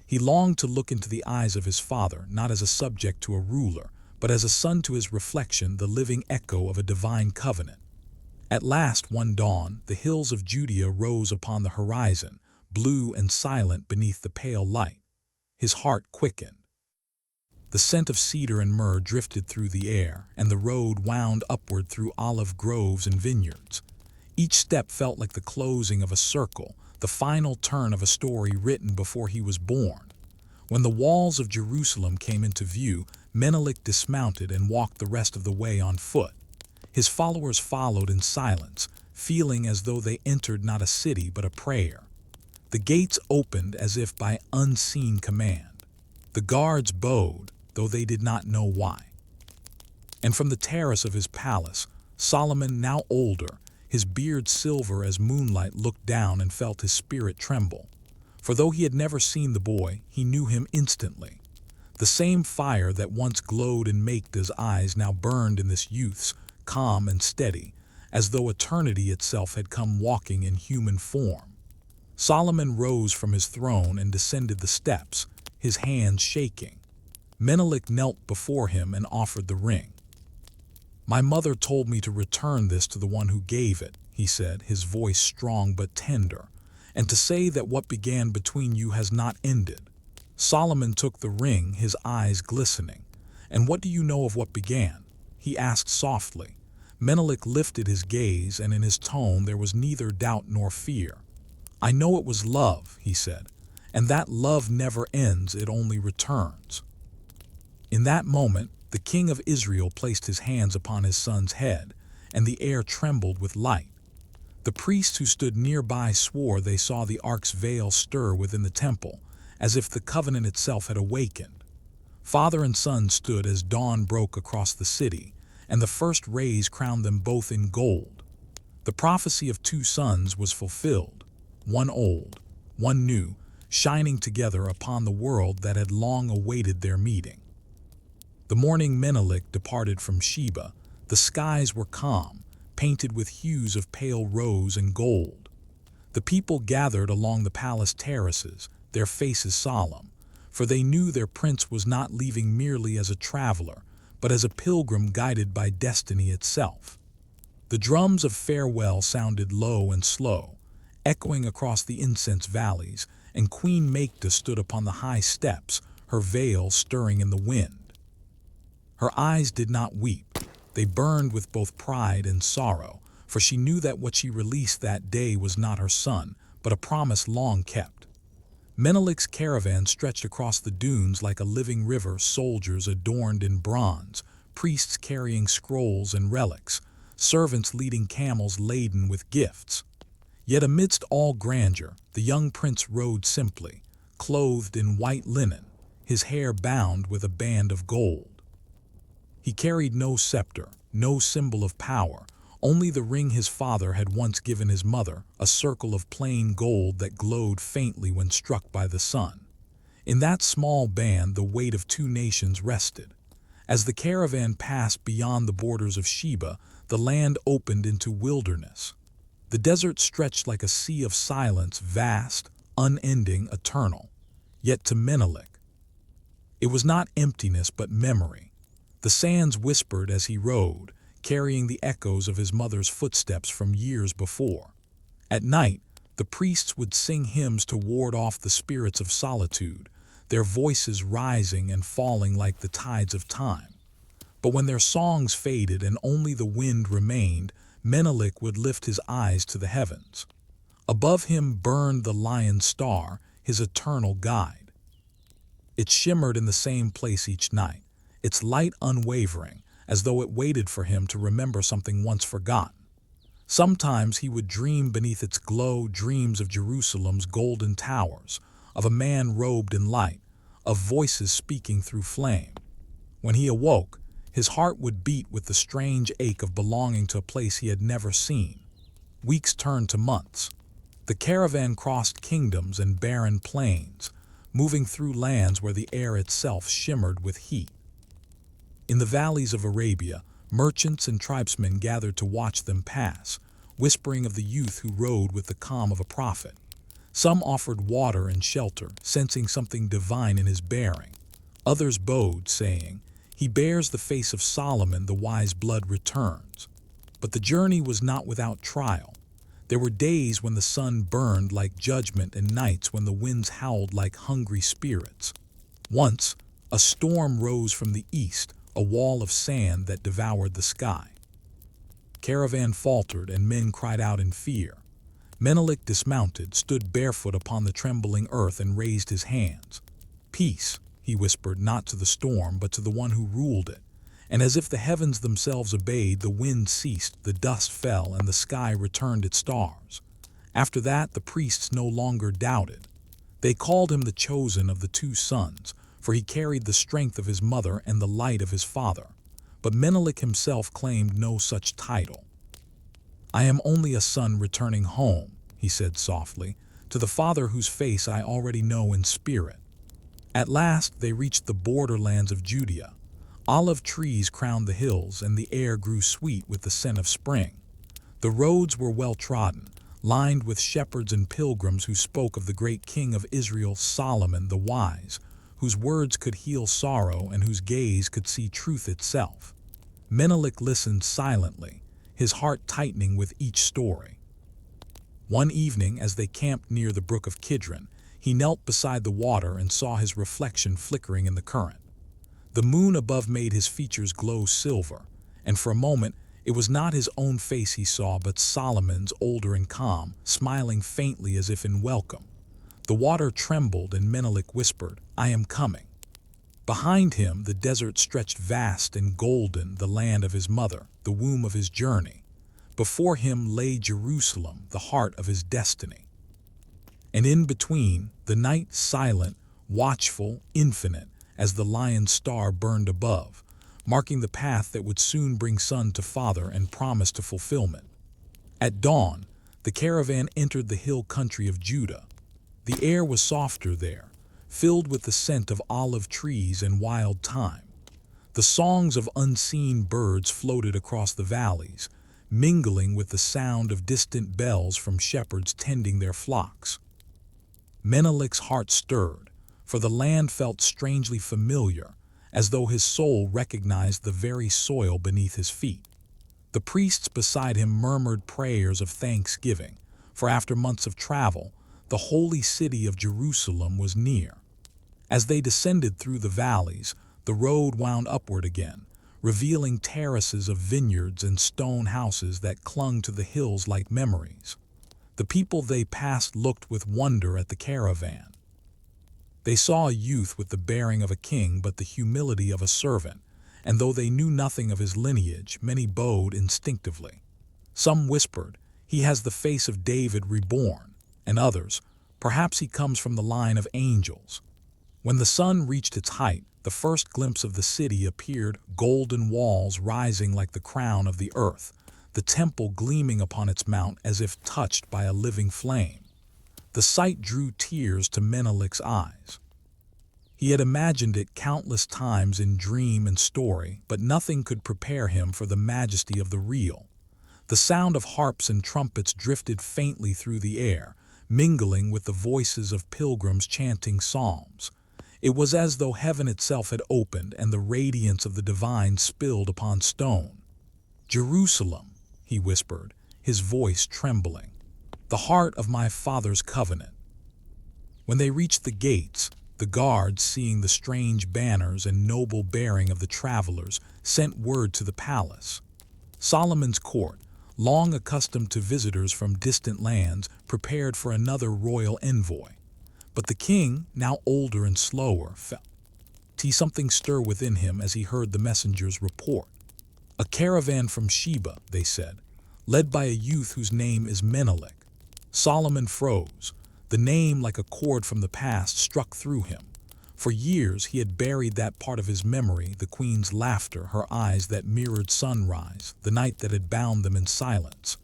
He longed to look into the eyes of his father, not as a subject to a ruler, but as a son to his reflection, the living echo of a divine covenant. At last, one dawn, the hills of Judea rose upon the horizon, blue and silent beneath the pale light. His heart quickened. The scent of cedar and myrrh drifted through the air, and the road wound upward through olive groves and vineyards. Each step felt like the closing of a circle, the final turn of a story written before he was born. When the walls of Jerusalem came into view, Menelik dismounted and walked the rest of the way on foot. His followers followed in silence, feeling as though they entered not a city but a prayer. The gates opened as if by unseen command. The guards bowed, though they did not know why. And from the terrace of his palace, Solomon, now older, his beard silver as moonlight looked down and felt his spirit tremble. For though he had never seen the boy, he knew him instantly. The same fire that once glowed in Makeda's eyes now burned in this youth's, calm and steady, as though eternity itself had come walking in human form. Solomon rose from his throne and descended the steps, his hands shaking. Menelik knelt before him and offered the ring. "My mother told me to return this to the one who gave it," he said, his voice strong but tender, "and to say that what began between you has not ended." Solomon took the ring, his eyes glistening. "And what do you know of what began?" he asked softly. Menelik lifted his gaze, and in his tone there was neither doubt nor fear. "I know it was love," he said, "and that love never ends, it only returns." In that moment, the king of Israel placed his hands upon his son's head, and the air trembled with light. The priests who stood nearby swore they saw the ark's veil stir within the temple, as if the covenant itself had awakened. Father and son stood as dawn broke across the city, and the first rays crowned them both in gold. The prophecy of two sons was fulfilled, one old, one new, shining together upon the world that had long awaited their meeting. The morning Menelik departed from Sheba. The skies were calm, painted with hues of pale rose and gold. The people gathered along the palace terraces, their faces solemn, for they knew their prince was not leaving merely as a traveler, but as a pilgrim guided by destiny itself. The drums of farewell sounded low and slow, echoing across the incense valleys, and Queen Makeda stood upon the high steps, her veil stirring in the wind. Her eyes did not weep. They burned with both pride and sorrow, for she knew that what she released that day was not her son, but a promise long kept. Menelik's caravan stretched across the dunes like a living river, soldiers adorned in bronze, priests carrying scrolls and relics, servants leading camels laden with gifts. Yet amidst all grandeur, the young prince rode simply, clothed in white linen, his hair bound with a band of gold. He carried no scepter, no symbol of power, only the ring his father had once given his mother, a circle of plain gold that glowed faintly when struck by the sun. In that small band the weight of two nations rested. As the caravan passed beyond the borders of Sheba, the land opened into wilderness. The desert stretched like a sea of silence, vast, unending, eternal. Yet to Menelik, it was not emptiness but memory. The sands whispered as he rode, carrying the echoes of his mother's footsteps from years before. At night, the priests would sing hymns to ward off the spirits of solitude, their voices rising and falling like the tides of time. But when their songs faded and only the wind remained, Menelik would lift his eyes to the heavens. Above him burned the lion star, his eternal guide. It shimmered in the same place each night, its light unwavering, as though it waited for him to remember something once forgotten. Sometimes he would dream beneath its glow dreams of Jerusalem's golden towers, of a man robed in light, of voices speaking through flame. When he awoke, his heart would beat with the strange ache of belonging to a place he had never seen. Weeks turned to months. The caravan crossed kingdoms and barren plains, moving through lands where the air itself shimmered with heat. In the valleys of Arabia, merchants and tribesmen gathered to watch them pass, whispering of the youth who rode with the calm of a prophet. Some offered water and shelter, sensing something divine in his bearing. Others bowed, saying, "He bears the face of Solomon, the wise blood returns." But the journey was not without trial. There were days when the sun burned like judgment and nights when the winds howled like hungry spirits. Once, a storm rose from the east, a wall of sand that devoured the sky. Caravan faltered and men cried out in fear. Menelik dismounted, stood barefoot upon the trembling earth and raised his hands. "Peace," he whispered, not to the storm but to the one who ruled it. And as if the heavens themselves obeyed, the wind ceased, the dust fell, and the sky returned its stars. After that, the priests no longer doubted. They called him the chosen of the two sons, for he carried the strength of his mother and the light of his father. But Menelik himself claimed no such title. "I am only a son returning home," he said softly, "to the father whose face I already know in spirit." At last they reached the borderlands of Judea. Olive trees crowned the hills, and the air grew sweet with the scent of spring. The roads were well trodden, lined with shepherds and pilgrims who spoke of the great king of Israel, Solomon the wise, whose words could heal sorrow and whose gaze could see truth itself. Menelik listened silently, his heart tightening with each story. One evening, as they camped near the brook of Kidron, he knelt beside the water and saw his reflection flickering in the current. The moon above made his features glow silver, and for a moment it was not his own face he saw, but Solomon's, older and calm, smiling faintly as if in welcome. The water trembled, and Menelik whispered, "I am coming." Behind him, the desert stretched vast and golden, the land of his mother, the womb of his journey. Before him lay Jerusalem, the heart of his destiny. And in between, the night silent, watchful, infinite, as the lion's star burned above, marking the path that would soon bring son to father and promise to fulfillment. At dawn, the caravan entered the hill country of Judah. The air was softer there, filled with the scent of olive trees and wild thyme. The songs of unseen birds floated across the valleys, mingling with the sound of distant bells from shepherds tending their flocks. Menelik's heart stirred, for the land felt strangely familiar, as though his soul recognized the very soil beneath his feet. The priests beside him murmured prayers of thanksgiving, for after months of travel, the holy city of Jerusalem was near. As they descended through the valleys, the road wound upward again, revealing terraces of vineyards and stone houses that clung to the hills like memories. The people they passed looked with wonder at the caravan. They saw a youth with the bearing of a king but the humility of a servant, and though they knew nothing of his lineage, many bowed instinctively. Some whispered, "He has the face of David reborn," and others, "Perhaps he comes from the line of angels." When the sun reached its height, the first glimpse of the city appeared, golden walls rising like the crown of the earth, the temple gleaming upon its mount as if touched by a living flame. The sight drew tears to Menelik's eyes. He had imagined it countless times in dream and story, but nothing could prepare him for the majesty of the real. The sound of harps and trumpets drifted faintly through the air, mingling with the voices of pilgrims chanting psalms. It was as though heaven itself had opened and the radiance of the divine spilled upon stone. "Jerusalem," he whispered, his voice trembling, "the heart of my father's covenant." When they reached the gates, the guards, seeing the strange banners and noble bearing of the travelers, sent word to the palace. Solomon's court, long accustomed to visitors from distant lands, prepared for another royal envoy. But the king, now older and slower, felt something stir within him as he heard the messenger's report. "A caravan from Sheba," they said, "led by a youth whose name is Menelik." Solomon froze. The name, like a chord from the past, struck through him. For years he had buried that part of his memory, the queen's laughter, her eyes that mirrored sunrise, the night that had bound them in silence.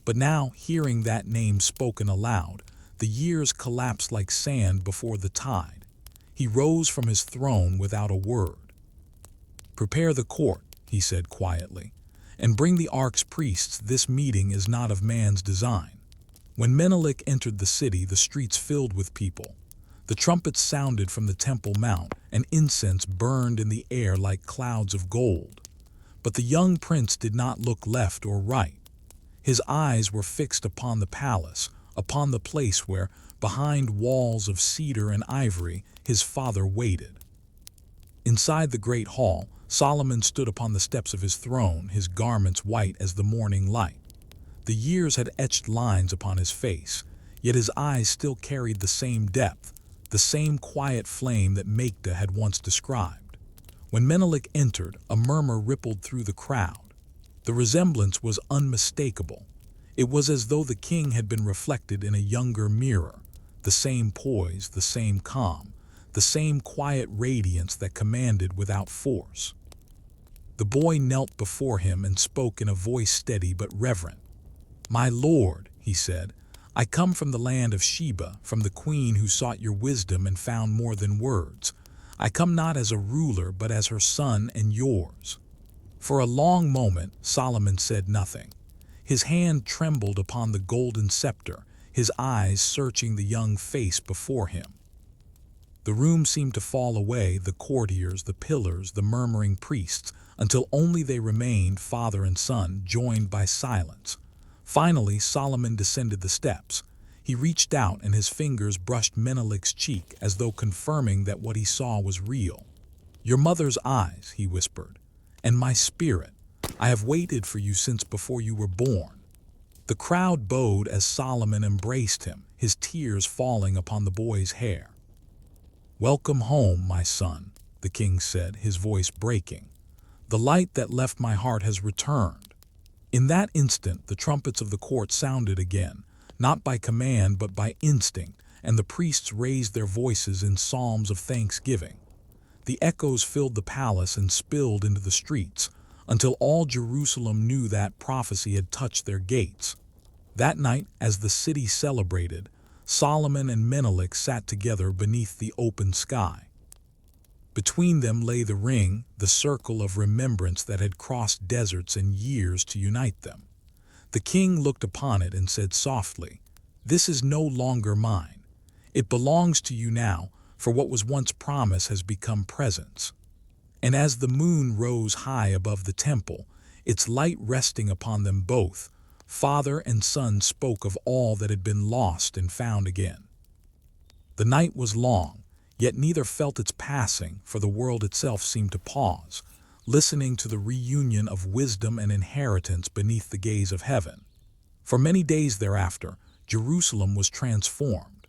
But now, hearing that name spoken aloud, the years collapsed like sand before the tide. He rose from his throne without a word. "Prepare the court," he said quietly, "and bring the ark's priests. This meeting is not of man's design." When Menelik entered the city, the streets filled with people. The trumpets sounded from the Temple Mount, and incense burned in the air like clouds of gold. But the young prince did not look left or right. His eyes were fixed upon the palace, upon the place where, behind walls of cedar and ivory, his father waited. Inside the great hall, Solomon stood upon the steps of his throne, his garments white as the morning light. The years had etched lines upon his face, yet his eyes still carried the same depth, the same quiet flame that Makeda had once described. When Menelik entered, a murmur rippled through the crowd. The resemblance was unmistakable. It was as though the king had been reflected in a younger mirror, the same poise, the same calm, the same quiet radiance that commanded without force. The boy knelt before him and spoke in a voice steady but reverent. "My lord," he said, "I come from the land of Sheba, from the queen who sought your wisdom and found more than words. I come not as a ruler, but as her son and yours." For a long moment Solomon said nothing. His hand trembled upon the golden scepter, his eyes searching the young face before him. The room seemed to fall away, the courtiers, the pillars, the murmuring priests, until only they remained, father and son, joined by silence. Finally, Solomon descended the steps. He reached out and his fingers brushed Menelik's cheek as though confirming that what he saw was real. "Your mother's eyes," he whispered, "and my spirit. I have waited for you since before you were born." The crowd bowed as Solomon embraced him, his tears falling upon the boy's hair. "Welcome home, my son," the king said, his voice breaking. "The light that left my heart has returned." In that instant, the trumpets of the court sounded again, not by command but by instinct, and the priests raised their voices in psalms of thanksgiving. The echoes filled the palace and spilled into the streets, until all Jerusalem knew that prophecy had touched their gates. That night, as the city celebrated, Solomon and Menelik sat together beneath the open sky. Between them lay the ring, the circle of remembrance that had crossed deserts and years to unite them. The king looked upon it and said softly, "This is no longer mine. It belongs to you now, for what was once promise has become presence." And as the moon rose high above the temple, its light resting upon them both, father and son spoke of all that had been lost and found again. The night was long, yet neither felt its passing, for the world itself seemed to pause, listening to the reunion of wisdom and inheritance beneath the gaze of heaven. For many days thereafter, Jerusalem was transformed.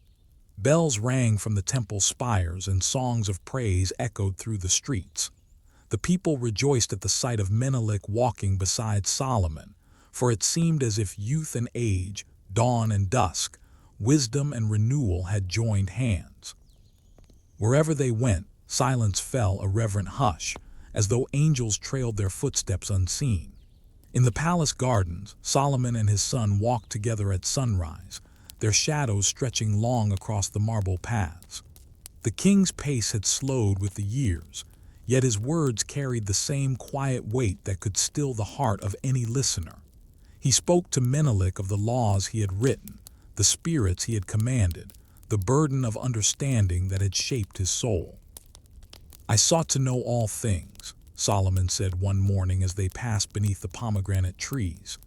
Bells rang from the temple spires and songs of praise echoed through the streets. The people rejoiced at the sight of Menelik walking beside Solomon, for it seemed as if youth and age, dawn and dusk, wisdom and renewal had joined hands. Wherever they went, silence fell, a reverent hush, as though angels trailed their footsteps unseen. In the palace gardens, Solomon and his son walked together at sunrise, their shadows stretching long across the marble paths. The king's pace had slowed with the years, yet his words carried the same quiet weight that could still the heart of any listener. He spoke to Menelik of the laws he had written, the spirits he had commanded, the burden of understanding that had shaped his soul. "I sought to know all things," Solomon said one morning as they passed beneath the pomegranate trees.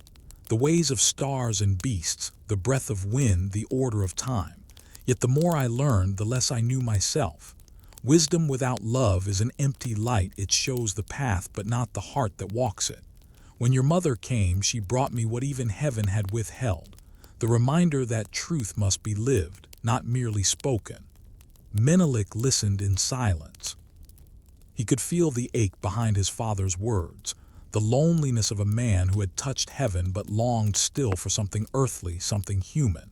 "The ways of stars and beasts, the breath of wind, the order of time. Yet the more I learned, the less I knew myself. Wisdom without love is an empty light. It shows the path but not the heart that walks it. When your mother came, she brought me what even heaven had withheld, the reminder that truth must be lived, not merely spoken." Menelik listened in silence. He could feel the ache behind his father's words, the loneliness of a man who had touched heaven but longed still for something earthly, something human.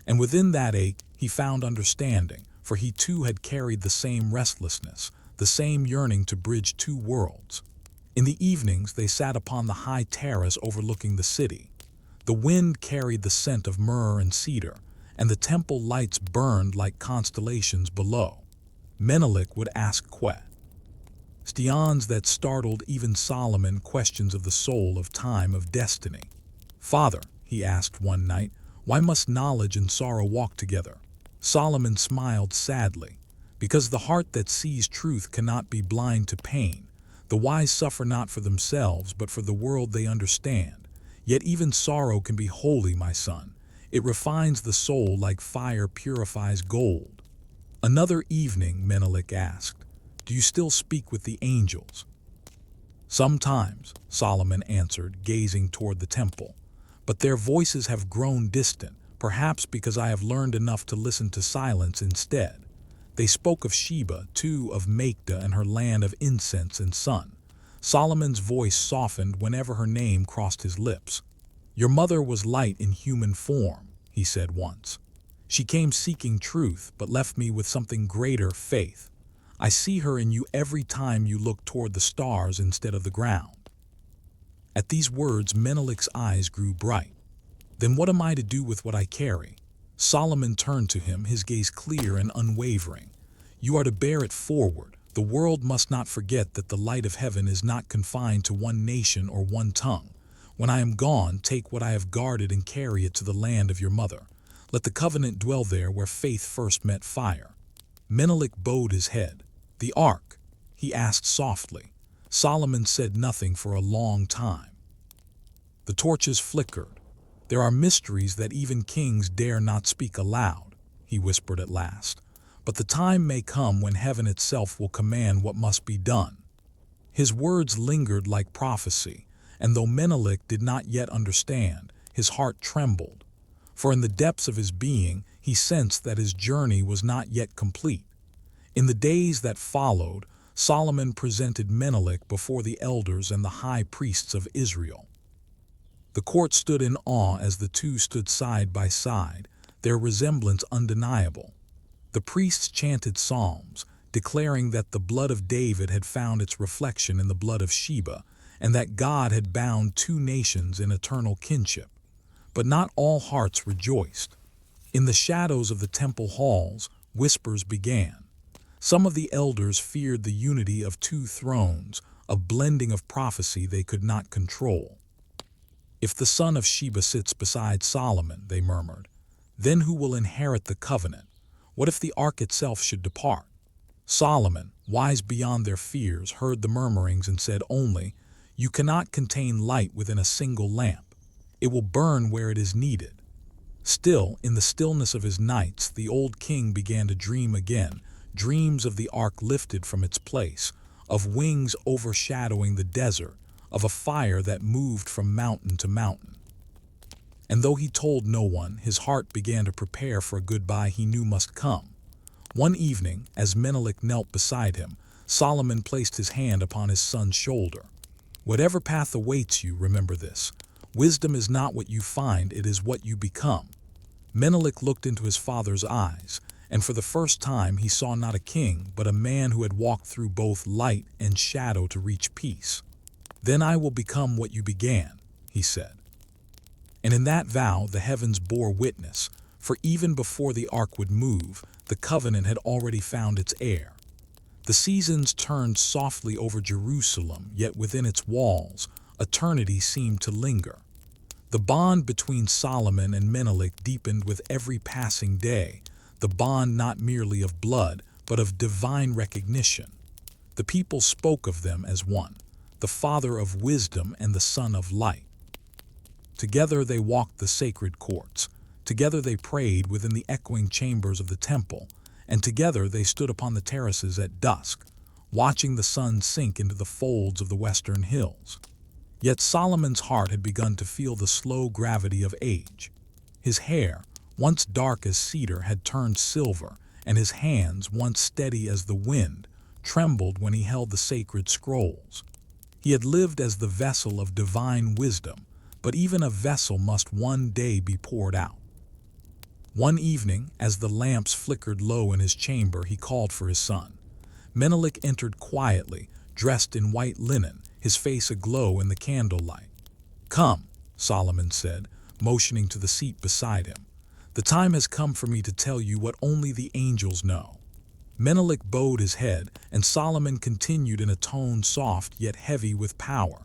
And within that ache he found understanding, for he too had carried the same restlessness, the same yearning to bridge two worlds. In the evenings they sat upon the high terrace overlooking the city. The wind carried the scent of myrrh and cedar, and the temple lights burned like constellations below. Menelik would ask questions that startled even Solomon, questions of the soul, of time, of destiny. "Father," he asked one night, "why must knowledge and sorrow walk together?" Solomon smiled sadly. "Because the heart that sees truth cannot be blind to pain. The wise suffer not for themselves, but for the world they understand. Yet even sorrow can be holy, my son. It refines the soul like fire purifies gold." Another evening, Menelik asked, "Do you still speak with the angels?" "Sometimes," Solomon answered, gazing toward the temple. "But their voices have grown distant, perhaps because I have learned enough to listen to silence instead. They spoke of Sheba, too, of Makeda and her land of incense and sun." Solomon's voice softened whenever her name crossed his lips. "Your mother was light in human form," he said once. "She came seeking truth, but left me with something greater, faith. I see her in you every time you look toward the stars instead of the ground." At these words, Menelik's eyes grew bright. Then what am I to do with what I carry? Solomon turned to him, his gaze clear and unwavering. You are to bear it forward. The world must not forget that the light of heaven is not confined to one nation or one tongue. When I am gone, take what I have guarded and carry it to the land of your mother. Let the covenant dwell there where faith first met fire. Menelik bowed his head. The ark? He asked softly. Solomon said nothing for a long time. The torches flickered. There are mysteries that even kings dare not speak aloud, he whispered at last. But the time may come when heaven itself will command what must be done. His words lingered like prophecy, and though Menelik did not yet understand, his heart trembled. For in the depths of his being, he sensed that his journey was not yet complete. In the days that followed, Solomon presented Menelik before the elders and the high priests of Israel. The court stood in awe as the two stood side by side, their resemblance undeniable. The priests chanted psalms, declaring that the blood of David had found its reflection in the blood of Sheba, and that God had bound two nations in eternal kinship. But not all hearts rejoiced. In the shadows of the temple halls, whispers began. Some of the elders feared the unity of two thrones, a blending of prophecy they could not control. If the son of Sheba sits beside Solomon, they murmured, then who will inherit the covenant? What if the ark itself should depart? Solomon, wise beyond their fears, heard the murmurings and said only, you cannot contain light within a single lamp. It will burn where it is needed. Still, in the stillness of his nights, the old king began to dream again, dreams of the ark lifted from its place, of wings overshadowing the desert, of a fire that moved from mountain to mountain. And though he told no one, his heart began to prepare for a goodbye he knew must come. One evening, as Menelik knelt beside him, Solomon placed his hand upon his son's shoulder. Whatever path awaits you, remember this. Wisdom is not what you find, it is what you become. Menelik looked into his father's eyes, and for the first time he saw not a king, but a man who had walked through both light and shadow to reach peace. Then I will become what you began, he said. And in that vow the heavens bore witness, for even before the ark would move, the covenant had already found its heir. The seasons turned softly over Jerusalem, yet within its walls, eternity seemed to linger. The bond between Solomon and Menelik deepened with every passing day, the bond not merely of blood, but of divine recognition. The people spoke of them as one, the father of wisdom and the son of light. Together they walked the sacred courts. Together they prayed within the echoing chambers of the temple, and together they stood upon the terraces at dusk, watching the sun sink into the folds of the western hills. Yet Solomon's heart had begun to feel the slow gravity of age. His hair, once dark as cedar, had turned silver, and his hands, once steady as the wind, trembled when he held the sacred scrolls. He had lived as the vessel of divine wisdom, but even a vessel must one day be poured out. One evening, as the lamps flickered low in his chamber, he called for his son. Menelik entered quietly, dressed in white linen, his face aglow in the candlelight. Come, Solomon said, motioning to the seat beside him. The time has come for me to tell you what only the angels know. Menelik bowed his head, and Solomon continued in a tone soft yet heavy with power.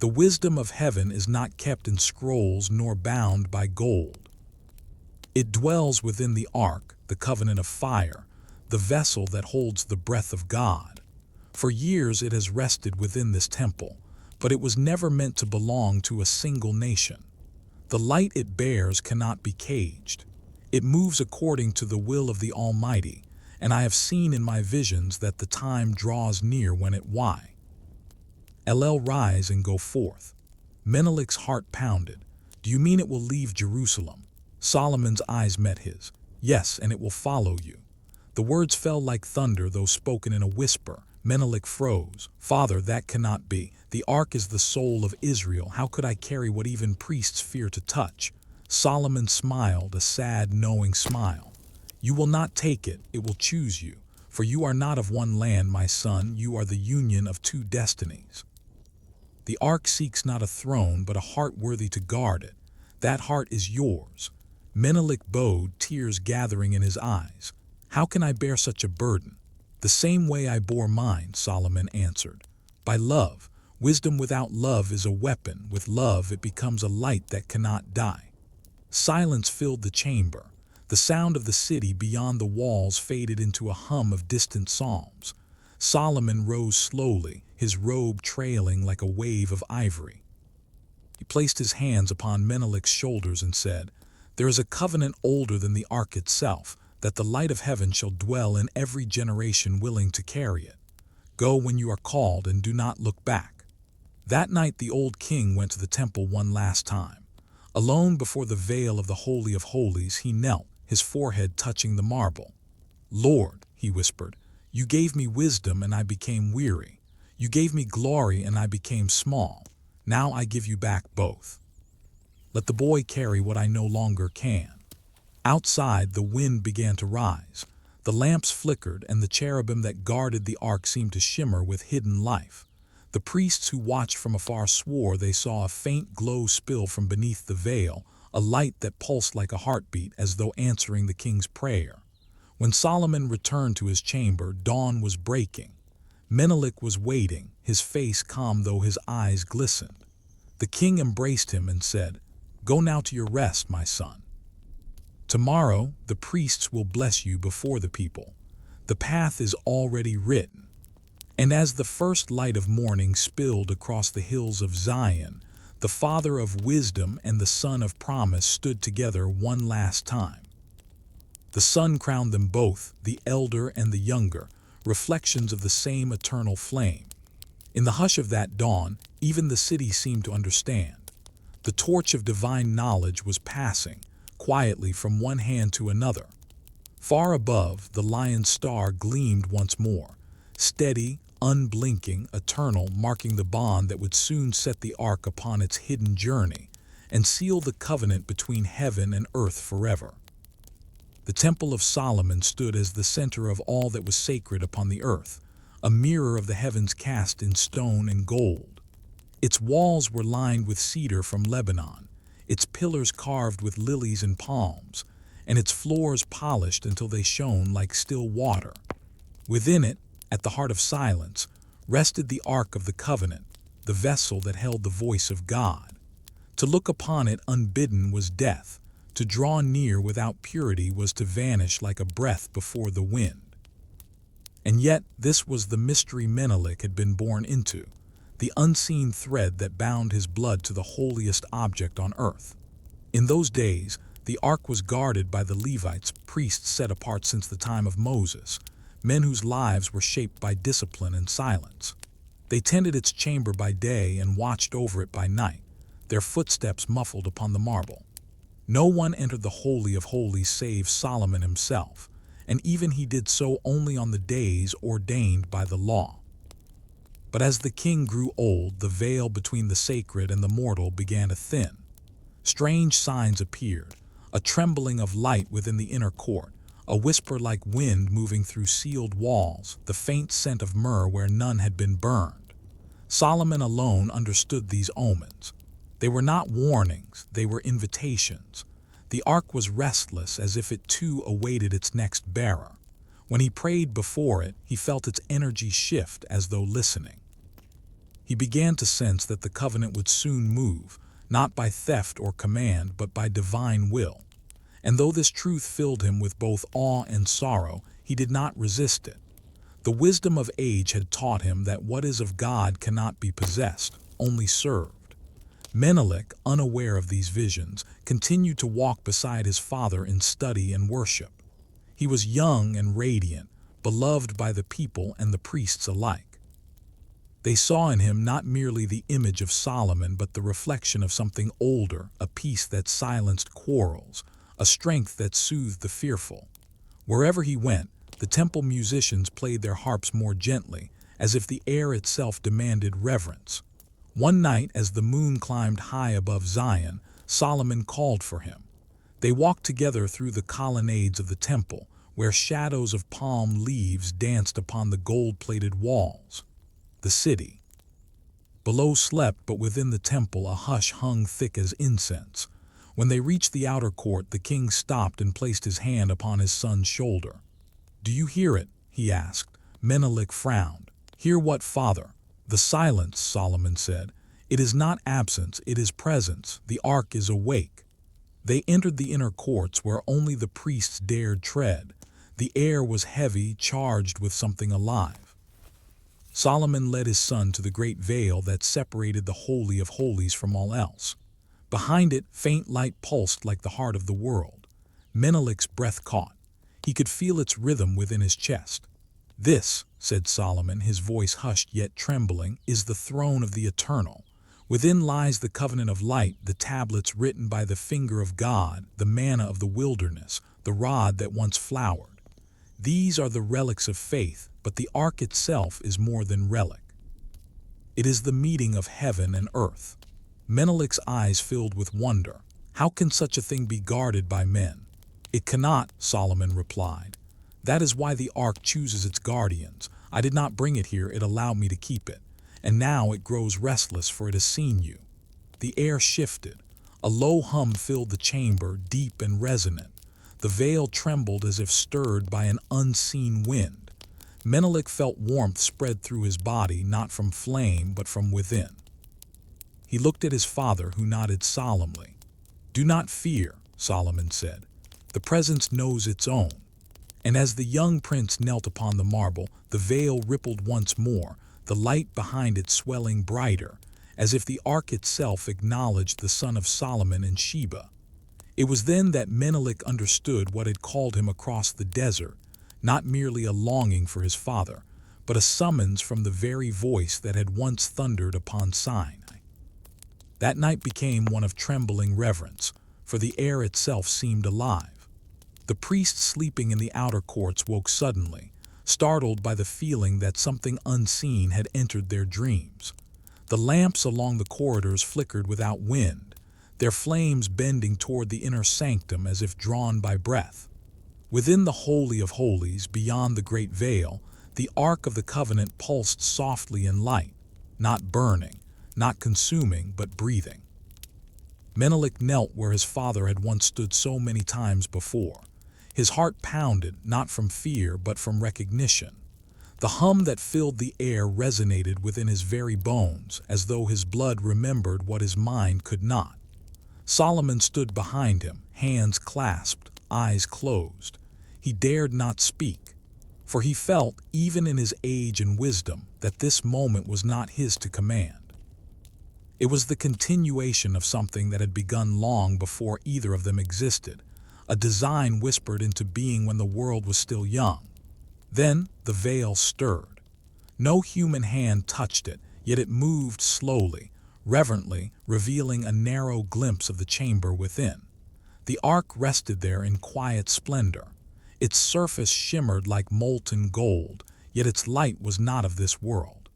The wisdom of heaven is not kept in scrolls nor bound by gold. It dwells within the ark, the covenant of fire, the vessel that holds the breath of God. For years it has rested within this temple, but it was never meant to belong to a single nation. The light it bears cannot be caged. It moves according to the will of the Almighty, and I have seen in my visions that the time draws near when it Elyon, rise and go forth. Menelik's heart pounded. Do you mean it will leave Jerusalem? Solomon's eyes met his. Yes, and it will follow you. The words fell like thunder, though spoken in a whisper. Menelik froze. Father, that cannot be. The ark is the soul of Israel. How could I carry what even priests fear to touch? Solomon smiled, a sad, knowing smile. You will not take it, it will choose you. For you are not of one land, my son, you are the union of two destinies. The ark seeks not a throne, but a heart worthy to guard it. That heart is yours." Menelik bowed, tears gathering in his eyes. "How can I bear such a burden?" "The same way I bore mine," Solomon answered. "By love. Wisdom without love is a weapon. With love it becomes a light that cannot die." Silence filled the chamber. The sound of the city beyond the walls faded into a hum of distant psalms. Solomon rose slowly, his robe trailing like a wave of ivory. He placed his hands upon Menelik's shoulders and said, "There is a covenant older than the ark itself, that the light of heaven shall dwell in every generation willing to carry it. Go when you are called and do not look back." That night the old king went to the temple one last time. Alone before the veil of the Holy of Holies, he knelt, his forehead touching the marble. "Lord," he whispered, "you gave me wisdom and I became weary. You gave me glory and I became small. Now I give you back both. Let the boy carry what I no longer can." Outside, the wind began to rise. The lamps flickered and the cherubim that guarded the ark seemed to shimmer with hidden life. The priests who watched from afar swore they saw a faint glow spill from beneath the veil, a light that pulsed like a heartbeat as though answering the king's prayer. When Solomon returned to his chamber, dawn was breaking. Menelik was waiting, his face calm though his eyes glistened. The king embraced him and said, "Go now to your rest, my son. Tomorrow the priests will bless you before the people. The path is already written." And as the first light of morning spilled across the hills of Zion, the Father of Wisdom and the Son of Promise stood together one last time. The sun crowned them both, the elder and the younger, reflections of the same eternal flame. In the hush of that dawn, even the city seemed to understand. The torch of divine knowledge was passing, quietly from one hand to another. Far above, the lion's star gleamed once more, steady, unblinking, eternal, marking the bond that would soon set the ark upon its hidden journey and seal the covenant between heaven and earth forever. The Temple of Solomon stood as the center of all that was sacred upon the earth, a mirror of the heavens cast in stone and gold. Its walls were lined with cedar from Lebanon, its pillars carved with lilies and palms, and its floors polished until they shone like still water. Within it, at the heart of silence, rested the Ark of the Covenant, the vessel that held the voice of God. To look upon it unbidden was death. To draw near without purity was to vanish like a breath before the wind. And yet this was the mystery Menelik had been born into, the unseen thread that bound his blood to the holiest object on earth. In those days, the ark was guarded by the Levites, priests set apart since the time of Moses, men whose lives were shaped by discipline and silence. They tended its chamber by day and watched over it by night, their footsteps muffled upon the marble. No one entered the Holy of Holies save Solomon himself, and even he did so only on the days ordained by the law. But as the king grew old, the veil between the sacred and the mortal began to thin. Strange signs appeared, a trembling of light within the inner court, a whisper like wind moving through sealed walls, the faint scent of myrrh where none had been burned. Solomon alone understood these omens. They were not warnings, they were invitations. The ark was restless, as if it too awaited its next bearer. When he prayed before it, he felt its energy shift as though listening. He began to sense that the covenant would soon move, not by theft or command, but by divine will. And though this truth filled him with both awe and sorrow, he did not resist it. The wisdom of age had taught him that what is of God cannot be possessed, only served. Menelik, unaware of these visions, continued to walk beside his father in study and worship. He was young and radiant, beloved by the people and the priests alike. They saw in him not merely the image of Solomon, but the reflection of something older, a peace that silenced quarrels, a strength that soothed the fearful. Wherever he went, the temple musicians played their harps more gently, as if the air itself demanded reverence. One night, as the moon climbed high above Zion, Solomon called for him. They walked together through the colonnades of the temple, where shadows of palm leaves danced upon the gold-plated walls. The city below slept, but within the temple a hush hung thick as incense. When they reached the outer court, the king stopped and placed his hand upon his son's shoulder. "Do you hear it?" he asked. Menelik frowned. "Hear what, father?" "The silence," Solomon said. "It is not absence, it is presence. The ark is awake." They entered the inner courts where only the priests dared tread. The air was heavy, charged with something alive. Solomon led his son to the great veil that separated the Holy of Holies from all else. Behind it, faint light pulsed like the heart of the world. Menelik's breath caught. He could feel its rhythm within his chest. "This," said Solomon, his voice hushed yet trembling, "is the throne of the Eternal. Within lies the covenant of light, the tablets written by the finger of God, the manna of the wilderness, the rod that once flowered. These are the relics of faith, but the ark itself is more than relic. It is the meeting of heaven and earth." Menelik's eyes filled with wonder. "How can such a thing be guarded by men?" "It cannot," Solomon replied. "That is why the ark chooses its guardians. I did not bring it here, it allowed me to keep it. And now it grows restless, for it has seen you." The air shifted. A low hum filled the chamber, deep and resonant. The veil trembled as if stirred by an unseen wind. Menelik felt warmth spread through his body, not from flame, but from within. He looked at his father, who nodded solemnly. "Do not fear," Solomon said. "The presence knows its own." And as the young prince knelt upon the marble, the veil rippled once more, the light behind it swelling brighter, as if the ark itself acknowledged the son of Solomon and Sheba. It was then that Menelik understood what had called him across the desert, not merely a longing for his father, but a summons from the very voice that had once thundered upon Sinai. That night became one of trembling reverence, for the air itself seemed alive. The priests sleeping in the outer courts woke suddenly, startled by the feeling that something unseen had entered their dreams. The lamps along the corridors flickered without wind, their flames bending toward the inner sanctum as if drawn by breath. Within the Holy of Holies, beyond the great veil, the Ark of the Covenant pulsed softly in light, not burning, not consuming, but breathing. Menelik knelt where his father had once stood so many times before. His heart pounded, not from fear, but from recognition. The hum that filled the air resonated within his very bones, as though his blood remembered what his mind could not. Solomon stood behind him, hands clasped, eyes closed. He dared not speak, for he felt, even in his age and wisdom, that this moment was not his to command. It was the continuation of something that had begun long before either of them existed, a design whispered into being when the world was still young. Then the veil stirred. No human hand touched it, yet it moved slowly, reverently, revealing a narrow glimpse of the chamber within. The ark rested there in quiet splendor. Its surface shimmered like molten gold, yet its light was not of this world.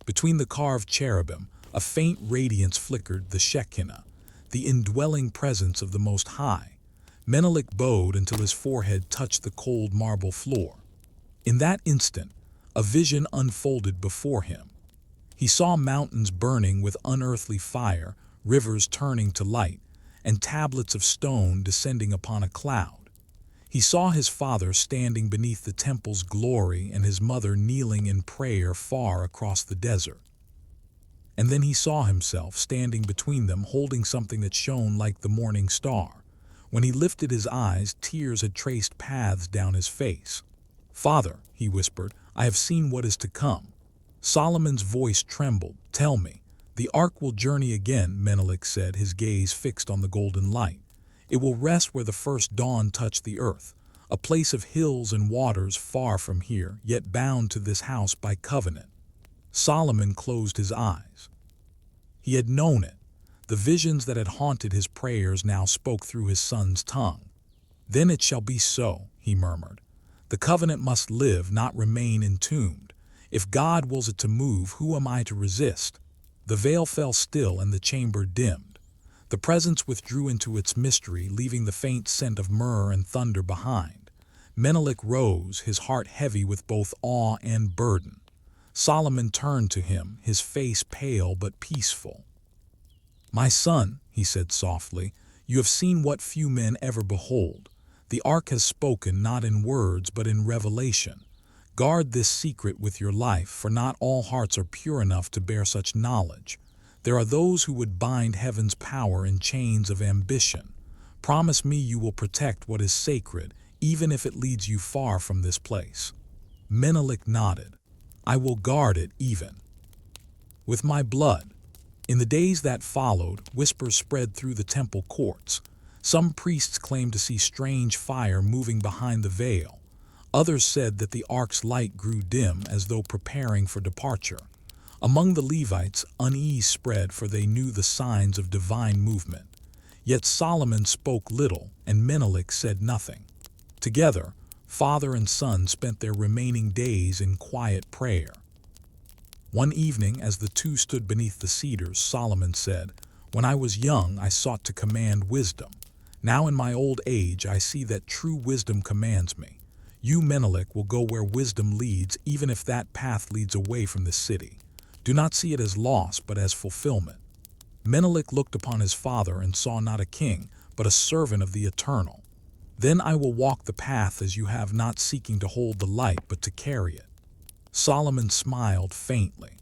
Between the carved cherubim, a faint radiance flickered, the Shekinah, the indwelling presence of the Most High. Menelik bowed until his forehead touched the cold marble floor. In that instant, a vision unfolded before him. He saw mountains burning with unearthly fire, rivers turning to light, and tablets of stone descending upon a cloud. He saw his father standing beneath the temple's glory and his mother kneeling in prayer far across the desert. And then he saw himself standing between them, holding something that shone like the morning star. When he lifted his eyes, tears had traced paths down his face. "Father," he whispered, "I have seen what is to come." Solomon's voice trembled. "Tell me." "The ark will journey again," Menelik said, his gaze fixed on the golden light. "It will rest where the first dawn touched the earth, a place of hills and waters far from here, yet bound to this house by covenant." Solomon closed his eyes. He had known it. The visions that had haunted his prayers now spoke through his son's tongue. "Then it shall be so," he murmured. "The covenant must live, not remain entombed. If God wills it to move, who am I to resist?" The veil fell still and the chamber dimmed. The presence withdrew into its mystery, leaving the faint scent of myrrh and thunder behind. Menelik rose, his heart heavy with both awe and burden. Solomon turned to him, his face pale but peaceful. "My son," he said softly, You have seen what few men ever behold. The ark has spoken not in words but in revelation. Guard this secret with your life, for not all hearts are pure enough to bear such knowledge. There are those who would bind heaven's power in chains of ambition. Promise me you will protect what is sacred, even if it leads you far from this place." Menelik nodded. "I will guard it even with my blood." In the days that followed, whispers spread through the temple courts. Some priests claimed to see strange fire moving behind the veil. Others said that the ark's light grew dim as though preparing for departure. Among the Levites, unease spread, for they knew the signs of divine movement. Yet Solomon spoke little, and Menelik said nothing. Together, father and son spent their remaining days in quiet prayer. One evening, as the two stood beneath the cedars, Solomon said, "When I was young, I sought to command wisdom. Now in my old age, I see that true wisdom commands me. You, Menelik, will go where wisdom leads, even if that path leads away from the city. Do not see it as loss, but as fulfillment." Menelik looked upon his father and saw not a king, but a servant of the Eternal. "Then I will walk the path as you have, not seeking to hold the light, but to carry it." Solomon smiled faintly.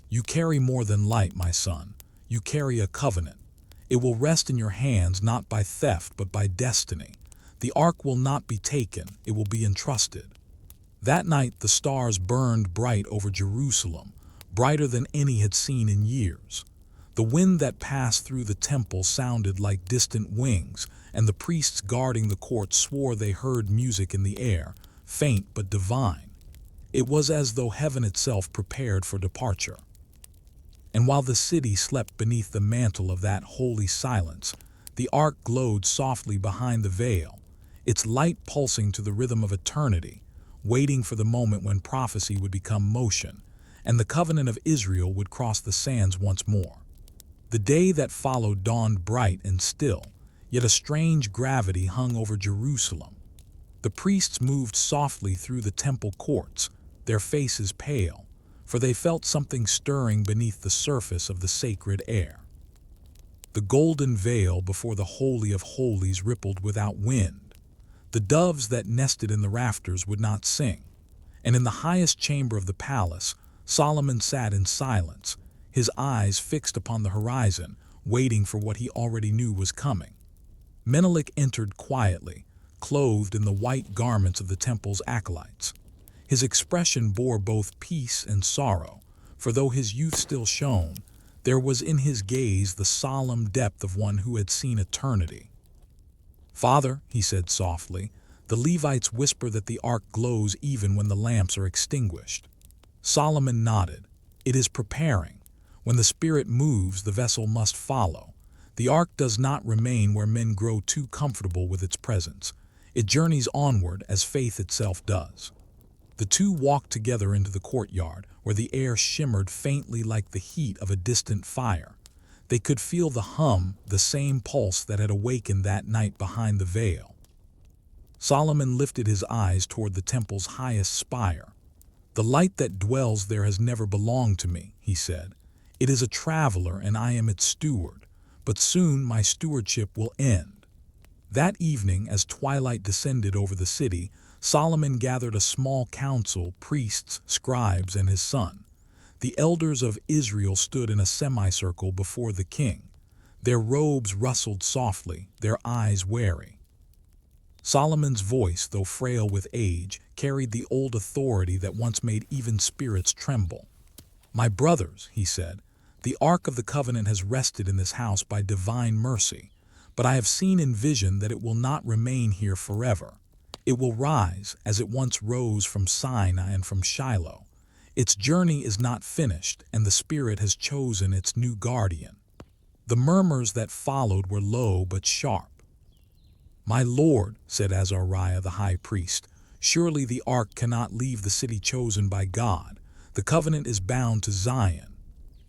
"You carry more than light, my son. You carry a covenant. It will rest in your hands not by theft, but by destiny. The ark will not be taken, it will be entrusted." That night the stars burned bright over Jerusalem, brighter than any had seen in years. The wind that passed through the temple sounded like distant wings, and the priests guarding the court swore they heard music in the air, faint but divine. It was as though heaven itself prepared for departure. And while the city slept beneath the mantle of that holy silence, the ark glowed softly behind the veil, its light pulsing to the rhythm of eternity, waiting for the moment when prophecy would become motion, and the covenant of Israel would cross the sands once more. The day that followed dawned bright and still, yet a strange gravity hung over Jerusalem. The priests moved softly through the temple courts, their faces pale, for they felt something stirring beneath the surface of the sacred air. The golden veil before the Holy of Holies rippled without wind. The doves that nested in the rafters would not sing. And in the highest chamber of the palace, Solomon sat in silence, his eyes fixed upon the horizon, waiting for what he already knew was coming. Menelik entered quietly, clothed in the white garments of the temple's acolytes. His expression bore both peace and sorrow, for though his youth still shone, there was in his gaze the solemn depth of one who had seen eternity. "Father," he said softly, "the Levites whisper that the ark glows even when the lamps are extinguished." Solomon nodded. "It is preparing. When the Spirit moves, the vessel must follow. The ark does not remain where men grow too comfortable with its presence. It journeys onward as faith itself does." The two walked together into the courtyard, where the air shimmered faintly like the heat of a distant fire. They could feel the hum, the same pulse that had awakened that night behind the veil. Solomon lifted his eyes toward the temple's highest spire. "The light that dwells there has never belonged to me," he said. "It is a traveler, and I am its steward. But soon my stewardship will end." That evening, as twilight descended over the city, Solomon gathered a small council, priests, scribes, and his son. The elders of Israel stood in a semicircle before the king. Their robes rustled softly, their eyes wary. Solomon's voice, though frail with age, carried the old authority that once made even spirits tremble. "My brothers," he said, "the Ark of the Covenant has rested in this house by divine mercy, but I have seen in vision that it will not remain here forever. It will rise, as it once rose from Sinai and from Shiloh. Its journey is not finished, and the Spirit has chosen its new guardian." The murmurs that followed were low but sharp. "My lord," said Azariah the high priest, "surely the ark cannot leave the city chosen by God. The covenant is bound to Zion."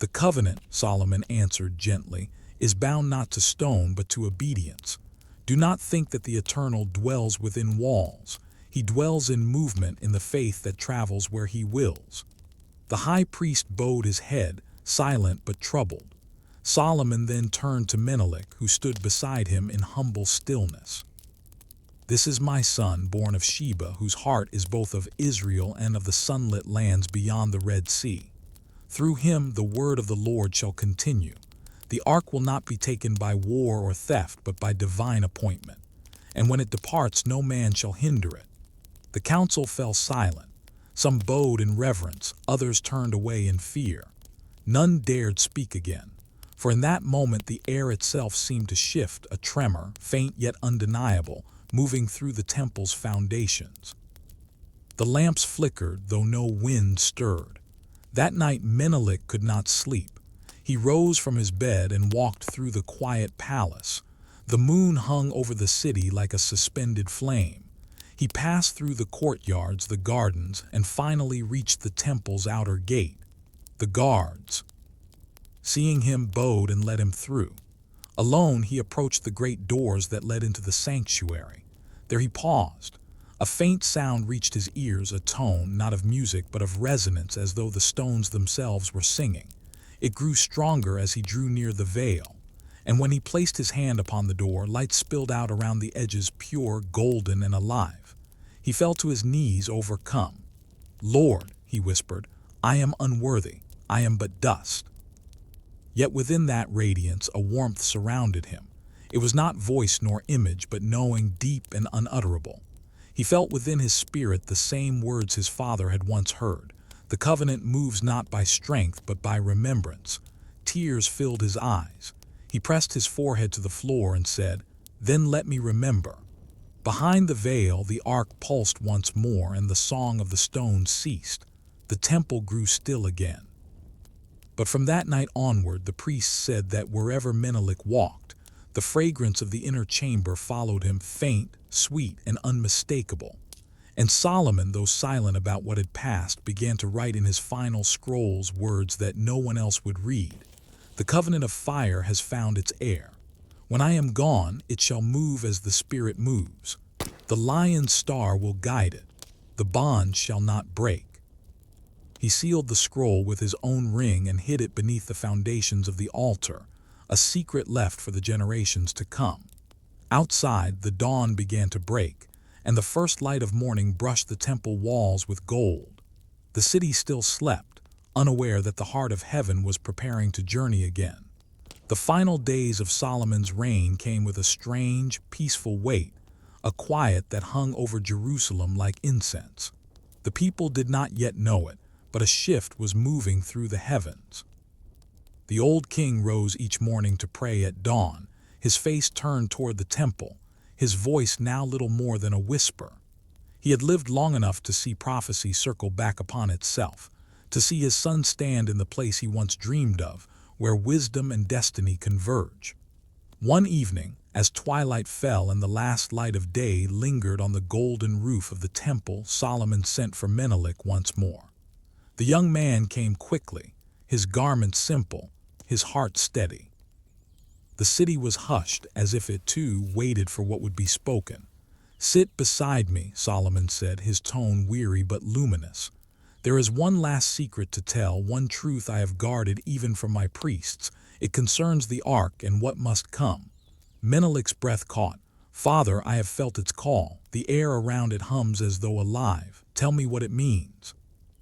"The covenant," Solomon answered gently, "is bound not to stone but to obedience. Do not think that the Eternal dwells within walls. He dwells in movement, in the faith that travels where he wills." The high priest bowed his head, silent but troubled. Solomon then turned to Menelik, who stood beside him in humble stillness. "This is my son, born of Sheba, whose heart is both of Israel and of the sunlit lands beyond the Red Sea. Through him the word of the Lord shall continue. The ark will not be taken by war or theft, but by divine appointment. And when it departs, no man shall hinder it." The council fell silent. Some bowed in reverence, others turned away in fear. None dared speak again, for in that moment the air itself seemed to shift, a tremor, faint yet undeniable, moving through the temple's foundations. The lamps flickered, though no wind stirred. That night Menelik could not sleep. He rose from his bed and walked through the quiet palace. The moon hung over the city like a suspended flame. He passed through the courtyards, the gardens, and finally reached the temple's outer gate. The guards, seeing him, bowed and let him through. Alone, he approached the great doors that led into the sanctuary. There he paused. A faint sound reached his ears, a tone, not of music, but of resonance, as though the stones themselves were singing. It grew stronger as he drew near the veil, and when he placed his hand upon the door, light spilled out around the edges, pure, golden, and alive. He fell to his knees, overcome. "Lord," he whispered, "I am unworthy. I am but dust." Yet within that radiance, a warmth surrounded him. It was not voice nor image, but knowing, deep and unutterable. He felt within his spirit the same words his father had once heard. "The covenant moves not by strength, but by remembrance." Tears filled his eyes. He pressed his forehead to the floor and said, "Then let me remember." Behind the veil, the ark pulsed once more, and the song of the stones ceased. The temple grew still again. But from that night onward, the priests said that wherever Menelik walked, the fragrance of the inner chamber followed him, faint, sweet, and unmistakable. And Solomon, though silent about what had passed, began to write in his final scrolls words that no one else would read. "The covenant of fire has found its heir. When I am gone, it shall move as the Spirit moves. The lion's star will guide it. The bond shall not break." He sealed the scroll with his own ring and hid it beneath the foundations of the altar, a secret left for the generations to come. Outside, the dawn began to break, and the first light of morning brushed the temple walls with gold. The city still slept, unaware that the heart of heaven was preparing to journey again. The final days of Solomon's reign came with a strange, peaceful weight, a quiet that hung over Jerusalem like incense. The people did not yet know it, but a shift was moving through the heavens. The old king rose each morning to pray at dawn, his face turned toward the temple, his voice now little more than a whisper. He had lived long enough to see prophecy circle back upon itself, to see his son stand in the place he once dreamed of, where wisdom and destiny converge. One evening, as twilight fell and the last light of day lingered on the golden roof of the temple, Solomon sent for Menelik once more. The young man came quickly, his garments simple, his heart steady. The city was hushed, as if it too waited for what would be spoken. "Sit beside me," Solomon said, his tone weary but luminous. "There is one last secret to tell, one truth I have guarded even from my priests. It concerns the ark and what must come." Menelik's breath caught. "Father, I have felt its call. The air around it hums as though alive. Tell me what it means."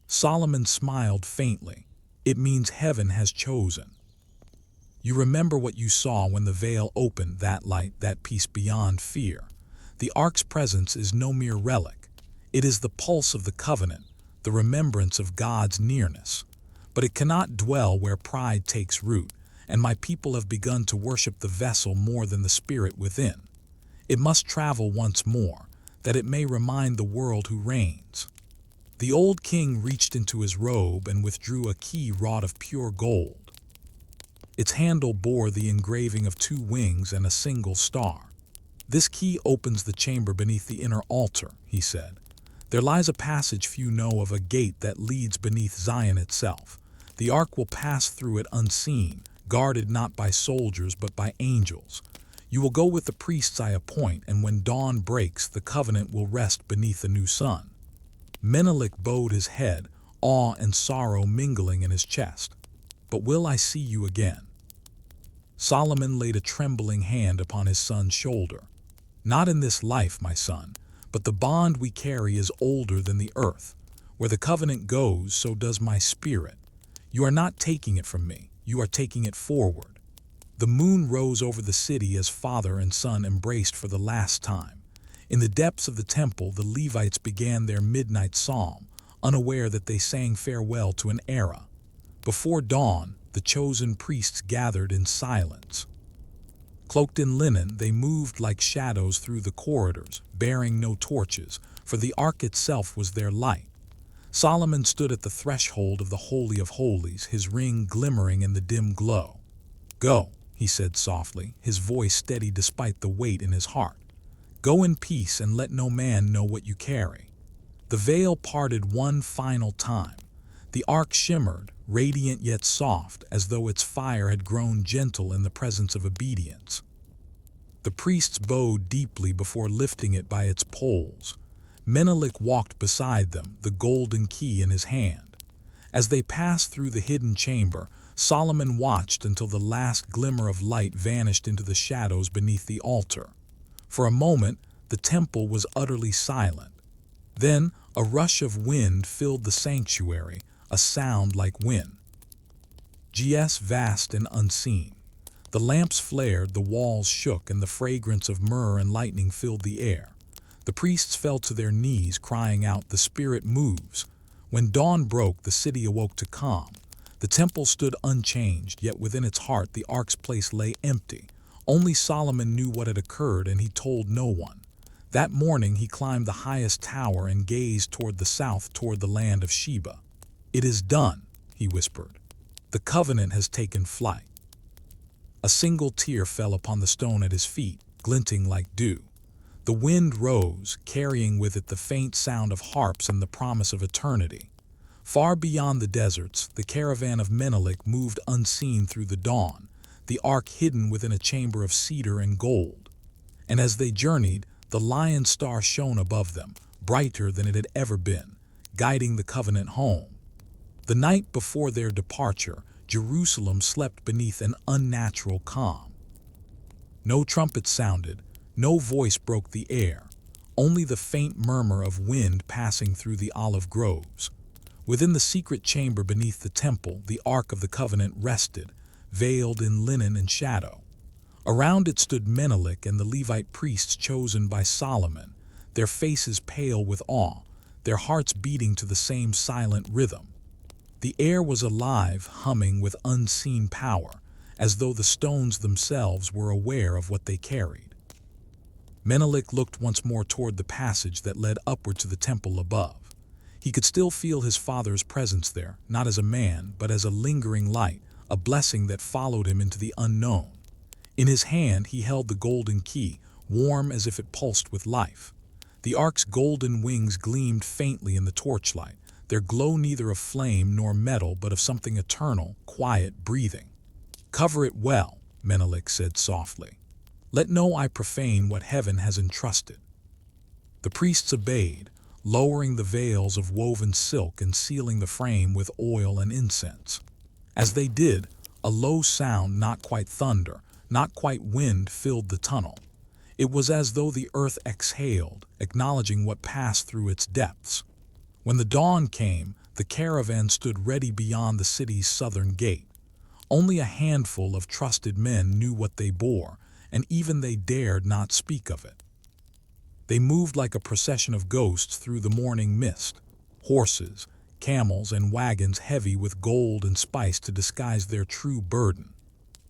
Solomon smiled faintly. "It means heaven has chosen. You remember what you saw when the veil opened, that light, that peace beyond fear. The ark's presence is no mere relic. It is the pulse of the covenant, the remembrance of God's nearness. But it cannot dwell where pride takes root, and my people have begun to worship the vessel more than the spirit within. It must travel once more, that it may remind the world who reigns." The old king reached into his robe and withdrew a key wrought of pure gold. Its handle bore the engraving of 2 wings and a single star. "This key opens the chamber beneath the inner altar," he said. "There lies a passage few know of, a gate that leads beneath Zion itself. The ark will pass through it unseen, guarded not by soldiers but by angels. You will go with the priests I appoint, and when dawn breaks, the covenant will rest beneath the new sun." Menelik bowed his head, awe and sorrow mingling in his chest. "But will I see you again?" Solomon laid a trembling hand upon his son's shoulder. "Not in this life, my son, but the bond we carry is older than the earth. Where the covenant goes, so does my spirit. You are not taking it from me, you are taking it forward." The moon rose over the city as father and son embraced for the last time. In the depths of the temple, the Levites began their midnight psalm, unaware that they sang farewell to an era. Before dawn, the chosen priests gathered in silence. Cloaked in linen, they moved like shadows through the corridors, bearing no torches, for the ark itself was their light. Solomon stood at the threshold of the Holy of Holies, his ring glimmering in the dim glow. "Go," he said softly, his voice steady despite the weight in his heart. "Go in peace and let no man know what you carry." The veil parted one final time. The ark shimmered, radiant yet soft, as though its fire had grown gentle in the presence of obedience. The priests bowed deeply before lifting it by its poles. Menelik walked beside them, the golden key in his hand. As they passed through the hidden chamber, Solomon watched until the last glimmer of light vanished into the shadows beneath the altar. For a moment, the temple was utterly silent. Then, a rush of wind filled the sanctuary, a sound like wind. Vast and unseen. The lamps flared, the walls shook, and the fragrance of myrrh and lightning filled the air. The priests fell to their knees, crying out, "The Spirit moves." When dawn broke, the city awoke to calm. The temple stood unchanged, yet within its heart the ark's place lay empty. Only Solomon knew what had occurred, and he told no one. That morning he climbed the highest tower and gazed toward the south, toward the land of Sheba. "It is done," he whispered. "The covenant has taken flight." A single tear fell upon the stone at his feet, glinting like dew. The wind rose, carrying with it the faint sound of harps and the promise of eternity. Far beyond the deserts, the caravan of Menelik moved unseen through the dawn, the ark hidden within a chamber of cedar and gold. And as they journeyed, the lion star shone above them, brighter than it had ever been, guiding the covenant home. The night before their departure, Jerusalem slept beneath an unnatural calm. No trumpet sounded, no voice broke the air, only the faint murmur of wind passing through the olive groves. Within the secret chamber beneath the temple, the Ark of the Covenant rested, veiled in linen and shadow. Around it stood Menelik and the Levite priests chosen by Solomon, their faces pale with awe, their hearts beating to the same silent rhythm. The air was alive, humming with unseen power, as though the stones themselves were aware of what they carried. Menelik looked once more toward the passage that led upward to the temple above. He could still feel his father's presence there, not as a man, but as a lingering light, a blessing that followed him into the unknown. In his hand he held the golden key, warm as if it pulsed with life. The ark's golden wings gleamed faintly in the torchlight, their glow neither of flame nor metal but of something eternal, quiet, breathing. "Cover it well," Menelik said softly. "Let no eye profane what heaven has entrusted." The priests obeyed, lowering the veils of woven silk and sealing the frame with oil and incense. As they did, a low sound, not quite thunder, not quite wind, filled the tunnel. It was as though the earth exhaled, acknowledging what passed through its depths. When the dawn came, the caravan stood ready beyond the city's southern gate. Only a handful of trusted men knew what they bore, and even they dared not speak of it. They moved like a procession of ghosts through the morning mist, horses, camels, and wagons heavy with gold and spice to disguise their true burden.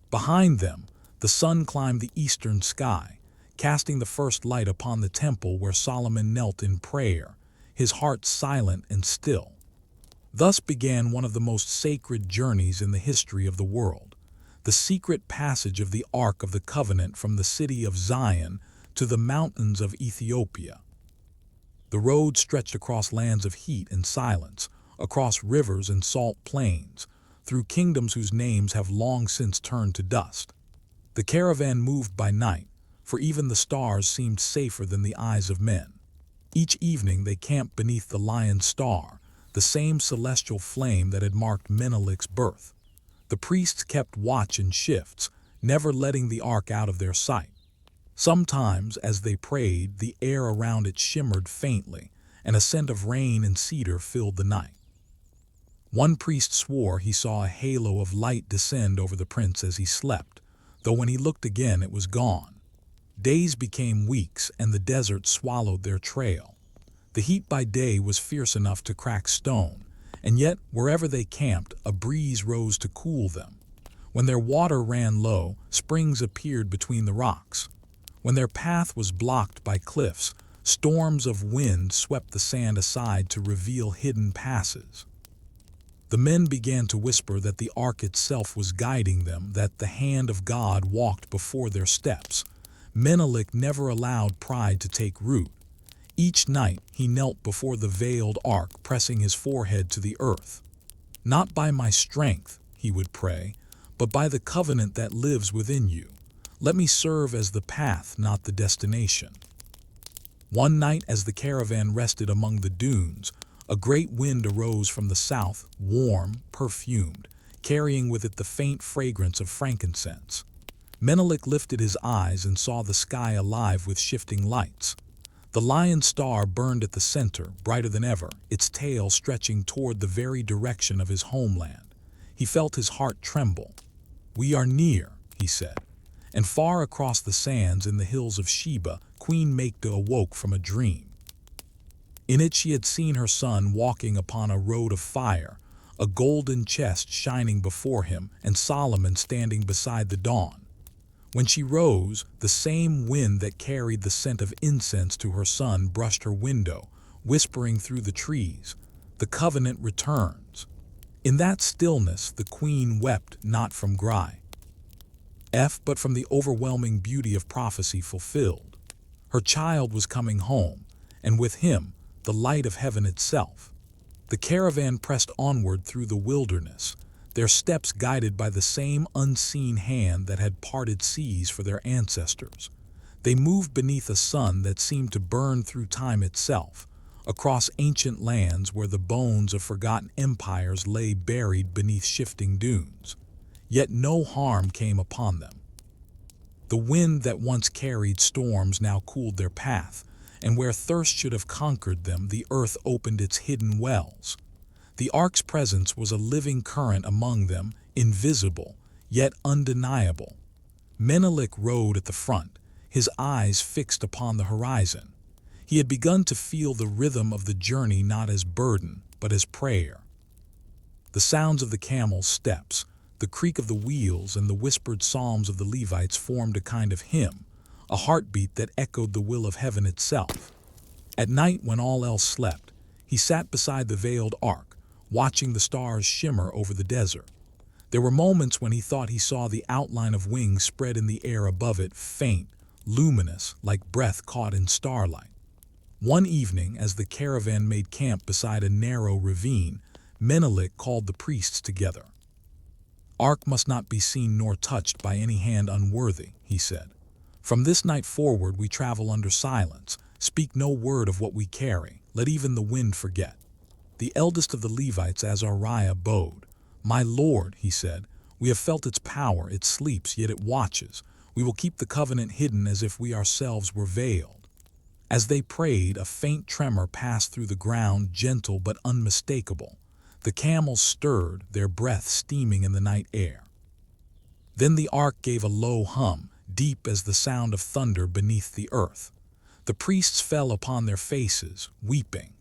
Behind them, the sun climbed the eastern sky, casting the first light upon the temple where Solomon knelt in prayer, his heart silent and still. Thus began one of the most sacred journeys in the history of the world, the secret passage of the Ark of the Covenant from the city of Zion to the mountains of Ethiopia. The road stretched across lands of heat and silence, across rivers and salt plains, through kingdoms whose names have long since turned to dust. The caravan moved by night, for even the stars seemed safer than the eyes of men. Each evening they camped beneath the lion's star, the same celestial flame that had marked Menelik's birth. The priests kept watch in shifts, never letting the ark out of their sight. Sometimes, as they prayed, the air around it shimmered faintly, and a scent of rain and cedar filled the night. One priest swore he saw a halo of light descend over the prince as he slept, though when he looked again it was gone. Days became weeks, and the desert swallowed their trail. The heat by day was fierce enough to crack stone, and yet wherever they camped, a breeze rose to cool them. When their water ran low, springs appeared between the rocks. When their path was blocked by cliffs, storms of wind swept the sand aside to reveal hidden passes. The men began to whisper that the ark itself was guiding them, that the hand of God walked before their steps. Menelik never allowed pride to take root. Each night he knelt before the veiled ark, pressing his forehead to the earth. "Not by my strength," he would pray, "but by the covenant that lives within you. Let me serve as the path, not the destination." One night, as the caravan rested among the dunes, a great wind arose from the south, warm, perfumed, carrying with it the faint fragrance of frankincense. Menelik lifted his eyes and saw the sky alive with shifting lights. The lion star burned at the center, brighter than ever, its tail stretching toward the very direction of his homeland. He felt his heart tremble. "We are near," he said. And far across the sands in the hills of Sheba, Queen Makeda awoke from a dream. In it she had seen her son walking upon a road of fire, a golden chest shining before him, and Solomon standing beside the dawn. When she rose, the same wind that carried the scent of incense to her son brushed her window, whispering through the trees, "The covenant returns." In that stillness, the queen wept not from but from the overwhelming beauty of prophecy fulfilled. Her child was coming home, and with him, the light of heaven itself. The caravan pressed onward through the wilderness, their steps guided by the same unseen hand that had parted seas for their ancestors. They moved beneath a sun that seemed to burn through time itself, across ancient lands where the bones of forgotten empires lay buried beneath shifting dunes. Yet no harm came upon them. The wind that once carried storms now cooled their path, and where thirst should have conquered them, the earth opened its hidden wells. The ark's presence was a living current among them, invisible, yet undeniable. Menelik rode at the front, his eyes fixed upon the horizon. He had begun to feel the rhythm of the journey not as burden, but as prayer. The sounds of the camels' steps, the creak of the wheels, and the whispered psalms of the Levites formed a kind of hymn, a heartbeat that echoed the will of heaven itself. At night, when all else slept, he sat beside the veiled ark, watching the stars shimmer over the desert. There were moments when he thought he saw the outline of wings spread in the air above it, faint, luminous, like breath caught in starlight. One evening, as the caravan made camp beside a narrow ravine, Menelik called the priests together. "Ark must not be seen nor touched by any hand unworthy," he said. "From this night forward we travel under silence, speak no word of what we carry, let even the wind forget." The eldest of the Levites, Azariah, bowed. "My lord," he said, "we have felt its power, it sleeps, yet it watches. We will keep the covenant hidden as if we ourselves were veiled." As they prayed, a faint tremor passed through the ground, gentle but unmistakable. The camels stirred, their breath steaming in the night air. Then the ark gave a low hum, deep as the sound of thunder beneath the earth. The priests fell upon their faces, weeping.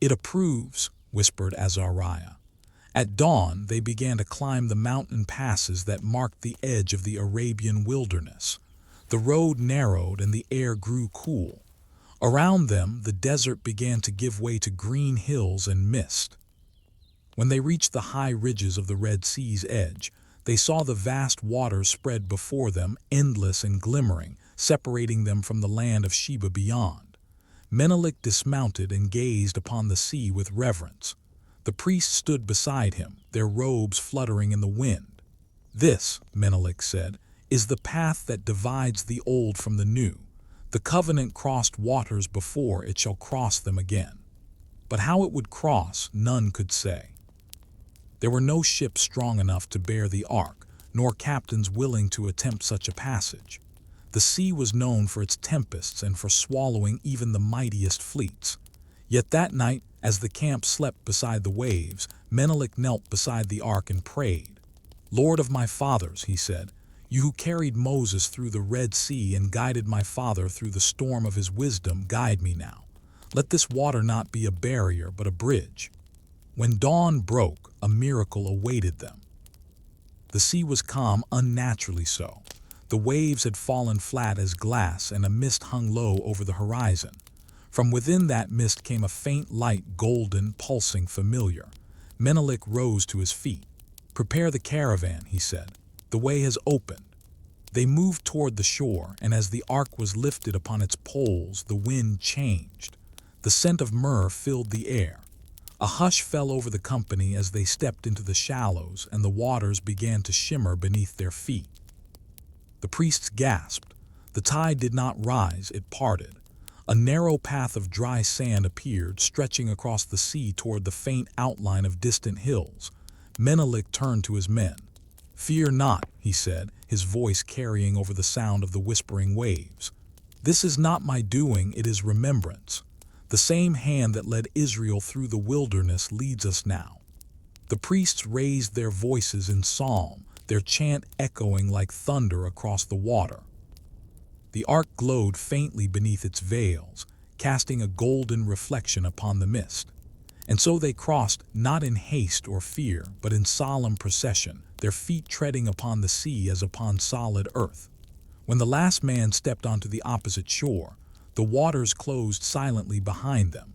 "It approves," whispered Azariah. At dawn, they began to climb the mountain passes that marked the edge of the Arabian wilderness. The road narrowed and the air grew cool. Around them, the desert began to give way to green hills and mist. When they reached the high ridges of the Red Sea's edge, they saw the vast waters spread before them, endless and glimmering, separating them from the land of Sheba beyond. Menelik dismounted and gazed upon the sea with reverence. The priests stood beside him, their robes fluttering in the wind. "This," Menelik said, "is the path that divides the old from the new. The covenant crossed waters before, it shall cross them again." But how it would cross, none could say. There were no ships strong enough to bear the ark, nor captains willing to attempt such a passage. The sea was known for its tempests and for swallowing even the mightiest fleets. Yet that night, as the camp slept beside the waves, Menelik knelt beside the ark and prayed. "Lord of my fathers," he said, "you who carried Moses through the Red Sea and guided my father through the storm of his wisdom, guide me now. Let this water not be a barrier but a bridge." When dawn broke, a miracle awaited them. The sea was calm, unnaturally so. The waves had fallen flat as glass and a mist hung low over the horizon. From within that mist came a faint light, golden, pulsing, familiar. Menelik rose to his feet. "Prepare the caravan," he said. "The way has opened." They moved toward the shore, and as the ark was lifted upon its poles, the wind changed. The scent of myrrh filled the air. A hush fell over the company as they stepped into the shallows, and the waters began to shimmer beneath their feet. The priests gasped. The tide did not rise, it parted. A narrow path of dry sand appeared, stretching across the sea toward the faint outline of distant hills. Menelik turned to his men. "Fear not," he said, his voice carrying over the sound of the whispering waves. "This is not my doing, it is remembrance. The same hand that led Israel through the wilderness leads us now." The priests raised their voices in psalm, their chant echoing like thunder across the water. The ark glowed faintly beneath its veils, casting a golden reflection upon the mist. And so they crossed, not in haste or fear, but in solemn procession, their feet treading upon the sea as upon solid earth. When the last man stepped onto the opposite shore, the waters closed silently behind them.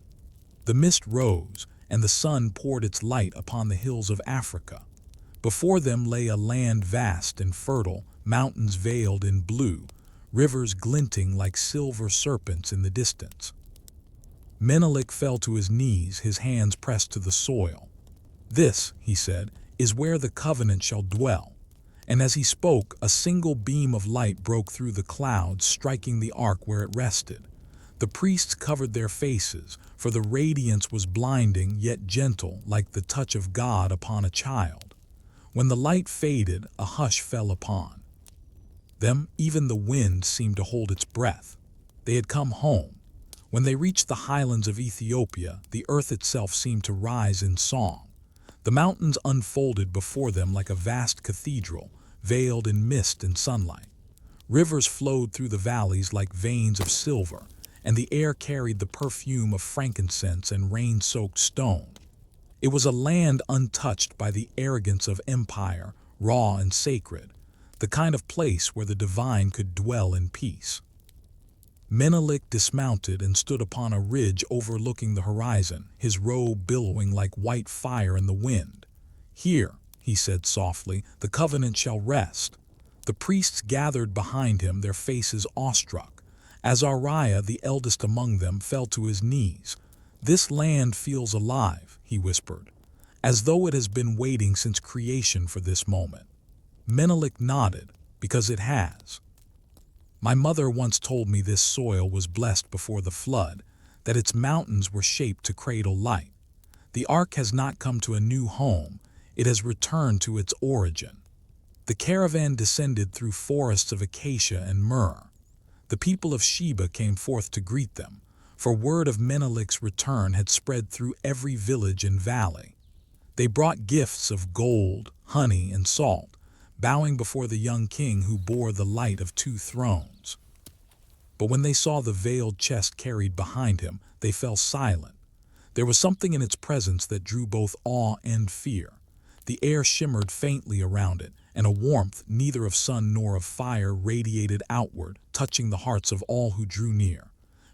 The mist rose, and the sun poured its light upon the hills of Africa. Before them lay a land vast and fertile, mountains veiled in blue, rivers glinting like silver serpents in the distance. Menelik fell to his knees, his hands pressed to the soil. "This," he said, "is where the covenant shall dwell." And as he spoke, a single beam of light broke through the clouds, striking the ark where it rested. The priests covered their faces, for the radiance was blinding yet gentle, like the touch of God upon a child. When the light faded, a hush fell upon them. Even the wind seemed to hold its breath. They had come home. When they reached the highlands of Ethiopia, the earth itself seemed to rise in song. The mountains unfolded before them like a vast cathedral, veiled in mist and sunlight. Rivers flowed through the valleys like veins of silver, and the air carried the perfume of frankincense and rain-soaked stone. It was a land untouched by the arrogance of empire, raw and sacred, the kind of place where the divine could dwell in peace. Menelik dismounted and stood upon a ridge overlooking the horizon, his robe billowing like white fire in the wind. "Here," he said softly, "the covenant shall rest." The priests gathered behind him, their faces awestruck. Azariah, the eldest among them, fell to his knees. "This land feels alive," he whispered, "as though it has been waiting since creation for this moment." Menelik nodded, "Because it has. My mother once told me this soil was blessed before the flood, that its mountains were shaped to cradle light. The ark has not come to a new home, it has returned to its origin." The caravan descended through forests of acacia and myrrh. The people of Sheba came forth to greet them, for word of Menelik's return had spread through every village and valley. They brought gifts of gold, honey, and salt, bowing before the young king who bore the light of two thrones. But when they saw the veiled chest carried behind him, they fell silent. There was something in its presence that drew both awe and fear. The air shimmered faintly around it, and a warmth neither of sun nor of fire radiated outward, touching the hearts of all who drew near.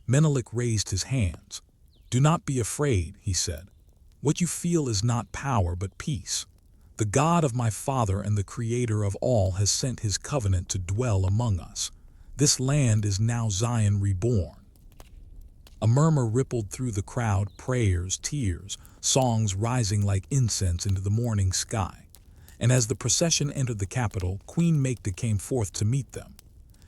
Menelik raised his hands. "Do not be afraid," he said. "What you feel is not power but peace. The God of my father and the creator of all has sent his covenant to dwell among us. This land is now Zion reborn." A murmur rippled through the crowd, prayers, tears, songs rising like incense into the morning sky. And as the procession entered the capital, Queen Makeda came forth to meet them.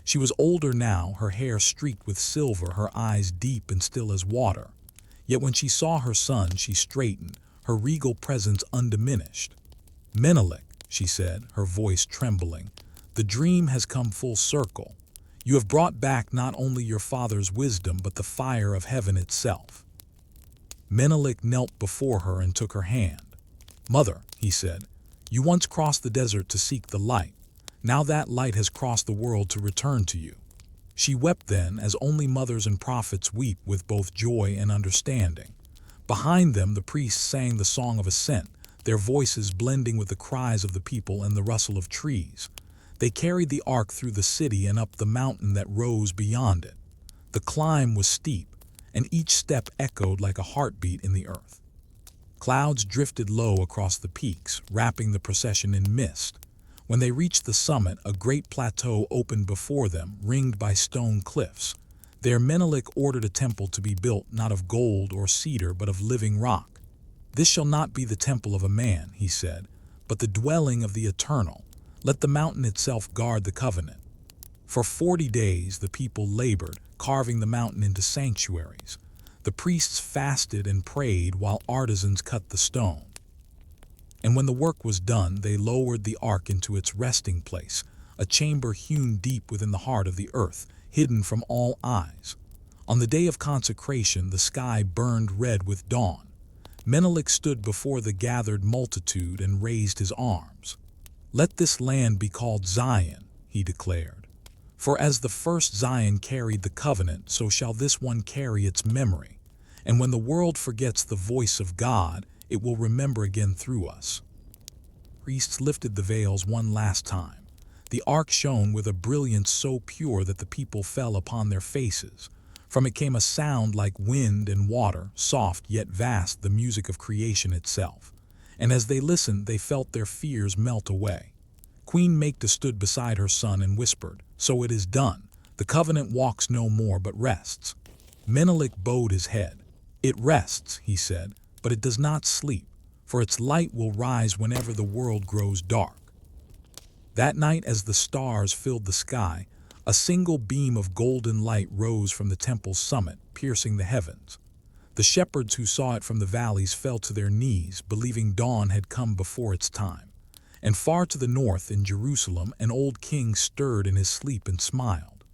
She was older now, her hair streaked with silver, her eyes deep and still as water. Yet when she saw her son, she straightened, her regal presence undiminished. "Menelik," she said, her voice trembling. "The dream has come full circle. You have brought back not only your father's wisdom, but the fire of heaven itself." Menelik knelt before her and took her hand. "Mother," he said, "you once crossed the desert to seek the light. Now that light has crossed the world to return to you." She wept then, as only mothers and prophets weep, with both joy and understanding. Behind them the priests sang the song of ascent, their voices blending with the cries of the people and the rustle of trees. They carried the ark through the city and up the mountain that rose beyond it. The climb was steep, and each step echoed like a heartbeat in the earth. Clouds drifted low across the peaks, wrapping the procession in mist. When they reached the summit, a great plateau opened before them, ringed by stone cliffs. There Menelik ordered a temple to be built, not of gold or cedar, but of living rock. "This shall not be the temple of a man," he said, "but the dwelling of the Eternal. Let the mountain itself guard the covenant." For 40 days the people labored, carving the mountain into sanctuaries. The priests fasted and prayed while artisans cut the stone. And when the work was done, they lowered the ark into its resting place, a chamber hewn deep within the heart of the earth, hidden from all eyes. On the day of consecration, the sky burned red with dawn. Menelik stood before the gathered multitude and raised his arms. "Let this land be called Zion," he declared. "For as the first Zion carried the covenant, so shall this one carry its memory. And when the world forgets the voice of God, it will remember again through us." Priests lifted the veils one last time. The ark shone with a brilliance so pure that the people fell upon their faces. From it came a sound like wind and water, soft yet vast, the music of creation itself. And as they listened, they felt their fears melt away. Queen Makeda stood beside her son and whispered, "So it is done. The covenant walks no more, but rests." Menelik bowed his head. "It rests," he said, "but it does not sleep, for its light will rise whenever the world grows dark." That night, as the stars filled the sky, a single beam of golden light rose from the temple's summit, piercing the heavens. The shepherds who saw it from the valleys fell to their knees, believing dawn had come before its time. And far to the north, in Jerusalem, an old king stirred in his sleep and smiled.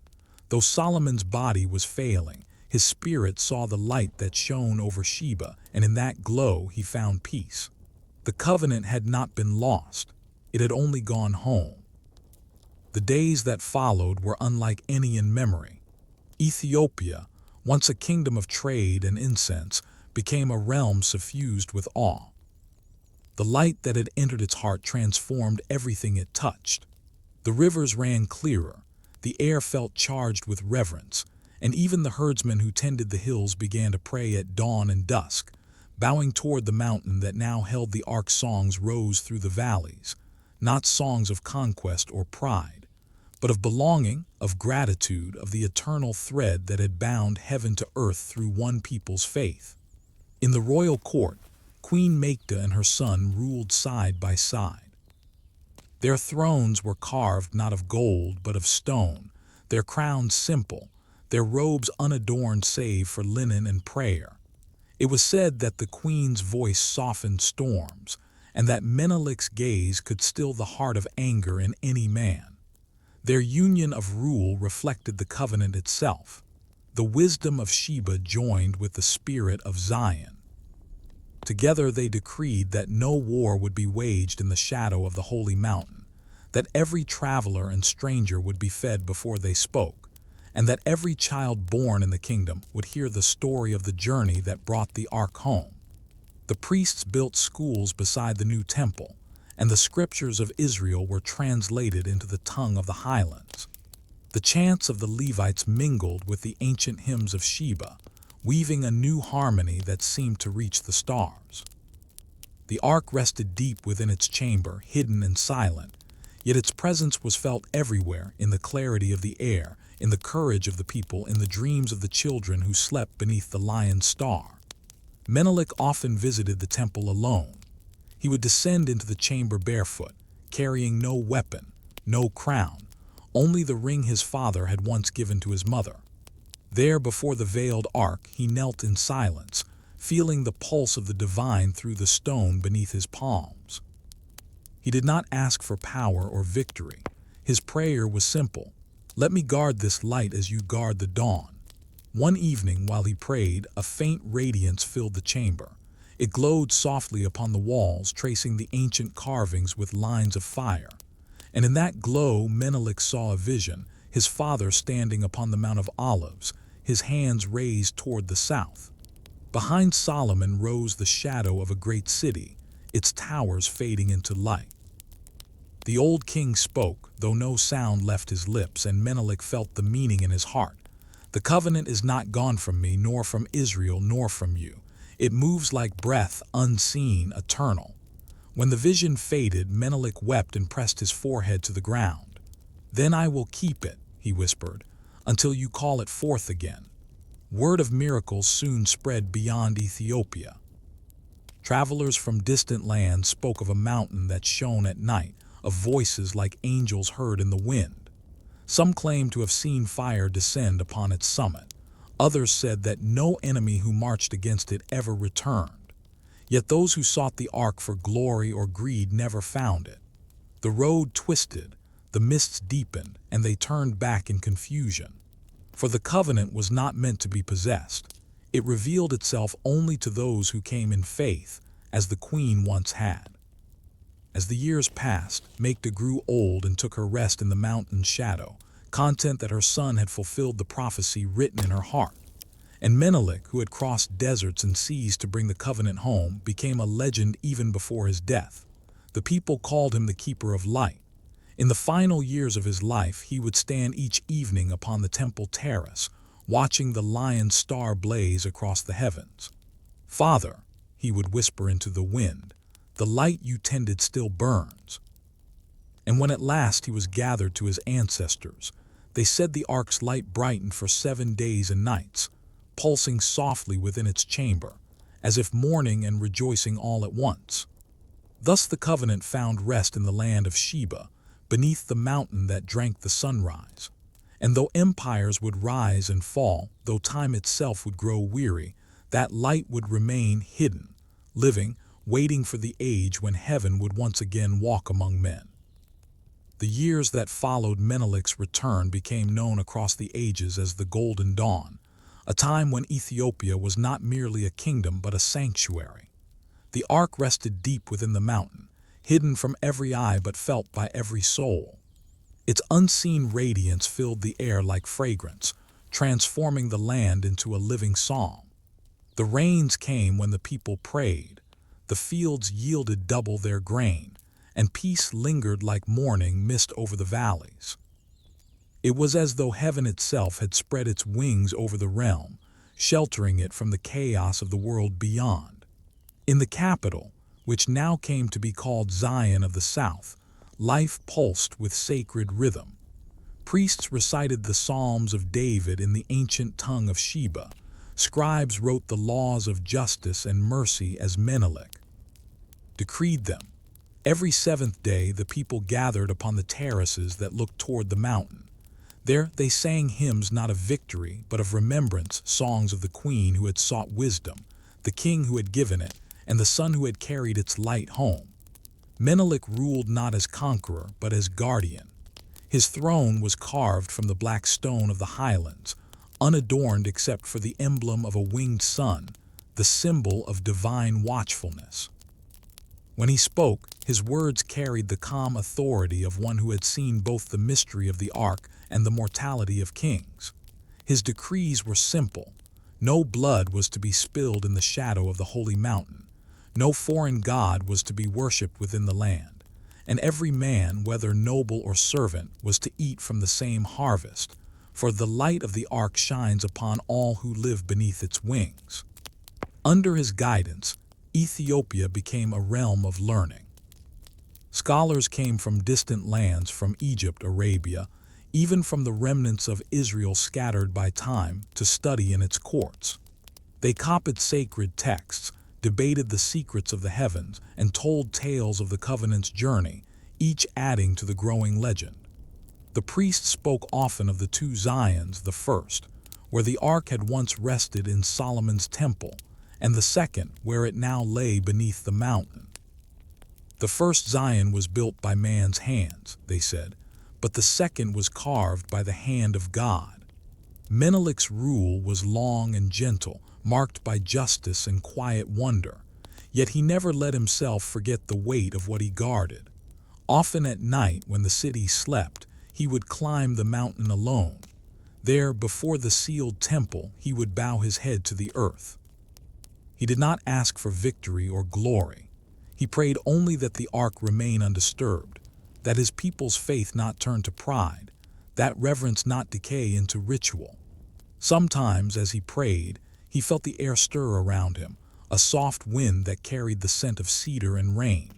Though Solomon's body was failing, his spirit saw the light that shone over Sheba, and in that glow he found peace. The covenant had not been lost. It had only gone home. The days that followed were unlike any in memory. Ethiopia, once a kingdom of trade and incense, became a realm suffused with awe. The light that had entered its heart transformed everything it touched. The rivers ran clearer, the air felt charged with reverence, and even the herdsmen who tended the hills began to pray at dawn and dusk. Bowing toward the mountain that now held the ark, songs rose through the valleys, not songs of conquest or pride, but of belonging, of gratitude, of the eternal thread that had bound heaven to earth through one people's faith. In the royal court, Queen Makeda and her son ruled side by side. Their thrones were carved not of gold but of stone, their crowns simple, their robes unadorned save for linen and prayer. It was said that the queen's voice softened storms, and that Menelik's gaze could still the heart of anger in any man. Their union of rule reflected the covenant itself. The wisdom of Sheba joined with the spirit of Zion. Together they decreed that no war would be waged in the shadow of the holy mountain, that every traveler and stranger would be fed before they spoke, and that every child born in the kingdom would hear the story of the journey that brought the ark home. The priests built schools beside the new temple, and the scriptures of Israel were translated into the tongue of the highlands. The chants of the Levites mingled with the ancient hymns of Sheba, weaving a new harmony that seemed to reach the stars. The ark rested deep within its chamber, hidden and silent, yet its presence was felt everywhere, in the clarity of the air, in the courage of the people, in the dreams of the children who slept beneath the lion's star. Menelik often visited the temple alone. He would descend into the chamber barefoot, carrying no weapon, no crown, only the ring his father had once given to his mother. There, before the veiled ark, he knelt in silence, feeling the pulse of the divine through the stone beneath his palms. He did not ask for power or victory. His prayer was simple: let me guard this light as you guard the dawn. One evening while he prayed, a faint radiance filled the chamber. It glowed softly upon the walls, tracing the ancient carvings with lines of fire. And in that glow Menelik saw a vision, his father standing upon the Mount of Olives, his hands raised toward the south. Behind Solomon rose the shadow of a great city, its towers fading into light. The old king spoke, though no sound left his lips, and Menelik felt the meaning in his heart. The covenant is not gone from me, nor from Israel, nor from you. It moves like breath, unseen, eternal. When the vision faded, Menelik wept and pressed his forehead to the ground. Then I will keep it, he whispered, until you call it forth again. Word of miracles soon spread beyond Ethiopia. Travelers from distant lands spoke of a mountain that shone at night, of voices like angels heard in the wind. Some claimed to have seen fire descend upon its summit. Others said that no enemy who marched against it ever returned. Yet those who sought the ark for glory or greed never found it. The road twisted, the mists deepened, and they turned back in confusion. For the covenant was not meant to be possessed. It revealed itself only to those who came in faith, as the queen once had. As the years passed, Makeda grew old and took her rest in the mountain's shadow, content that her son had fulfilled the prophecy written in her heart. And Menelik, who had crossed deserts and seas to bring the covenant home, became a legend even before his death. The people called him the keeper of light. In the final years of his life, he would stand each evening upon the temple terrace, watching the lion's star blaze across the heavens. "Father," he would whisper into the wind, "the light you tended still burns." And when at last he was gathered to his ancestors, they said the ark's light brightened for 7 days and nights, pulsing softly within its chamber, as if mourning and rejoicing all at once. Thus the covenant found rest in the land of Sheba, beneath the mountain that drank the sunrise. And though empires would rise and fall, though time itself would grow weary, that light would remain hidden, living, waiting for the age when heaven would once again walk among men. The years that followed Menelik's return became known across the ages as the Golden Dawn, a time when Ethiopia was not merely a kingdom but a sanctuary. The ark rested deep within the mountain, hidden from every eye but felt by every soul. Its unseen radiance filled the air like fragrance, transforming the land into a living psalm. The rains came when the people prayed, the fields yielded double their grain, and peace lingered like morning mist over the valleys. It was as though heaven itself had spread its wings over the realm, sheltering it from the chaos of the world beyond. In the capital, which now came to be called Zion of the South, life pulsed with sacred rhythm. Priests recited the Psalms of David in the ancient tongue of Sheba. Scribes wrote the laws of justice and mercy as Menelik decreed them. Every 7th day the people gathered upon the terraces that looked toward the mountain. There they sang hymns not of victory but of remembrance, songs of the queen who had sought wisdom, the king who had given it, and the son who had carried its light home. Menelik ruled not as conqueror but as guardian. His throne was carved from the black stone of the highlands, unadorned except for the emblem of a winged sun, the symbol of divine watchfulness. When he spoke, his words carried the calm authority of one who had seen both the mystery of the ark and the mortality of kings. His decrees were simple. No blood was to be spilled in the shadow of the holy mountain. No foreign god was to be worshipped within the land. And every man, whether noble or servant, was to eat from the same harvest, for the light of the ark shines upon all who live beneath its wings. Under his guidance, Ethiopia became a realm of learning. Scholars came from distant lands, from Egypt, Arabia, even from the remnants of Israel scattered by time, to study in its courts. They copied sacred texts, debated the secrets of the heavens, and told tales of the covenant's journey, each adding to the growing legend. The priests spoke often of the 2 Zions, the first, where the ark had once rested in Solomon's temple, and the second, where it now lay beneath the mountain. The first Zion was built by man's hands, they said, but the second was carved by the hand of God. Menelik's rule was long and gentle, marked by justice and quiet wonder, yet he never let himself forget the weight of what he guarded. Often at night, when the city slept, he would climb the mountain alone. There, before the sealed temple, he would bow his head to the earth. He did not ask for victory or glory. He prayed only that the ark remain undisturbed, that his people's faith not turn to pride, that reverence not decay into ritual. Sometimes, as he prayed, he felt the air stir around him, a soft wind that carried the scent of cedar and rain.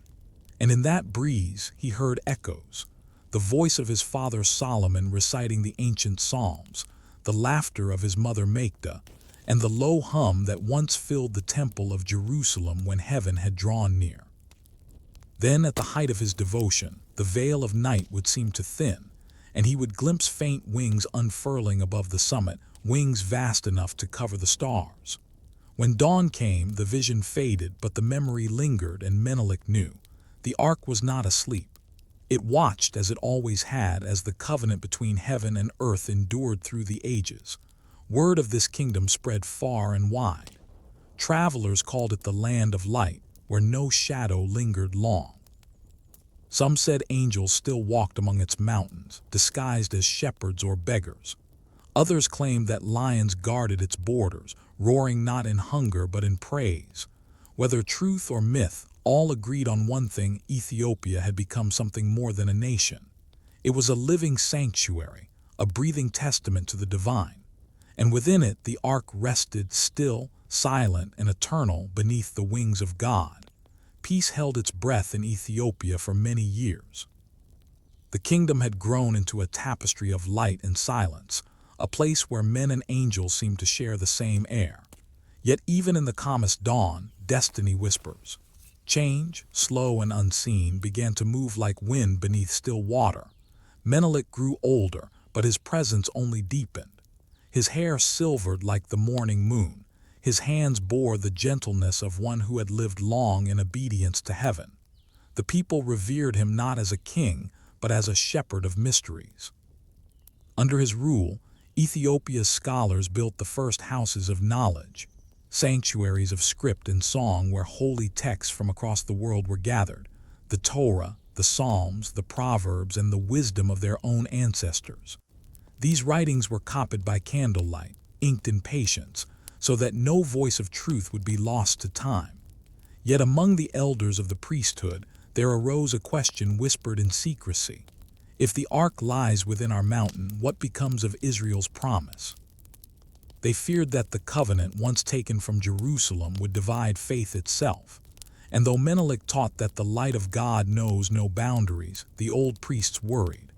And in that breeze, he heard echoes, the voice of his father Solomon reciting the ancient psalms, the laughter of his mother Makeda, and the low hum that once filled the temple of Jerusalem when heaven had drawn near. Then, at the height of his devotion, the veil of night would seem to thin, and he would glimpse faint wings unfurling above the summit, wings vast enough to cover the stars. When dawn came, the vision faded, but the memory lingered, and Menelik knew. The ark was not asleep. It watched as it always had, as the covenant between heaven and earth endured through the ages. Word of this kingdom spread far and wide. Travelers called it the land of light, where no shadow lingered long. Some said angels still walked among its mountains, disguised as shepherds or beggars. Others claimed that lions guarded its borders, roaring not in hunger but in praise. Whether truth or myth, all agreed on one thing: Ethiopia had become something more than a nation. It was a living sanctuary, a breathing testament to the divine. And within it the ark rested, still, silent, and eternal, beneath the wings of God. Peace held its breath in Ethiopia for many years. The kingdom had grown into a tapestry of light and silence, a place where men and angels seemed to share the same air. Yet even in the calmest dawn, destiny whispers. Change, slow and unseen, began to move like wind beneath still water. Menelik grew older, but his presence only deepened. His hair silvered like the morning moon. His hands bore the gentleness of one who had lived long in obedience to heaven. The people revered him not as a king, but as a shepherd of mysteries. Under his rule, Ethiopia's scholars built the first houses of knowledge, sanctuaries of script and song where holy texts from across the world were gathered, the Torah, the Psalms, the Proverbs, and the wisdom of their own ancestors. These writings were copied by candlelight, inked in patience, so that no voice of truth would be lost to time. Yet among the elders of the priesthood, there arose a question whispered in secrecy. If the ark lies within our mountain, what becomes of Israel's promise? They feared that the covenant, once taken from Jerusalem, would divide faith itself. And though Menelik taught that the light of God knows no boundaries, the old priests worried.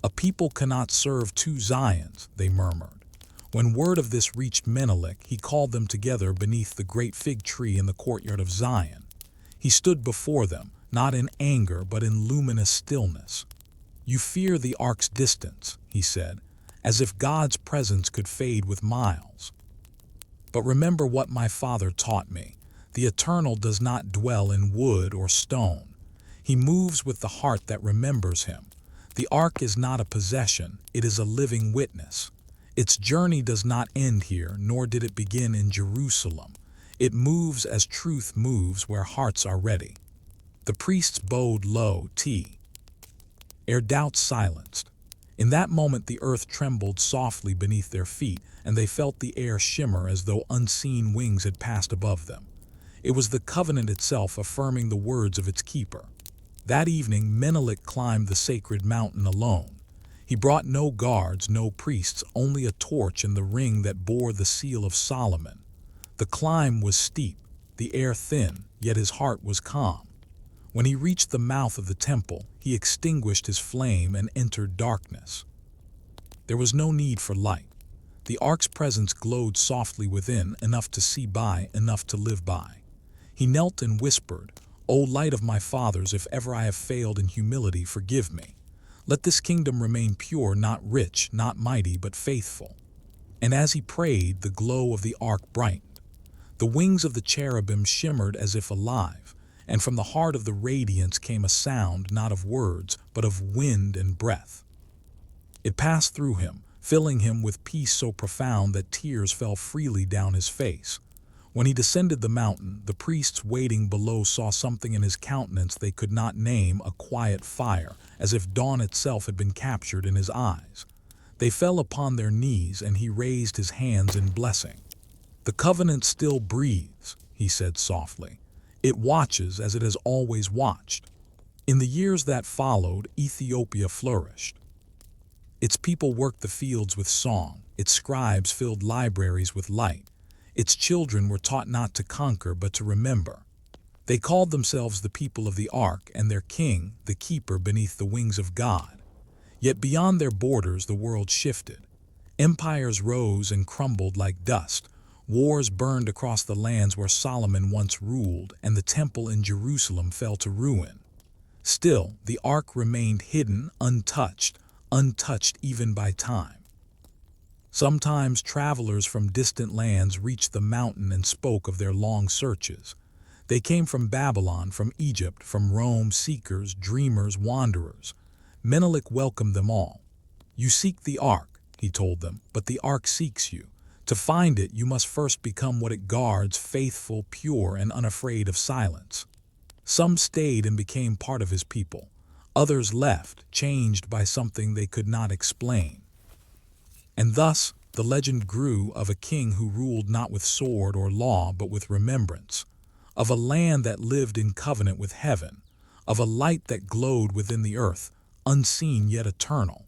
A people cannot serve two Zions, they murmured. When word of this reached Menelik, he called them together beneath the great fig tree in the courtyard of Zion. He stood before them, not in anger but in luminous stillness. "You fear the ark's distance," he said, as if God's presence could fade with miles. "But remember what my father taught me. The Eternal does not dwell in wood or stone. He moves with the heart that remembers him. The ark is not a possession, it is a living witness. Its journey does not end here, nor did it begin in Jerusalem. It moves as truth moves where hearts are ready." The priests bowed low, ere doubt silenced. In that moment the earth trembled softly beneath their feet, and they felt the air shimmer as though unseen wings had passed above them. It was the covenant itself affirming the words of its keeper. That evening Menelik climbed the sacred mountain alone. He brought no guards, no priests, only a torch and the ring that bore the seal of Solomon. The climb was steep, the air thin, yet his heart was calm. When he reached the mouth of the temple, he extinguished his flame and entered darkness. There was no need for light. The ark's presence glowed softly within, enough to see by, enough to live by. He knelt and whispered, "O light of my fathers, if ever I have failed in humility, forgive me. Let this kingdom remain pure, not rich, not mighty, but faithful." And as he prayed, the glow of the ark brightened. The wings of the cherubim shimmered as if alive, and from the heart of the radiance came a sound not of words, but of wind and breath. It passed through him, filling him with peace so profound that tears fell freely down his face. When he descended the mountain, the priests waiting below saw something in his countenance they could not name, a quiet fire, as if dawn itself had been captured in his eyes. They fell upon their knees, and he raised his hands in blessing. "The covenant still breathes," he said softly. "It watches as it has always watched." In the years that followed, Ethiopia flourished. Its people worked the fields with song, its scribes filled libraries with light, its children were taught not to conquer but to remember. They called themselves the people of the Ark, and their king, the keeper beneath the wings of God. Yet beyond their borders the world shifted. Empires rose and crumbled like dust. Wars burned across the lands where Solomon once ruled, and the temple in Jerusalem fell to ruin. Still, the Ark remained hidden, untouched even by time. Sometimes travelers from distant lands reached the mountain and spoke of their long searches. They came from Babylon, from Egypt, from Rome, seekers, dreamers, wanderers. Menelik welcomed them all. "You seek the Ark," he told them, "but the Ark seeks you. To find it, you must first become what it guards, faithful, pure, and unafraid of silence." Some stayed and became part of his people. Others left, changed by something they could not explain. And thus, the legend grew of a king who ruled not with sword or law, but with remembrance, of a land that lived in covenant with heaven, of a light that glowed within the earth, unseen yet eternal.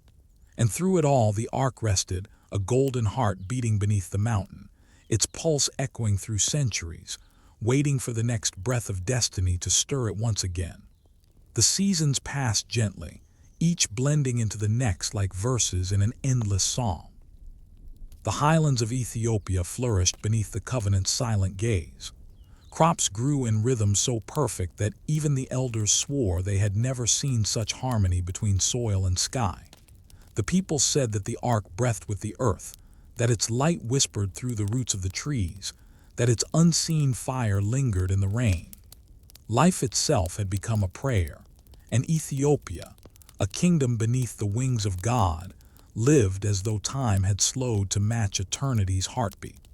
And through it all the Ark rested, a golden heart beating beneath the mountain, its pulse echoing through centuries, waiting for the next breath of destiny to stir it once again. The seasons passed gently, each blending into the next like verses in an endless psalm. The highlands of Ethiopia flourished beneath the covenant's silent gaze. Crops grew in rhythm so perfect that even the elders swore they had never seen such harmony between soil and sky. The people said that the Ark breathed with the earth, that its light whispered through the roots of the trees, that its unseen fire lingered in the rain. Life itself had become a prayer, and Ethiopia, a kingdom beneath the wings of God, lived as though time had slowed to match eternity's heartbeat.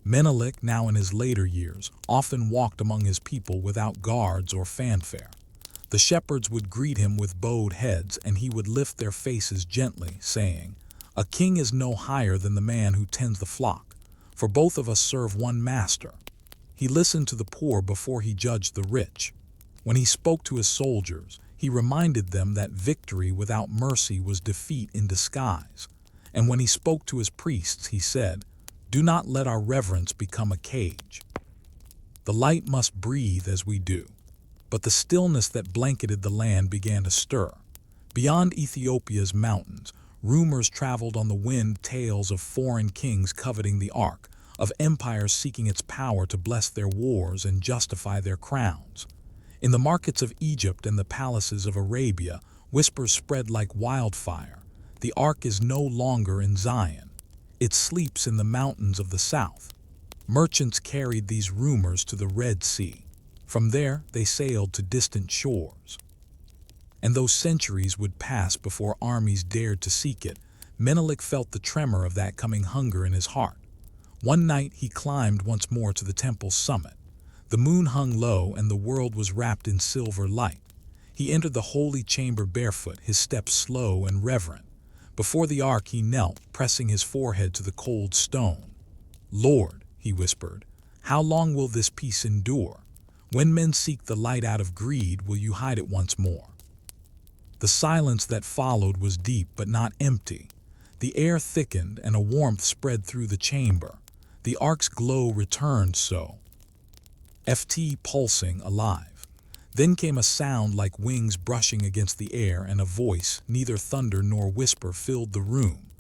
Menelik, now in his later years, often walked among his people without guards or fanfare. The shepherds would greet him with bowed heads, and he would lift their faces gently, saying, "A king is no higher than the man who tends the flock, for both of us serve one master." He listened to the poor before he judged the rich. When he spoke to his soldiers, he reminded them that victory without mercy was defeat in disguise. And when he spoke to his priests, he said, "Do not let our reverence become a cage. The light must breathe as we do." But the stillness that blanketed the land began to stir. Beyond Ethiopia's mountains, rumors traveled on the wind, tales of foreign kings coveting the Ark, of empires seeking its power to bless their wars and justify their crowns. In the markets of Egypt and the palaces of Arabia, whispers spread like wildfire. The Ark is no longer in Zion. It sleeps in the mountains of the south. Merchants carried these rumors to the Red Sea. From there, they sailed to distant shores. And though centuries would pass before armies dared to seek it, Menelik felt the tremor of that coming hunger in his heart. One night he climbed once more to the temple's summit. The moon hung low and the world was wrapped in silver light. He entered the holy chamber barefoot, his steps slow and reverent. Before the Ark he knelt, pressing his forehead to the cold stone. "Lord," he whispered, "how long will this peace endure? When men seek the light out of greed, will you hide it once more?" The silence that followed was deep but not empty. The air thickened and a warmth spread through the chamber. The Ark's glow returned pulsing, alive. Then came a sound like wings brushing against the air, and a voice, neither thunder nor whisper, filled the room.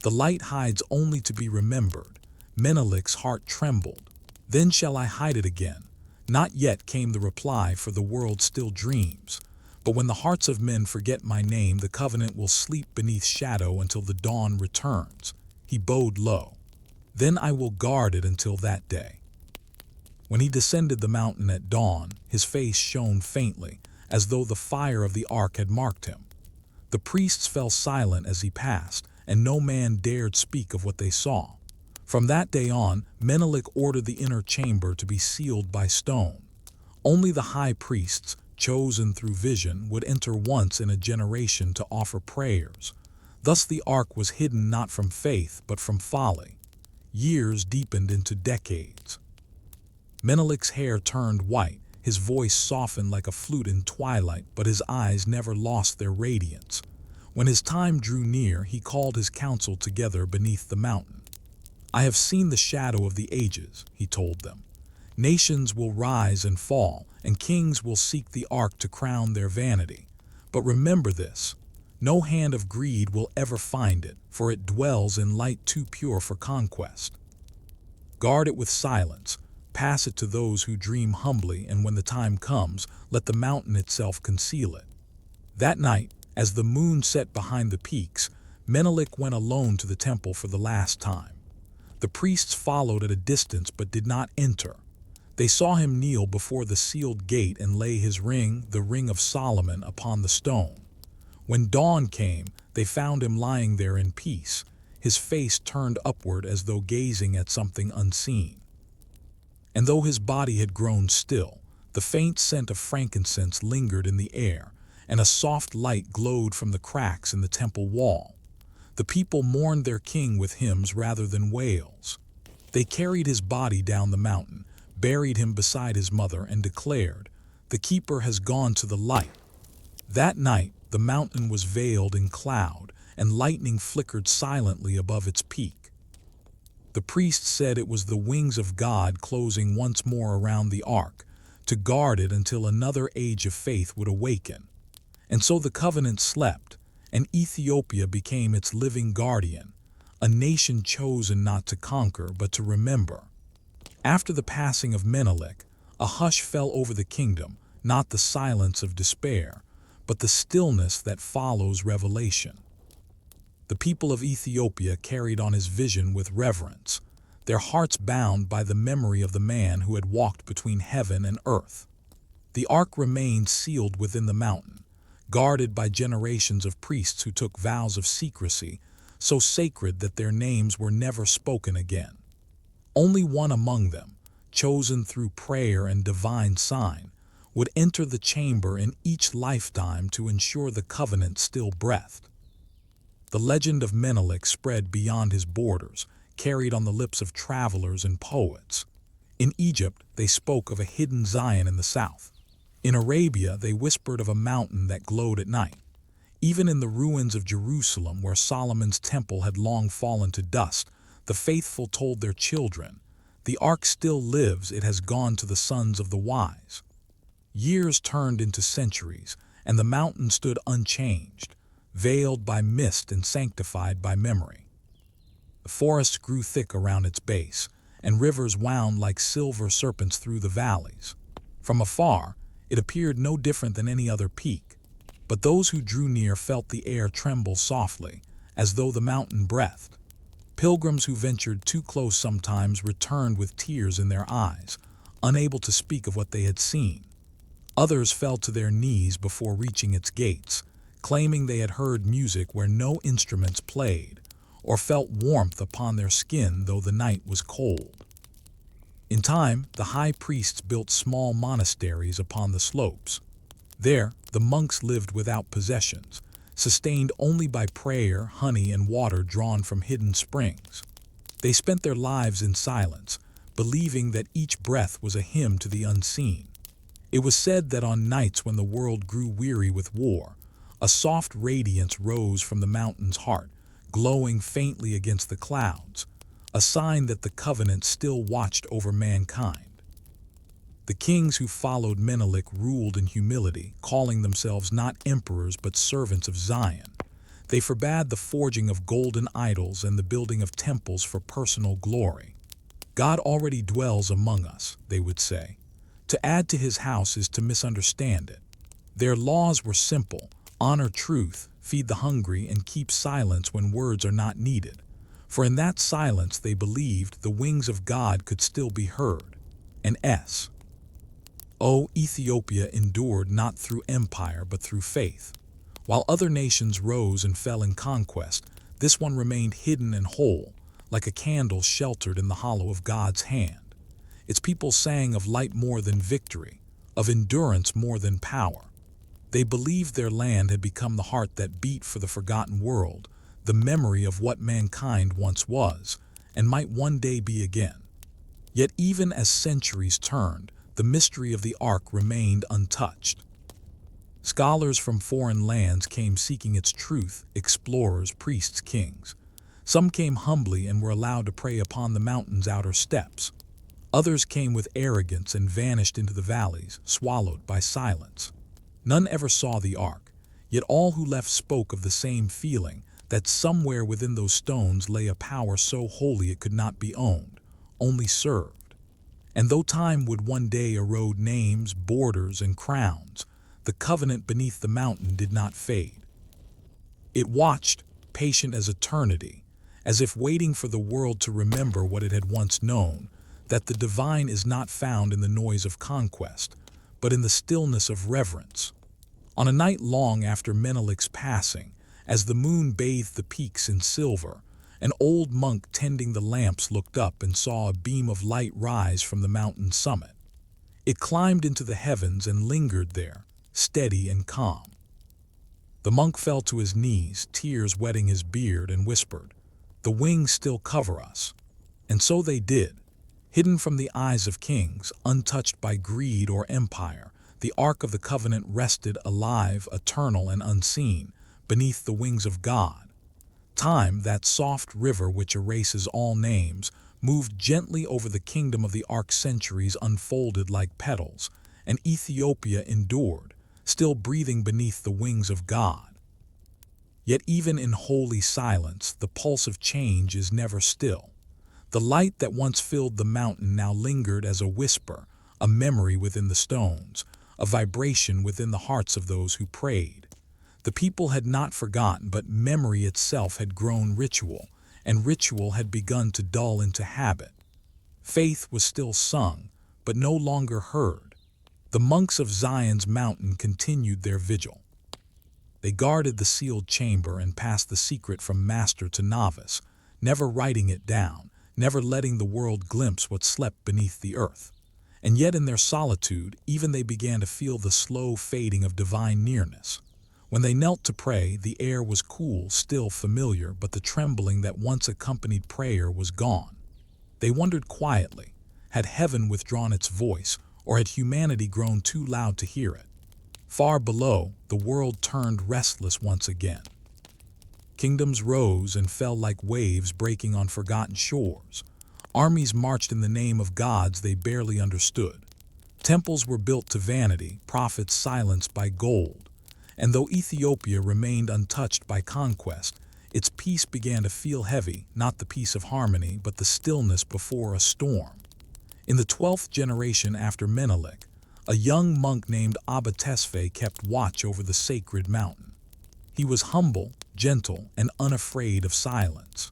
"The light hides only to be remembered." Menelik's heart trembled. "Then shall I hide it again?" "Not yet," came the reply, "for the world still dreams. But when the hearts of men forget my name, the covenant will sleep beneath shadow until the dawn returns." He bowed low. "Then I will guard it until that day." When he descended the mountain at dawn, his face shone faintly, as though the fire of the ark had marked him. The priests fell silent as he passed, and no man dared speak of what they saw. From that day on, Menelik ordered the inner chamber to be sealed by stone. Only the high priests, chosen through vision, would enter once in a generation to offer prayers. Thus the ark was hidden not from faith, but from folly. Years deepened into decades. Menelik's hair turned white, his voice softened like a flute in twilight, but his eyes never lost their radiance. When his time drew near, he called his council together beneath the mountain. "I have seen the shadow of the ages," he told them. "Nations will rise and fall, and kings will seek the ark to crown their vanity. But remember this, no hand of greed will ever find it, for it dwells in light too pure for conquest. Guard it with silence, pass it to those who dream humbly, and when the time comes, let the mountain itself conceal it." That night, as the moon set behind the peaks, Menelik went alone to the temple for the last time. The priests followed at a distance but did not enter. They saw him kneel before the sealed gate and lay his ring, the ring of Solomon, upon the stone. When dawn came, they found him lying there in peace, his face turned upward as though gazing at something unseen. And though his body had grown still, the faint scent of frankincense lingered in the air, and a soft light glowed from the cracks in the temple wall. The people mourned their king with hymns rather than wails. They carried his body down the mountain, buried him beside his mother, and declared, "The keeper has gone to the light." That night, the mountain was veiled in cloud, and lightning flickered silently above its peak. The priests said it was the wings of God closing once more around the ark, to guard it until another age of faith would awaken. And so the covenant slept, and Ethiopia became its living guardian, a nation chosen not to conquer but to remember. After the passing of Menelik, a hush fell over the kingdom, not the silence of despair, but the stillness that follows revelation. The people of Ethiopia carried on his vision with reverence, their hearts bound by the memory of the man who had walked between heaven and earth. The ark remained sealed within the mountain, guarded by generations of priests who took vows of secrecy, so sacred that their names were never spoken again. Only one among them, chosen through prayer and divine sign, would enter the chamber in each lifetime to ensure the covenant still breathed. The legend of Menelik spread beyond his borders, carried on the lips of travelers and poets. In Egypt, they spoke of a hidden Zion in the south. In Arabia, they whispered of a mountain that glowed at night. Even in the ruins of Jerusalem, where Solomon's temple had long fallen to dust, the faithful told their children, "The ark still lives, it has gone to the sons of the wise." Years turned into centuries, and the mountain stood unchanged, veiled by mist and sanctified by memory. The forests grew thick around its base, and rivers wound like silver serpents through the valleys. From afar, it appeared no different than any other peak, but those who drew near felt the air tremble softly, as though the mountain breathed. Pilgrims who ventured too close sometimes returned with tears in their eyes, unable to speak of what they had seen. Others fell to their knees before reaching its gates, claiming they had heard music where no instruments played, or felt warmth upon their skin though the night was cold. In time, the high priests built small monasteries upon the slopes. There, the monks lived without possessions, sustained only by prayer, honey, and water drawn from hidden springs. They spent their lives in silence, believing that each breath was a hymn to the unseen. It was said that on nights when the world grew weary with war, a soft radiance rose from the mountain's heart, glowing faintly against the clouds, a sign that the covenant still watched over mankind. The kings who followed Menelik ruled in humility, calling themselves not emperors but servants of Zion. They forbade the forging of golden idols and the building of temples for personal glory. "God already dwells among us," they would say. "To add to his house is to misunderstand it." Their laws were simple: honor truth, feed the hungry, and keep silence when words are not needed. For in that silence, they believed, the wings of God could still be heard. and S. O Ethiopia endured not through empire but through faith. While other nations rose and fell in conquest, this one remained hidden and whole, like a candle sheltered in the hollow of God's hand. Its people sang of light more than victory, of endurance more than power. They believed their land had become the heart that beat for the forgotten world, the memory of what mankind once was, and might one day be again. Yet even as centuries turned, the mystery of the Ark remained untouched. Scholars from foreign lands came seeking its truth, explorers, priests, kings. Some came humbly and were allowed to pray upon the mountain's outer steps. Others came with arrogance and vanished into the valleys, swallowed by silence. None ever saw the Ark, yet all who left spoke of the same feeling, that somewhere within those stones lay a power so holy it could not be owned, only served. And though time would one day erode names, borders, and crowns, the covenant beneath the mountain did not fade. It watched, patient as eternity, as if waiting for the world to remember what it had once known, that the divine is not found in the noise of conquest, but in the stillness of reverence. On a night long after Menelik's passing, as the moon bathed the peaks in silver, an old monk tending the lamps looked up and saw a beam of light rise from the mountain's summit. It climbed into the heavens and lingered there, steady and calm. The monk fell to his knees, tears wetting his beard, and whispered, "The wings still cover us." And so they did. Hidden from the eyes of kings, untouched by greed or empire, the Ark of the Covenant rested alive, eternal, and unseen, beneath the wings of God. Time, that soft river which erases all names, moved gently over the kingdom of the Ark. Centuries unfolded like petals, and Ethiopia endured, still breathing beneath the wings of God. Yet even in holy silence, the pulse of change is never still. The light that once filled the mountain now lingered as a whisper, a memory within the stones, a vibration within the hearts of those who prayed. The people had not forgotten, but memory itself had grown ritual, and ritual had begun to dull into habit. Faith was still sung, but no longer heard. The monks of Zion's mountain continued their vigil. They guarded the sealed chamber and passed the secret from master to novice, never writing it down, never letting the world glimpse what slept beneath the earth. And yet in their solitude, even they began to feel the slow fading of divine nearness. When they knelt to pray, the air was cool, still familiar, but the trembling that once accompanied prayer was gone. They wondered quietly, had heaven withdrawn its voice, or had humanity grown too loud to hear it? Far below, the world turned restless once again. Kingdoms rose and fell like waves breaking on forgotten shores. Armies marched in the name of gods they barely understood. Temples were built to vanity, prophets silenced by gold. And though Ethiopia remained untouched by conquest, its peace began to feel heavy, not the peace of harmony, but the stillness before a storm. In the 12th generation after Menelik, a young monk named Abba Tesfaye kept watch over the sacred mountain. He was humble, gentle, and unafraid of silence.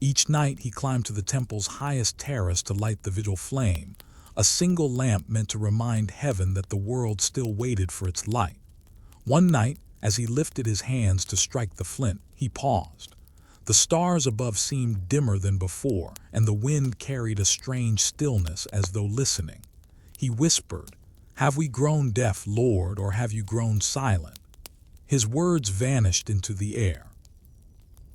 Each night he climbed to the temple's highest terrace to light the vigil flame, a single lamp meant to remind heaven that the world still waited for its light. One night, as he lifted his hands to strike the flint, he paused. The stars above seemed dimmer than before, and the wind carried a strange stillness as though listening. He whispered, "Have we grown deaf, Lord, or have you grown silent?" His words vanished into the air.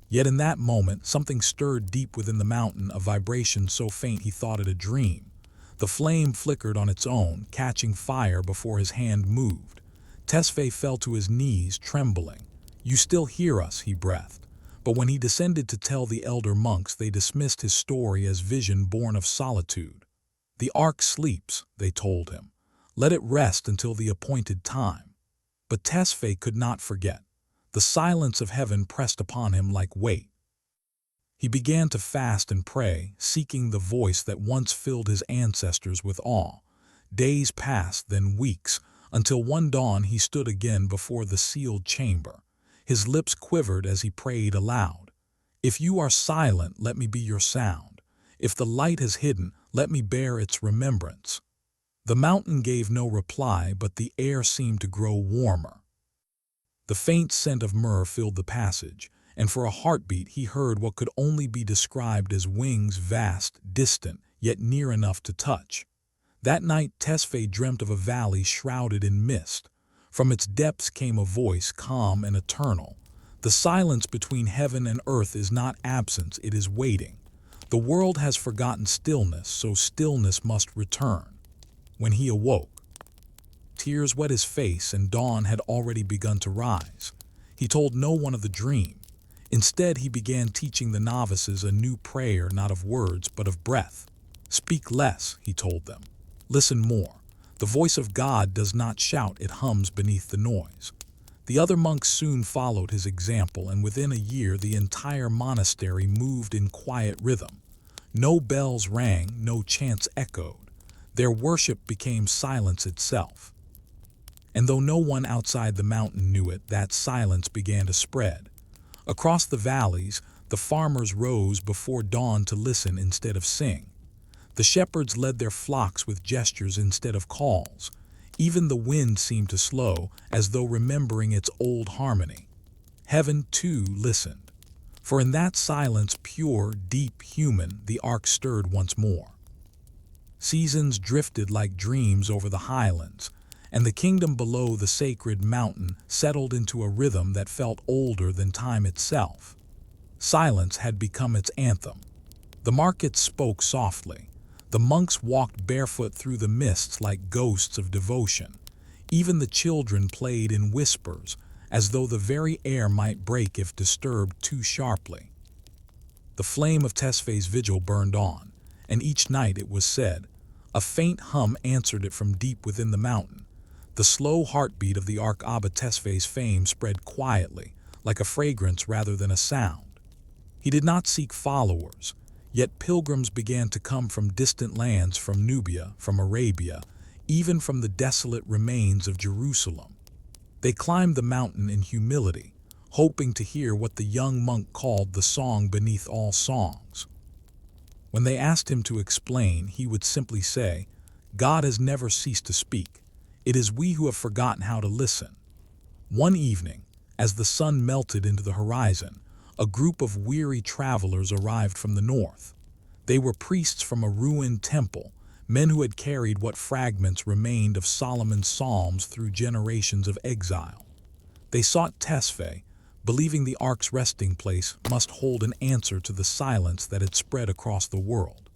Yet in that moment, something stirred deep within the mountain, a vibration so faint he thought it a dream. The flame flickered on its own, catching fire before his hand moved. Tesfaye fell to his knees, trembling. "You still hear us," he breathed. But when he descended to tell the elder monks, they dismissed his story as vision born of solitude. "The Ark sleeps," they told him. "Let it rest until the appointed time." But Tesfaye could not forget. The silence of heaven pressed upon him like weight. He began to fast and pray, seeking the voice that once filled his ancestors with awe. Days passed, then weeks, until one dawn he stood again before the sealed chamber. His lips quivered as he prayed aloud. "If you are silent, let me be your sound. If the light has hidden, let me bear its remembrance." The mountain gave no reply, but the air seemed to grow warmer. The faint scent of myrrh filled the passage, and for a heartbeat he heard what could only be described as wings vast, distant, yet near enough to touch. That night Tesfaye dreamt of a valley shrouded in mist. From its depths came a voice, calm and eternal. "The silence between heaven and earth is not absence, it is waiting. The world has forgotten stillness, so stillness must return." When he awoke, tears wet his face and dawn had already begun to rise. He told no one of the dream. Instead, he began teaching the novices a new prayer, not of words, but of breath. "Speak less," he told them. "Listen more. The voice of God does not shout, it hums beneath the noise." The other monks soon followed his example, and within a year the entire monastery moved in quiet rhythm. No bells rang, no chants echoed. Their worship became silence itself. And though no one outside the mountain knew it, that silence began to spread. Across the valleys, the farmers rose before dawn to listen instead of sing. The shepherds led their flocks with gestures instead of calls. Even the wind seemed to slow, as though remembering its old harmony. Heaven, too, listened. For in that silence, pure, deep, human, the ark stirred once more. Seasons drifted like dreams over the highlands, and the kingdom below the sacred mountain settled into a rhythm that felt older than time itself. Silence had become its anthem. The markets spoke softly. The monks walked barefoot through the mists like ghosts of devotion. Even the children played in whispers, as though the very air might break if disturbed too sharply. The flame of Tesfaye's vigil burned on, and each night, it was said, a faint hum answered it from deep within the mountain. The slow heartbeat of the Ark Abba Tesfaye's fame spread quietly, like a fragrance rather than a sound. He did not seek followers, yet pilgrims began to come from distant lands, from Nubia, from Arabia, even from the desolate remains of Jerusalem. They climbed the mountain in humility, hoping to hear what the young monk called the song beneath all songs. When they asked him to explain, he would simply say, "God has never ceased to speak. It is we who have forgotten how to listen." One evening, as the sun melted into the horizon, a group of weary travelers arrived from the north. They were priests from a ruined temple, men who had carried what fragments remained of Solomon's psalms through generations of exile. They sought Tesfaye, believing the ark's resting place must hold an answer to the silence that had spread across the world.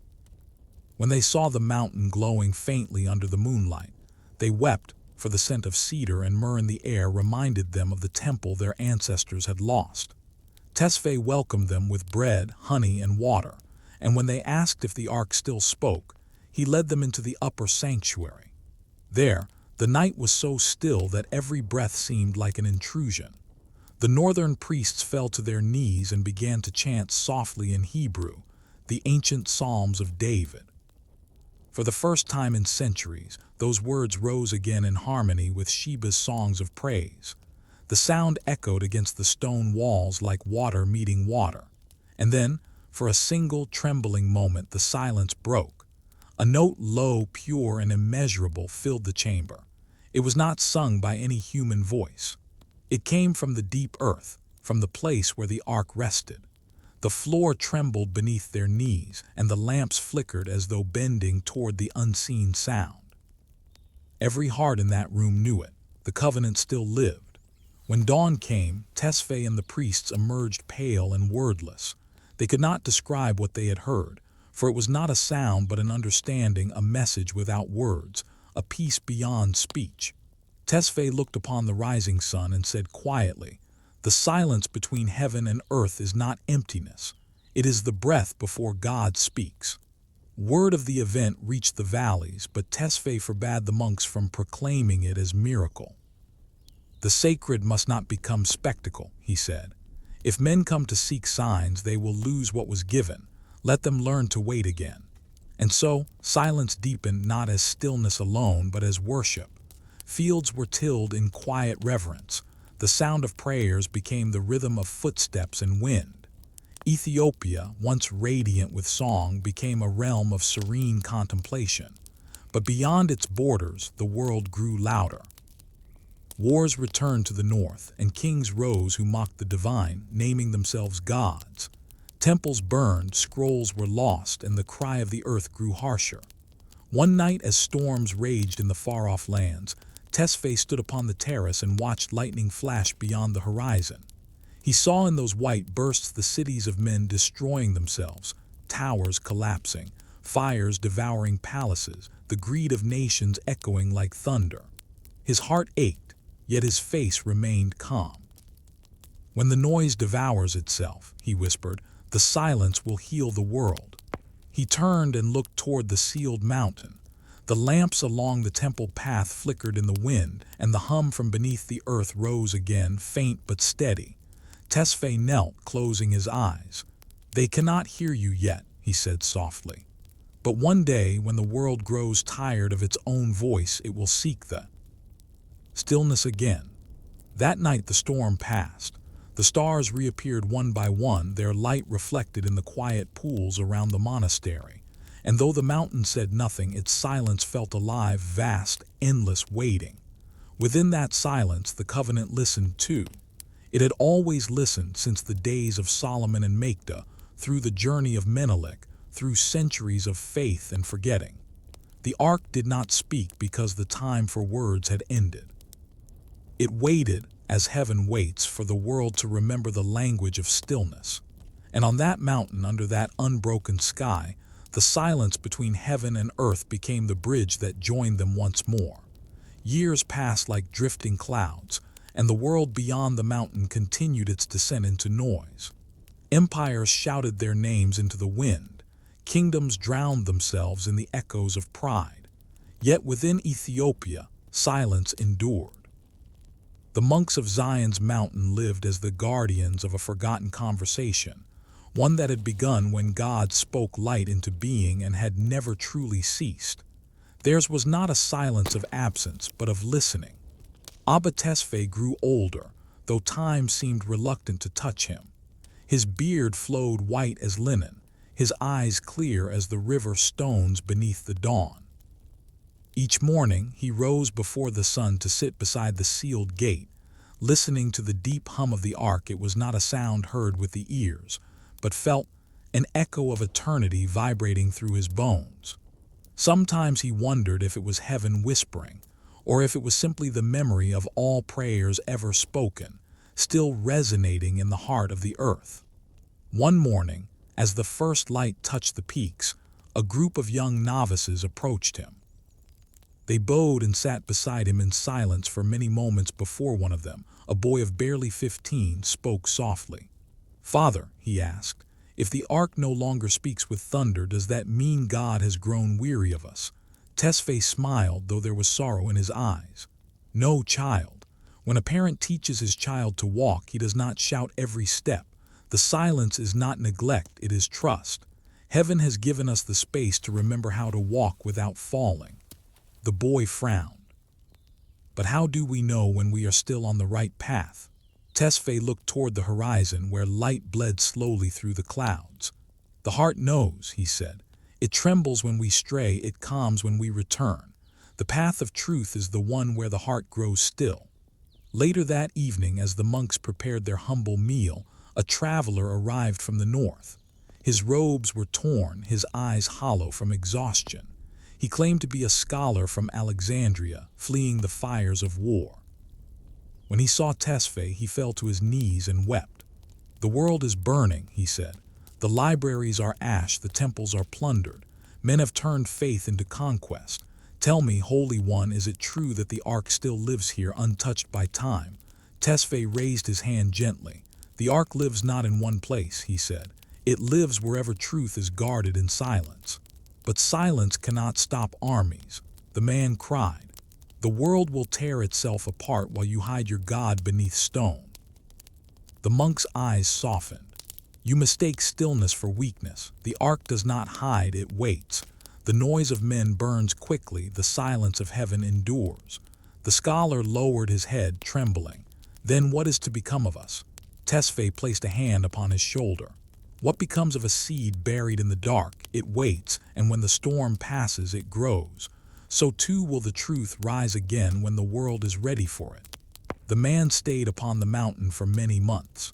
When they saw the mountain glowing faintly under the moonlight, they wept, for the scent of cedar and myrrh in the air reminded them of the temple their ancestors had lost. Tesfaye welcomed them with bread, honey, and water, and when they asked if the ark still spoke, he led them into the upper sanctuary. There, the night was so still that every breath seemed like an intrusion. The northern priests fell to their knees and began to chant softly in Hebrew, the ancient psalms of David. For the first time in centuries, those words rose again in harmony with Sheba's songs of praise. The sound echoed against the stone walls like water meeting water. And then, for a single trembling moment, the silence broke. A note low, pure, and immeasurable filled the chamber. It was not sung by any human voice. It came from the deep earth, from the place where the ark rested. The floor trembled beneath their knees, and the lamps flickered as though bending toward the unseen sound. Every heart in that room knew it. The covenant still lived. When dawn came, Tesfaye and the priests emerged pale and wordless. They could not describe what they had heard, for it was not a sound but an understanding, a message without words, a peace beyond speech. Tesfaye looked upon the rising sun and said quietly, "The silence between heaven and earth is not emptiness. It is the breath before God speaks." Word of the event reached the valleys, but Tesfaye forbade the monks from proclaiming it as miracle. "The sacred must not become spectacle," he said. "If men come to seek signs, they will lose what was given. Let them learn to wait again." And so, silence deepened not as stillness alone, but as worship. Fields were tilled in quiet reverence. The sound of prayers became the rhythm of footsteps and wind. Ethiopia, once radiant with song, became a realm of serene contemplation. But beyond its borders, the world grew louder. Wars returned to the north, and kings rose who mocked the divine, naming themselves gods. Temples burned, scrolls were lost, and the cry of the earth grew harsher. One night, as storms raged in the far-off lands, Tesfaye stood upon the terrace and watched lightning flash beyond the horizon. He saw in those white bursts the cities of men destroying themselves, towers collapsing, fires devouring palaces, the greed of nations echoing like thunder. His heart ached, yet his face remained calm. "When the noise devours itself," he whispered, "the silence will heal the world." He turned and looked toward the sealed mountain. The lamps along the temple path flickered in the wind, and the hum from beneath the earth rose again, faint but steady. Tesfaye knelt, closing his eyes. "They cannot hear you yet," he said softly. "But one day, when the world grows tired of its own voice, it will seek the stillness again." That night the storm passed. The stars reappeared one by one, their light reflected in the quiet pools around the monastery. And though the mountain said nothing, its silence felt alive, vast, endless, waiting. Within that silence, the covenant listened too. It had always listened since the days of Solomon and Makeda, through the journey of Menelik, through centuries of faith and forgetting. The ark did not speak because the time for words had ended. It waited, as heaven waits, for the world to remember the language of stillness. And on that mountain, under that unbroken sky, the silence between heaven and earth became the bridge that joined them once more. Years passed like drifting clouds, and the world beyond the mountain continued its descent into noise. Empires shouted their names into the wind. Kingdoms drowned themselves in the echoes of pride. Yet within Ethiopia, silence endured. The monks of Zion's mountain lived as the guardians of a forgotten conversation, one that had begun when God spoke light into being and had never truly ceased. Theirs was not a silence of absence, but of listening. Abba Tesfaye grew older, though time seemed reluctant to touch him. His beard flowed white as linen, his eyes clear as the river stones beneath the dawn. Each morning he rose before the sun to sit beside the sealed gate, listening to the deep hum of the ark. It was not a sound heard with the ears, but felt, an echo of eternity vibrating through his bones. Sometimes he wondered if it was heaven whispering, or if it was simply the memory of all prayers ever spoken, still resonating in the heart of the earth. One morning, as the first light touched the peaks, a group of young novices approached him. They bowed and sat beside him in silence for many moments before one of them, a boy of barely 15, spoke softly. "Father," he asked, "if the ark no longer speaks with thunder, does that mean God has grown weary of us?" Tesfaye smiled, though there was sorrow in his eyes. "No, child. When a parent teaches his child to walk, he does not shout every step. The silence is not neglect, it is trust. Heaven has given us the space to remember how to walk without falling." The boy frowned. "But how do we know when we are still on the right path?" Tesfaye looked toward the horizon, where light bled slowly through the clouds. "The heart knows," he said. "It trembles when we stray, it calms when we return. The path of truth is the one where the heart grows still." Later that evening, as the monks prepared their humble meal, a traveler arrived from the north. His robes were torn, his eyes hollow from exhaustion. He claimed to be a scholar from Alexandria, fleeing the fires of war. When he saw Tesfaye, he fell to his knees and wept. "The world is burning," he said. "The libraries are ash, the temples are plundered. Men have turned faith into conquest. Tell me, Holy One, is it true that the ark still lives here, untouched by time?" Tesfaye raised his hand gently. "The ark lives not in one place," he said. "It lives wherever truth is guarded in silence." "But silence cannot stop armies," the man cried. "The world will tear itself apart while you hide your God beneath stone." The monk's eyes softened. "You mistake stillness for weakness. The ark does not hide, it waits. The noise of men burns quickly, the silence of heaven endures." The scholar lowered his head, trembling. "Then what is to become of us?" Tesfaye placed a hand upon his shoulder. What becomes of a seed buried in the dark? It waits, and when the storm passes, it grows. So too will the truth rise again when the world is ready for it. The man stayed upon the mountain for many months.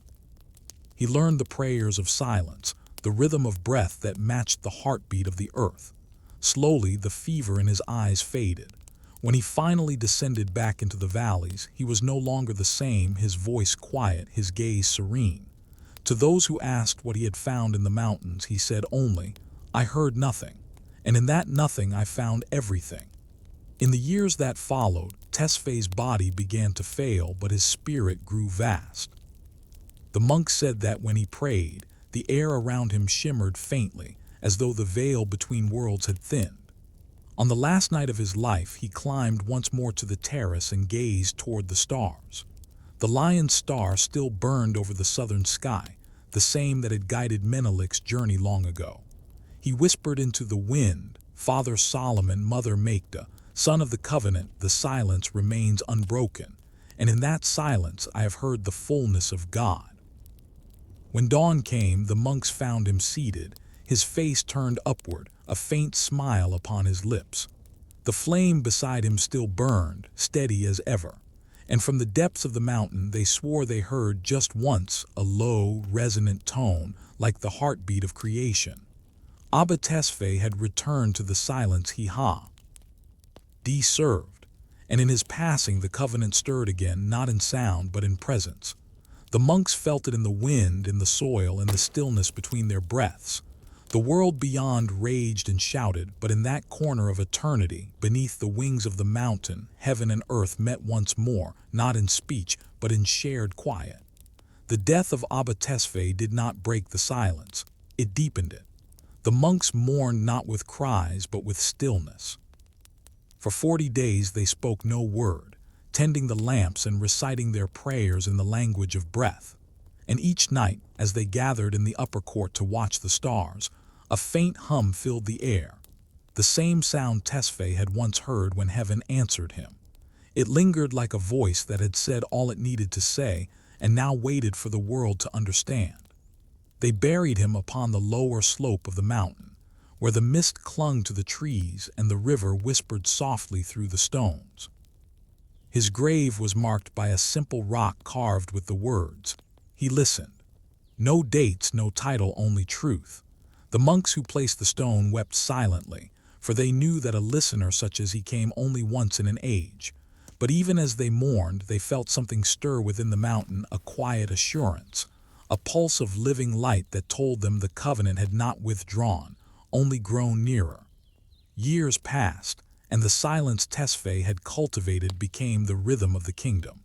He learned the prayers of silence, the rhythm of breath that matched the heartbeat of the earth. Slowly, the fever in his eyes faded. When he finally descended back into the valleys, he was no longer the same, his voice quiet, his gaze serene. To those who asked what he had found in the mountains, he said only, "I heard nothing, and in that nothing I found everything." In the years that followed, Tesfaye's body began to fail, but his spirit grew vast. The monk said that when he prayed, the air around him shimmered faintly, as though the veil between worlds had thinned. On the last night of his life, he climbed once more to the terrace and gazed toward the stars. The lion's star still burned over the southern sky, the same that had guided Menelik's journey long ago. He whispered into the wind, "Father Solomon, Mother Makeda, Son of the Covenant, the silence remains unbroken, and in that silence I have heard the fullness of God." When dawn came, the monks found him seated, his face turned upward, a faint smile upon his lips. The flame beside him still burned, steady as ever, and from the depths of the mountain they swore they heard just once a low, resonant tone like the heartbeat of creation. Abba Tesfaye had returned to the silence he served, and in his passing the covenant stirred again, not in sound but in presence. The monks felt it in the wind, in the soil, in the stillness between their breaths. The world beyond raged and shouted, but in that corner of eternity, beneath the wings of the mountain, heaven and earth met once more, not in speech, but in shared quiet. The death of Abba Tesfaye did not break the silence, it deepened it. The monks mourned not with cries, but with stillness. For 40 days they spoke no word, tending the lamps and reciting their prayers in the language of breath. And each night, as they gathered in the upper court to watch the stars, a faint hum filled the air, the same sound Tesfaye had once heard when heaven answered him. It lingered like a voice that had said all it needed to say and now waited for the world to understand. They buried him upon the lower slope of the mountain, where the mist clung to the trees and the river whispered softly through the stones. His grave was marked by a simple rock carved with the words, "He listened." No dates, no title, only truth. The monks who placed the stone wept silently, for they knew that a listener such as he came only once in an age. But even as they mourned, they felt something stir within the mountain, a quiet assurance, a pulse of living light that told them the covenant had not withdrawn, only grown nearer. Years passed, and the silence Tesfaye had cultivated became the rhythm of the kingdom.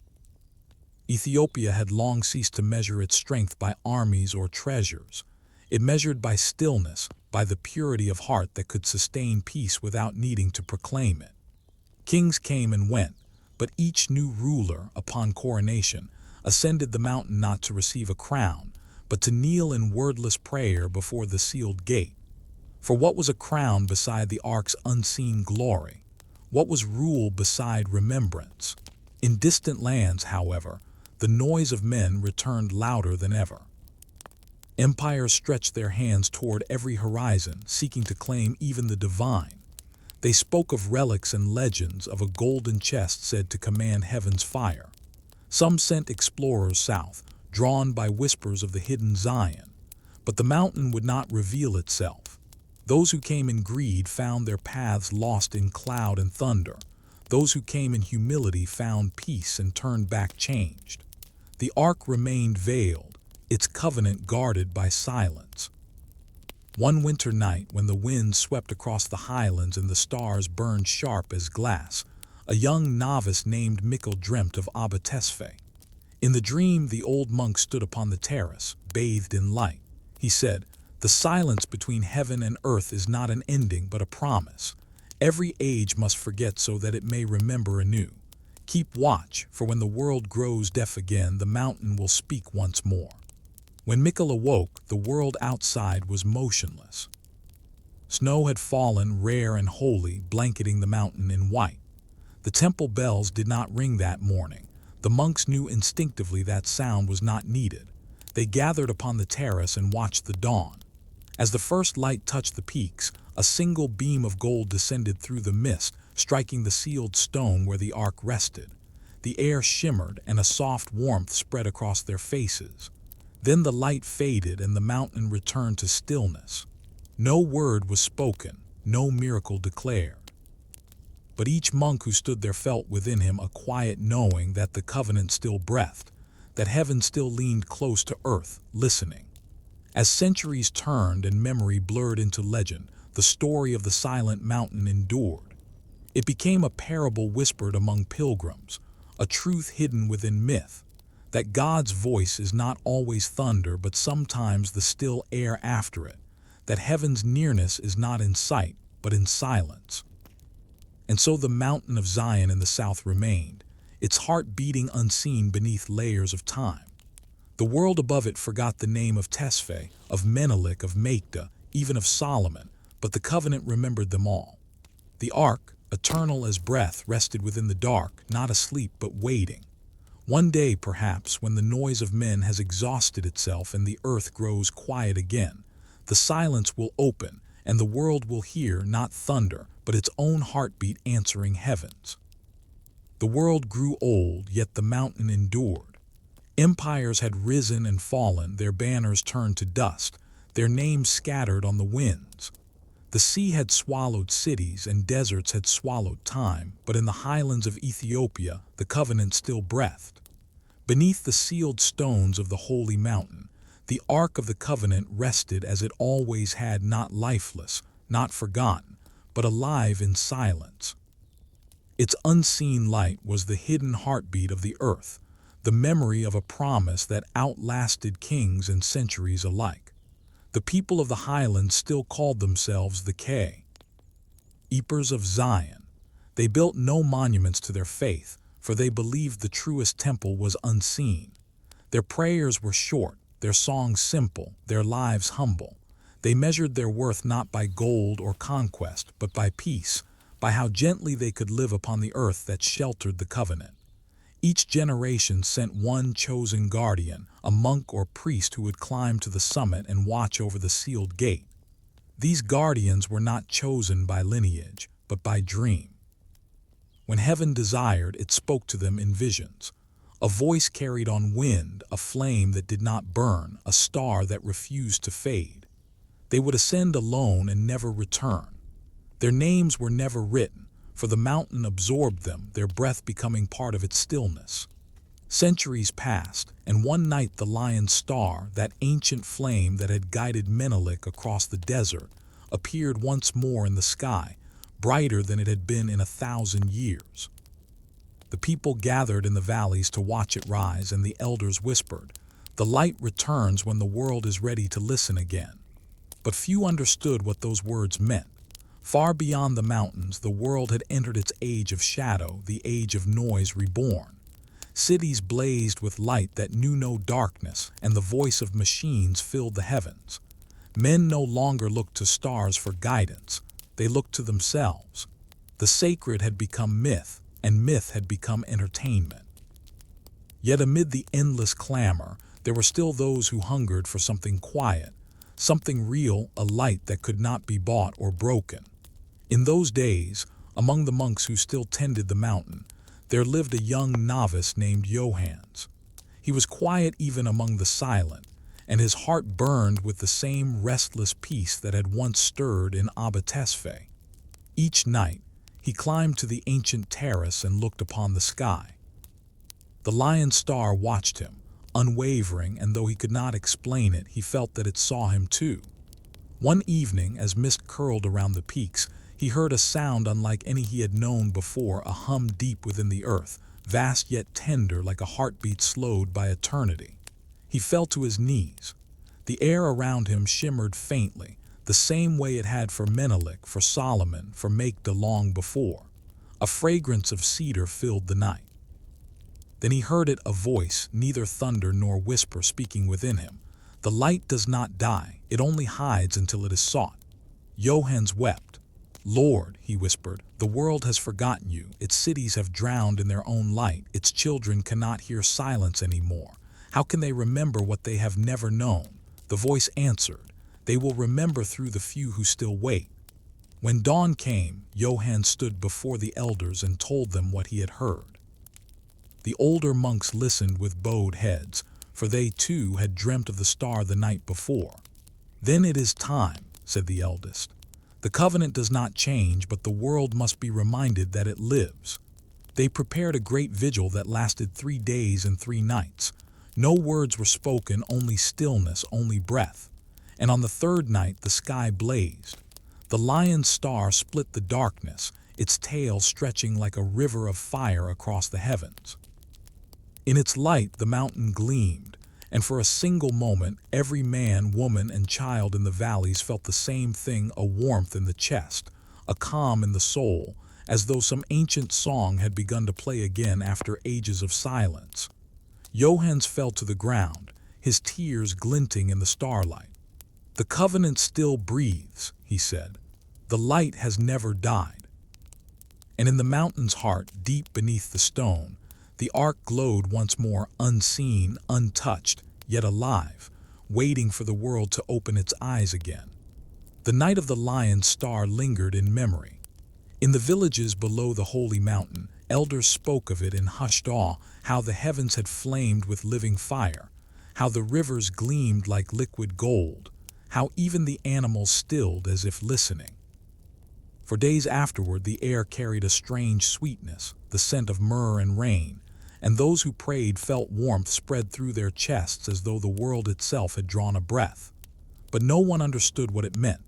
Ethiopia had long ceased to measure its strength by armies or treasures. It measured by stillness, by the purity of heart that could sustain peace without needing to proclaim it. Kings came and went, but each new ruler, upon coronation, ascended the mountain not to receive a crown, but to kneel in wordless prayer before the sealed gate. For what was a crown beside the ark's unseen glory? What was rule beside remembrance? In distant lands, however, the noise of men returned louder than ever. Empires stretched their hands toward every horizon, seeking to claim even the divine. They spoke of relics and legends, of a golden chest said to command heaven's fire. Some sent explorers south, drawn by whispers of the hidden Zion. But the mountain would not reveal itself. Those who came in greed found their paths lost in cloud and thunder. Those who came in humility found peace and turned back changed. The ark remained veiled, its covenant guarded by silence. One winter night, when the wind swept across the highlands and the stars burned sharp as glass, a young novice named Mikkel dreamt of Abba Tesfaye. In the dream, the old monk stood upon the terrace, bathed in light. He said, "The silence between heaven and earth is not an ending but a promise. Every age must forget so that it may remember anew. Keep watch, for when the world grows deaf again, the mountain will speak once more." When Mikkel awoke, the world outside was motionless. Snow had fallen, rare and holy, blanketing the mountain in white. The temple bells did not ring that morning. The monks knew instinctively that sound was not needed. They gathered upon the terrace and watched the dawn. As the first light touched the peaks, a single beam of gold descended through the mist, striking the sealed stone where the ark rested. The air shimmered and a soft warmth spread across their faces. Then the light faded and the mountain returned to stillness. No word was spoken, no miracle declared. But each monk who stood there felt within him a quiet knowing that the covenant still breathed, that heaven still leaned close to earth, listening. As centuries turned and memory blurred into legend, the story of the silent mountain endured. It became a parable whispered among pilgrims, a truth hidden within myth, that God's voice is not always thunder but sometimes the still air after it, that heaven's nearness is not in sight but in silence. And so the mountain of Zion in the south remained, its heart beating unseen beneath layers of time. The world above it forgot the name of Tesfaye, of Menelik, of Makeda, even of Solomon, but the covenant remembered them all. The ark, eternal as breath, rested within the dark, not asleep but waiting. One day, perhaps, when the noise of men has exhausted itself and the earth grows quiet again, the silence will open and the world will hear not thunder, but its own heartbeat answering heaven's. The world grew old, yet the mountain endured. Empires had risen and fallen, their banners turned to dust, their names scattered on the winds. The sea had swallowed cities and deserts had swallowed time, but in the highlands of Ethiopia the covenant still breathed. Beneath the sealed stones of the holy mountain, the ark of the covenant rested as it always had, not lifeless, not forgotten, but alive in silence. Its unseen light was the hidden heartbeat of the earth, the memory of a promise that outlasted kings and centuries alike. The people of the highlands still called themselves the Keepers of Zion. They built no monuments to their faith, for they believed the truest temple was unseen. Their prayers were short, their songs simple, their lives humble. They measured their worth not by gold or conquest, but by peace, by how gently they could live upon the earth that sheltered the covenant. Each generation sent one chosen guardian, a monk or priest who would climb to the summit and watch over the sealed gate. These guardians were not chosen by lineage, but by dream. When heaven desired, it spoke to them in visions. A voice carried on wind, a flame that did not burn, a star that refused to fade. They would ascend alone and never return. Their names were never written, for the mountain absorbed them, their breath becoming part of its stillness. Centuries passed, and one night the lion's star, that ancient flame that had guided Menelik across the desert, appeared once more in the sky, brighter than it had been in 1,000 years. The people gathered in the valleys to watch it rise, and the elders whispered, "The light returns when the world is ready to listen again." But few understood what those words meant. Far beyond the mountains, the world had entered its age of shadow, the age of noise reborn. Cities blazed with light that knew no darkness, and the voice of machines filled the heavens. Men no longer looked to stars for guidance, they looked to themselves. The sacred had become myth, and myth had become entertainment. Yet amid the endless clamor, there were still those who hungered for something quiet, something real, a light that could not be bought or broken. In those days, among the monks who still tended the mountain, there lived a young novice named Johannes. He was quiet even among the silent, and his heart burned with the same restless peace that had once stirred in Abba Tesfaye. Each night, he climbed to the ancient terrace and looked upon the sky. The lion star watched him, unwavering, and though he could not explain it, he felt that it saw him too. One evening, as mist curled around the peaks, he heard a sound unlike any he had known before, a hum deep within the earth, vast yet tender, like a heartbeat slowed by eternity. He fell to his knees. The air around him shimmered faintly, the same way it had for Menelik, for Solomon, for Makeda long before. A fragrance of cedar filled the night. Then he heard it, a voice, neither thunder nor whisper, speaking within him. The light does not die, it only hides until it is sought. Johannes wept. "Lord," he whispered, "the world has forgotten you, its cities have drowned in their own light, its children cannot hear silence anymore. How can they remember what they have never known? The voice answered, they will remember through the few who still wait. When dawn came, Johann stood before the elders and told them what he had heard. The older monks listened with bowed heads, for they too had dreamt of the star the night before. Then it is time, said the eldest. The covenant does not change, but the world must be reminded that it lives. They prepared a great vigil that lasted 3 days and 3 nights. No words were spoken, only stillness, only breath. And on the 3rd night the sky blazed. The lion's star split the darkness, its tail stretching like a river of fire across the heavens. In its light the mountain gleamed, and for a single moment every man, woman, and child in the valleys felt the same thing, a warmth in the chest, a calm in the soul, as though some ancient song had begun to play again after ages of silence. Johannes fell to the ground, his tears glinting in the starlight. The covenant still breathes, he said. The light has never died. And in the mountain's heart, deep beneath the stone, the ark glowed once more, unseen, untouched, yet alive, waiting for the world to open its eyes again. The night of the lion's star lingered in memory. In the villages below the holy mountain, elders spoke of it in hushed awe, how the heavens had flamed with living fire, how the rivers gleamed like liquid gold, how even the animals stilled as if listening. For days afterward the air carried a strange sweetness, the scent of myrrh and rain, and those who prayed felt warmth spread through their chests as though the world itself had drawn a breath. But no one understood what it meant.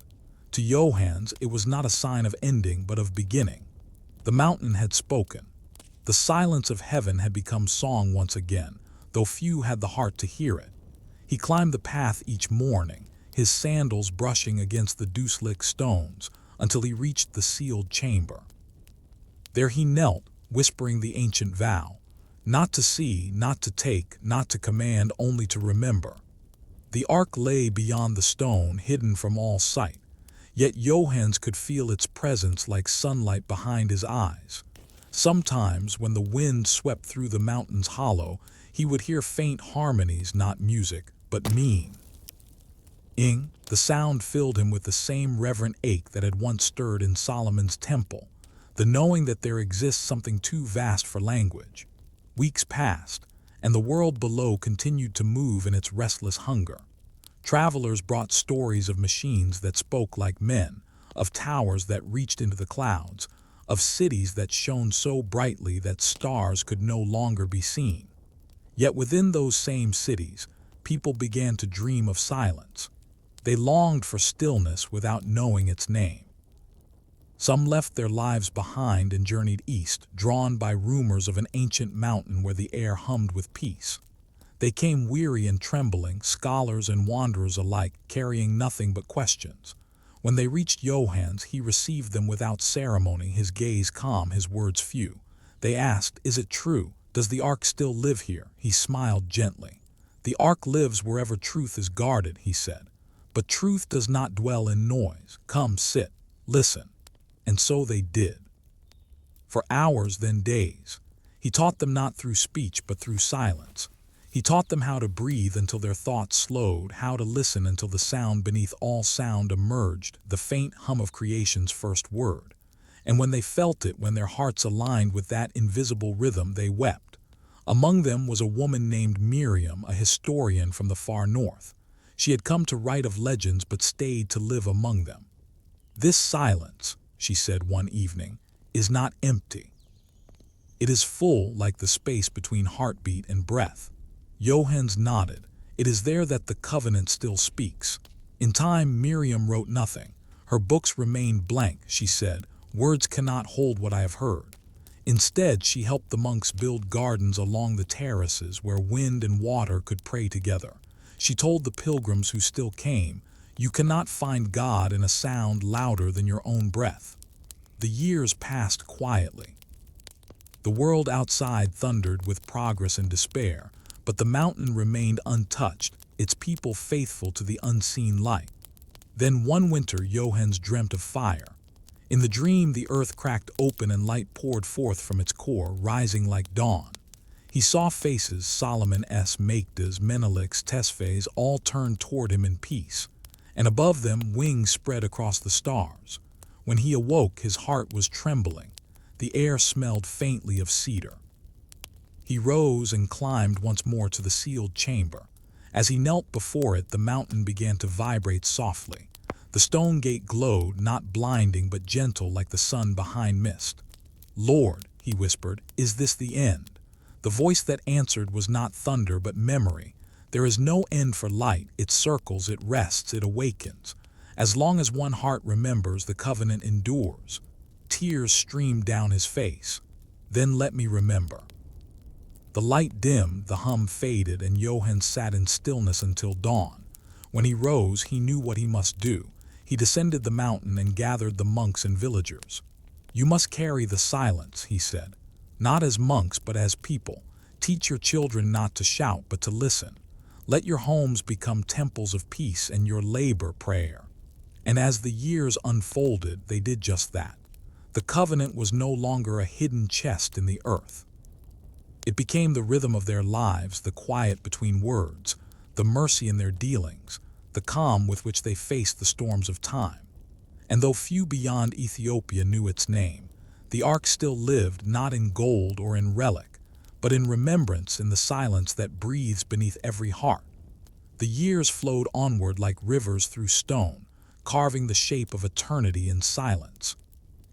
To Johannes it was not a sign of ending but of beginning. The mountain had spoken. The silence of heaven had become song once again, though few had the heart to hear it. He climbed the path each morning, his sandals brushing against the dew-slick stones, until he reached the sealed chamber. There he knelt, whispering the ancient vow, not to see, not to take, not to command, only to remember. The ark lay beyond the stone, hidden from all sight, yet Johannes could feel its presence like sunlight behind his eyes. Sometimes, when the wind swept through the mountain's hollow, he would hear faint harmonies, not music, but mean. The sound filled him with the same reverent ache that had once stirred in Solomon's temple, the knowing that there exists something too vast for language. Weeks passed, and the world below continued to move in its restless hunger. Travelers brought stories of machines that spoke like men, of towers that reached into the clouds, of cities that shone so brightly that stars could no longer be seen. Yet within those same cities, people began to dream of silence. They longed for stillness without knowing its name. Some left their lives behind and journeyed east, drawn by rumors of an ancient mountain where the air hummed with peace. They came weary and trembling, scholars and wanderers alike, carrying nothing but questions. When they reached Johannes, he received them without ceremony, his gaze calm, his words few. They asked, "Is it true? Does the ark still live here?" He smiled gently. "The ark lives wherever truth is guarded," he said. "But truth does not dwell in noise. Come, sit, listen." And so they did. For hours, then days. He taught them not through speech but through silence. He taught them how to breathe until their thoughts slowed, how to listen until the sound beneath all sound emerged, the faint hum of creation's first word. And when they felt it, when their hearts aligned with that invisible rhythm, they wept. Among them was a woman named Miriam, a historian from the far north. She had come to write of legends but stayed to live among them. "This silence," she said one evening, "is not empty. It is full like the space between heartbeat and breath." Johannes nodded. "It is there that the covenant still speaks." In time, Miriam wrote nothing. "Her books remained blank," she said. "Words cannot hold what I have heard." Instead, she helped the monks build gardens along the terraces where wind and water could pray together. She told the pilgrims who still came, "You cannot find God in a sound louder than your own breath." The years passed quietly. The world outside thundered with progress and despair, but the mountain remained untouched, its people faithful to the unseen light. Then one winter Johannes dreamt of fire. In the dream the earth cracked open and light poured forth from its core, rising like dawn. He saw faces, Solomon's, Makeda's, Menelik's, Tesfa's, all turned toward him in peace, and above them wings spread across the stars. When he awoke, his heart was trembling. The air smelled faintly of cedar. He rose and climbed once more to the sealed chamber. As he knelt before it, the mountain began to vibrate softly. The stone gate glowed, not blinding but gentle like the sun behind mist. "Lord," he whispered, "is this the end?" The voice that answered was not thunder but memory. There is no end for light. It circles, it rests, it awakens. As long as one heart remembers, the covenant endures. Tears streamed down his face. "Then let me remember." The light dimmed, the hum faded, and Johann sat in stillness until dawn. When he rose, he knew what he must do. He descended the mountain and gathered the monks and villagers. "You must carry the silence," he said. "Not as monks, but as people. Teach your children not to shout, but to listen. Let your homes become temples of peace and your labor prayer." And as the years unfolded, they did just that. The covenant was no longer a hidden chest in the earth. It became the rhythm of their lives, the quiet between words, the mercy in their dealings, the calm with which they faced the storms of time. And though few beyond Ethiopia knew its name, the Ark still lived not in gold or in relic, but in remembrance, in the silence that breathes beneath every heart. The years flowed onward like rivers through stone, carving the shape of eternity in silence.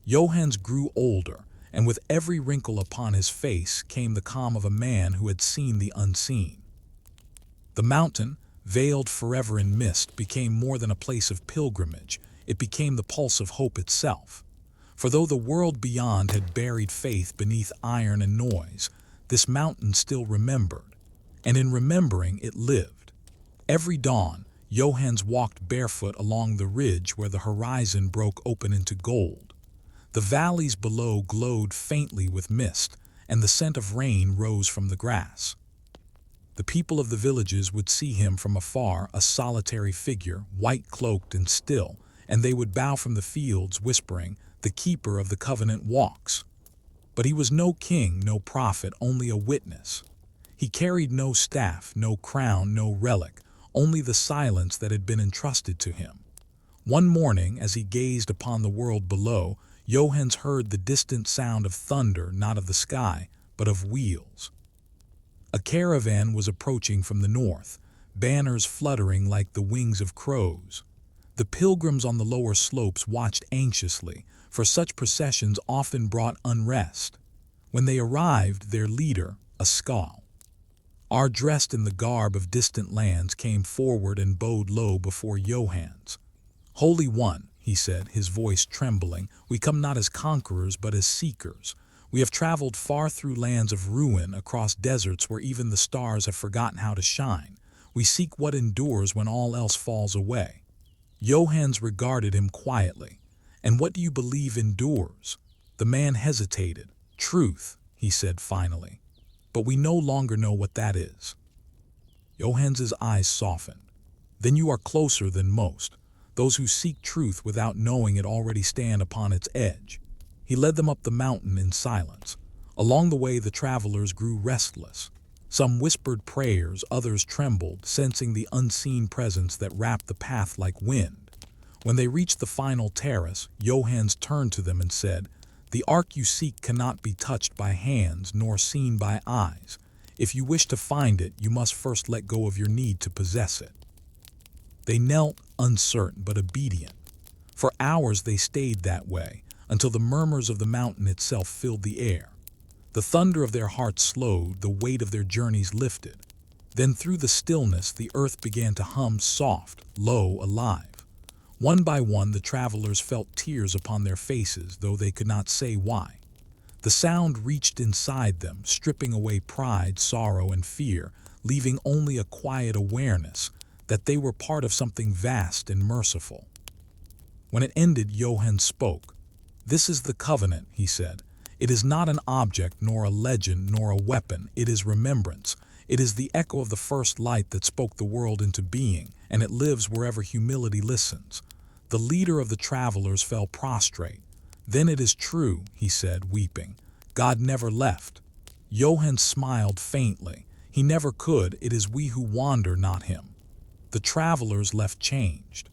Johannes grew older, and with every wrinkle upon his face came the calm of a man who had seen the unseen. The mountain, veiled forever in mist, became more than a place of pilgrimage. It became the pulse of hope itself. For though the world beyond had buried faith beneath iron and noise, this mountain still remembered, and in remembering it lived. Every dawn, Johannes walked barefoot along the ridge where the horizon broke open into gold. The valleys below glowed faintly with mist, and the scent of rain rose from the grass. The people of the villages would see him from afar, a solitary figure, white-cloaked and still, and they would bow from the fields, whispering, "The keeper of the covenant walks." But he was no king, no prophet, only a witness. He carried no staff, no crown, no relic, only the silence that had been entrusted to him. One morning, as he gazed upon the world below, Johannes heard the distant sound of thunder, not of the sky, but of wheels. A caravan was approaching from the north, banners fluttering like the wings of crows. The pilgrims on the lower slopes watched anxiously, for such processions often brought unrest. When they arrived, their leader, a skull, dressed in the garb of distant lands, came forward and bowed low before Johannes. "Holy One," he said, his voice trembling, "we come not as conquerors but as seekers. We have traveled far through lands of ruin, across deserts where even the stars have forgotten how to shine. We seek what endures when all else falls away." Johannes regarded him quietly. "And what do you believe endures?" The man hesitated. "Truth," he said finally. "But we no longer know what that is." Johannes's eyes softened. "Then you are closer than most. Those who seek truth without knowing it already stand upon its edge." He led them up the mountain in silence. Along the way, the travelers grew restless. Some whispered prayers, others trembled, sensing the unseen presence that wrapped the path like wind. When they reached the final terrace, Johannes turned to them and said, "The Ark you seek cannot be touched by hands nor seen by eyes. If you wish to find it, you must first let go of your need to possess it." They knelt, uncertain but obedient. For hours they stayed that way, until the murmurs of the mountain itself filled the air. The thunder of their hearts slowed, the weight of their journeys lifted. Then through the stillness, the earth began to hum soft, low, alive. One by one, the travelers felt tears upon their faces, though they could not say why. The sound reached inside them, stripping away pride, sorrow, and fear, leaving only a quiet awareness that they were part of something vast and merciful. When it ended, Johannes spoke. "This is the covenant," he said. "It is not an object, nor a legend, nor a weapon. It is remembrance. It is the echo of the first light that spoke the world into being, and it lives wherever humility listens." The leader of the travelers fell prostrate. "Then it is true," he said, weeping. "God never left." Johann smiled faintly. He never could. It is we who wander, not him. The travelers left changed.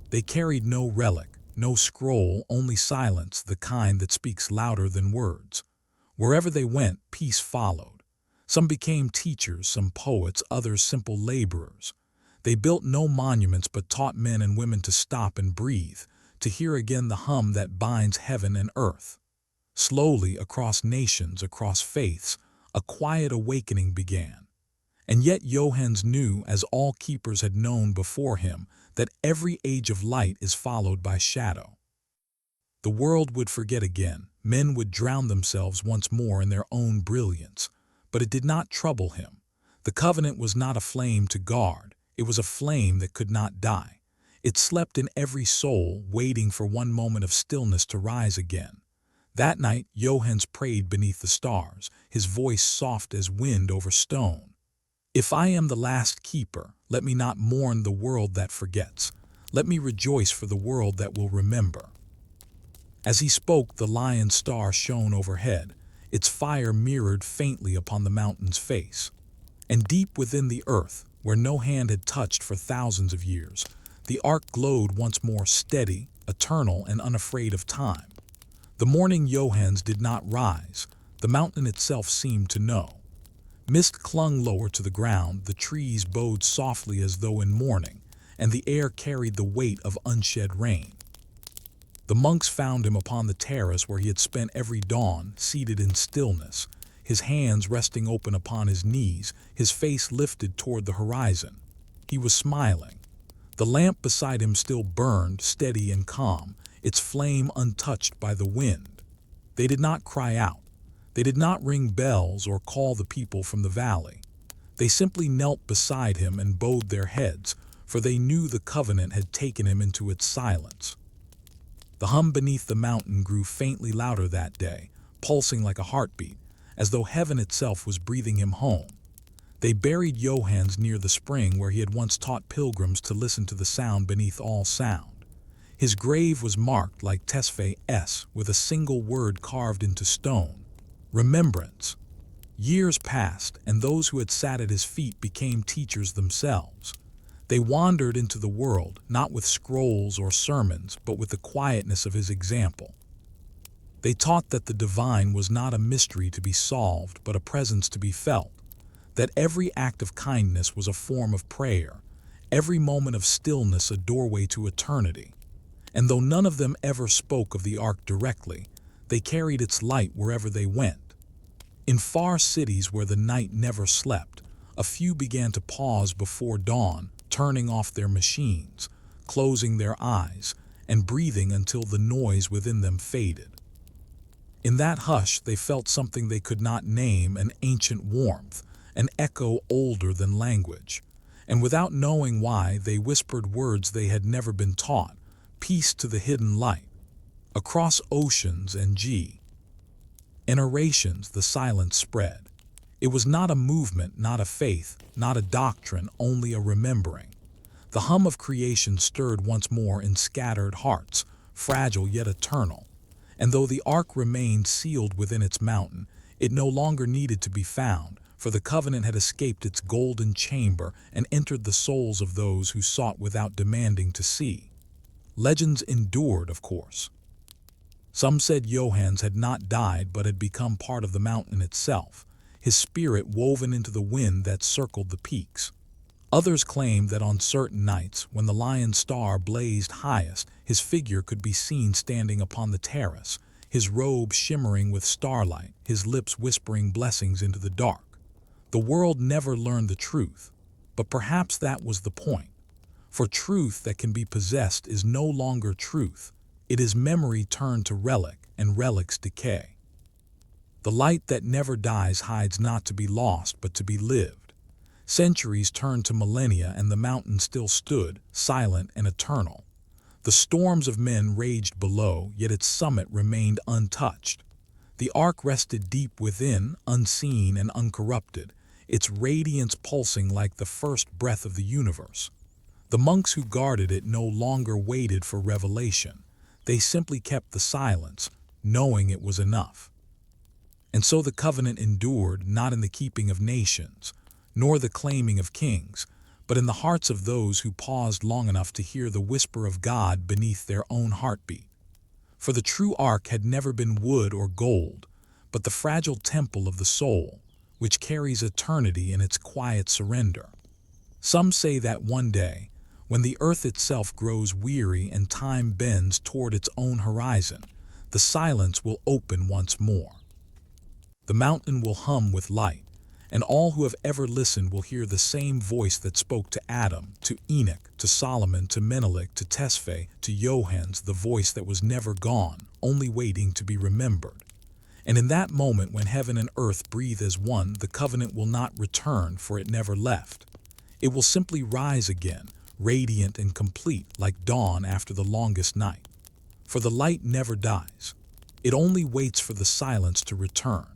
They carried no relic, no scroll, only silence, the kind that speaks louder than words. Wherever they went, peace followed. Some became teachers, some poets, others simple laborers. They built no monuments but taught men and women to stop and breathe, to hear again the hum that binds heaven and earth. Slowly, across nations, across faiths, a quiet awakening began. And yet Johans knew, as all keepers had known before him, that every age of light is followed by shadow. The world would forget again, men would drown themselves once more in their own brilliance, but it did not trouble him. The covenant was not a flame to guard, it was a flame that could not die. It slept in every soul, waiting for one moment of stillness to rise again. That night, Johans prayed beneath the stars, his voice soft as wind over stone. If I am the last keeper, let me not mourn the world that forgets. Let me rejoice for the world that will remember. As he spoke, the lion star shone overhead, its fire mirrored faintly upon the mountain's face. And deep within the earth, where no hand had touched for thousands of years, the ark glowed once more, steady, eternal, and unafraid of time. The morning Johans did not rise. The mountain itself seemed to know. Mist clung lower to the ground, the trees bowed softly as though in mourning, and the air carried the weight of unshed rain. The monks found him upon the terrace where he had spent every dawn, seated in stillness, his hands resting open upon his knees, his face lifted toward the horizon. He was smiling. The lamp beside him still burned, steady and calm, its flame untouched by the wind. They did not cry out. They did not ring bells or call the people from the valley. They simply knelt beside him and bowed their heads, for they knew the covenant had taken him into its silence. The hum beneath the mountain grew faintly louder that day, pulsing like a heartbeat, as though heaven itself was breathing him home. They buried Johans near the spring where he had once taught pilgrims to listen to the sound beneath all sound. His grave was marked like Tesfaye S with a single word carved into stone: remembrance. Years passed, and those who had sat at his feet became teachers themselves. They wandered into the world, not with scrolls or sermons, but with the quietness of his example. They taught that the divine was not a mystery to be solved, but a presence to be felt, that every act of kindness was a form of prayer, every moment of stillness a doorway to eternity. And though none of them ever spoke of the ark directly, they carried its light wherever they went. In far cities where the night never slept, a few began to pause before dawn, turning off their machines, closing their eyes, and breathing until the noise within them faded. In that hush, they felt something they could not name, an ancient warmth, an echo older than language. And without knowing why, they whispered words they had never been taught: peace to the hidden light. Across oceans and generations, the silence spread. It was not a movement, not a faith, not a doctrine, only a remembering. The hum of creation stirred once more in scattered hearts, fragile yet eternal. And though the ark remained sealed within its mountain, it no longer needed to be found, for the covenant had escaped its golden chamber and entered the souls of those who sought without demanding to see. Legends endured, of course. Some said Johans had not died but had become part of the mountain itself, his spirit woven into the wind that circled the peaks. Others claimed that on certain nights, when the lion star blazed highest, his figure could be seen standing upon the terrace, his robe shimmering with starlight, his lips whispering blessings into the dark. The world never learned the truth, but perhaps that was the point. For truth that can be possessed is no longer truth. It is memory turned to relic, and relics decay. The light that never dies hides not to be lost, but to be lived. Centuries turned to millennia, and the mountain still stood, silent and eternal. The storms of men raged below, yet its summit remained untouched. The ark rested deep within, unseen and uncorrupted, its radiance pulsing like the first breath of the universe. The monks who guarded it no longer waited for revelation. They simply kept the silence, knowing it was enough. And so the covenant endured not in the keeping of nations, nor the claiming of kings, but in the hearts of those who paused long enough to hear the whisper of God beneath their own heartbeat. For the true ark had never been wood or gold, but the fragile temple of the soul, which carries eternity in its quiet surrender. Some say that one day, when the earth itself grows weary and time bends toward its own horizon, the silence will open once more. The mountain will hum with light, and all who have ever listened will hear the same voice that spoke to Adam, to Enoch, to Solomon, to Menelik, to Tesfaye, to Johannes, the voice that was never gone, only waiting to be remembered. And in that moment when heaven and earth breathe as one, the covenant will not return, for it never left. It will simply rise again, radiant and complete, like dawn after the longest night. For the light never dies. It only waits for the silence to return.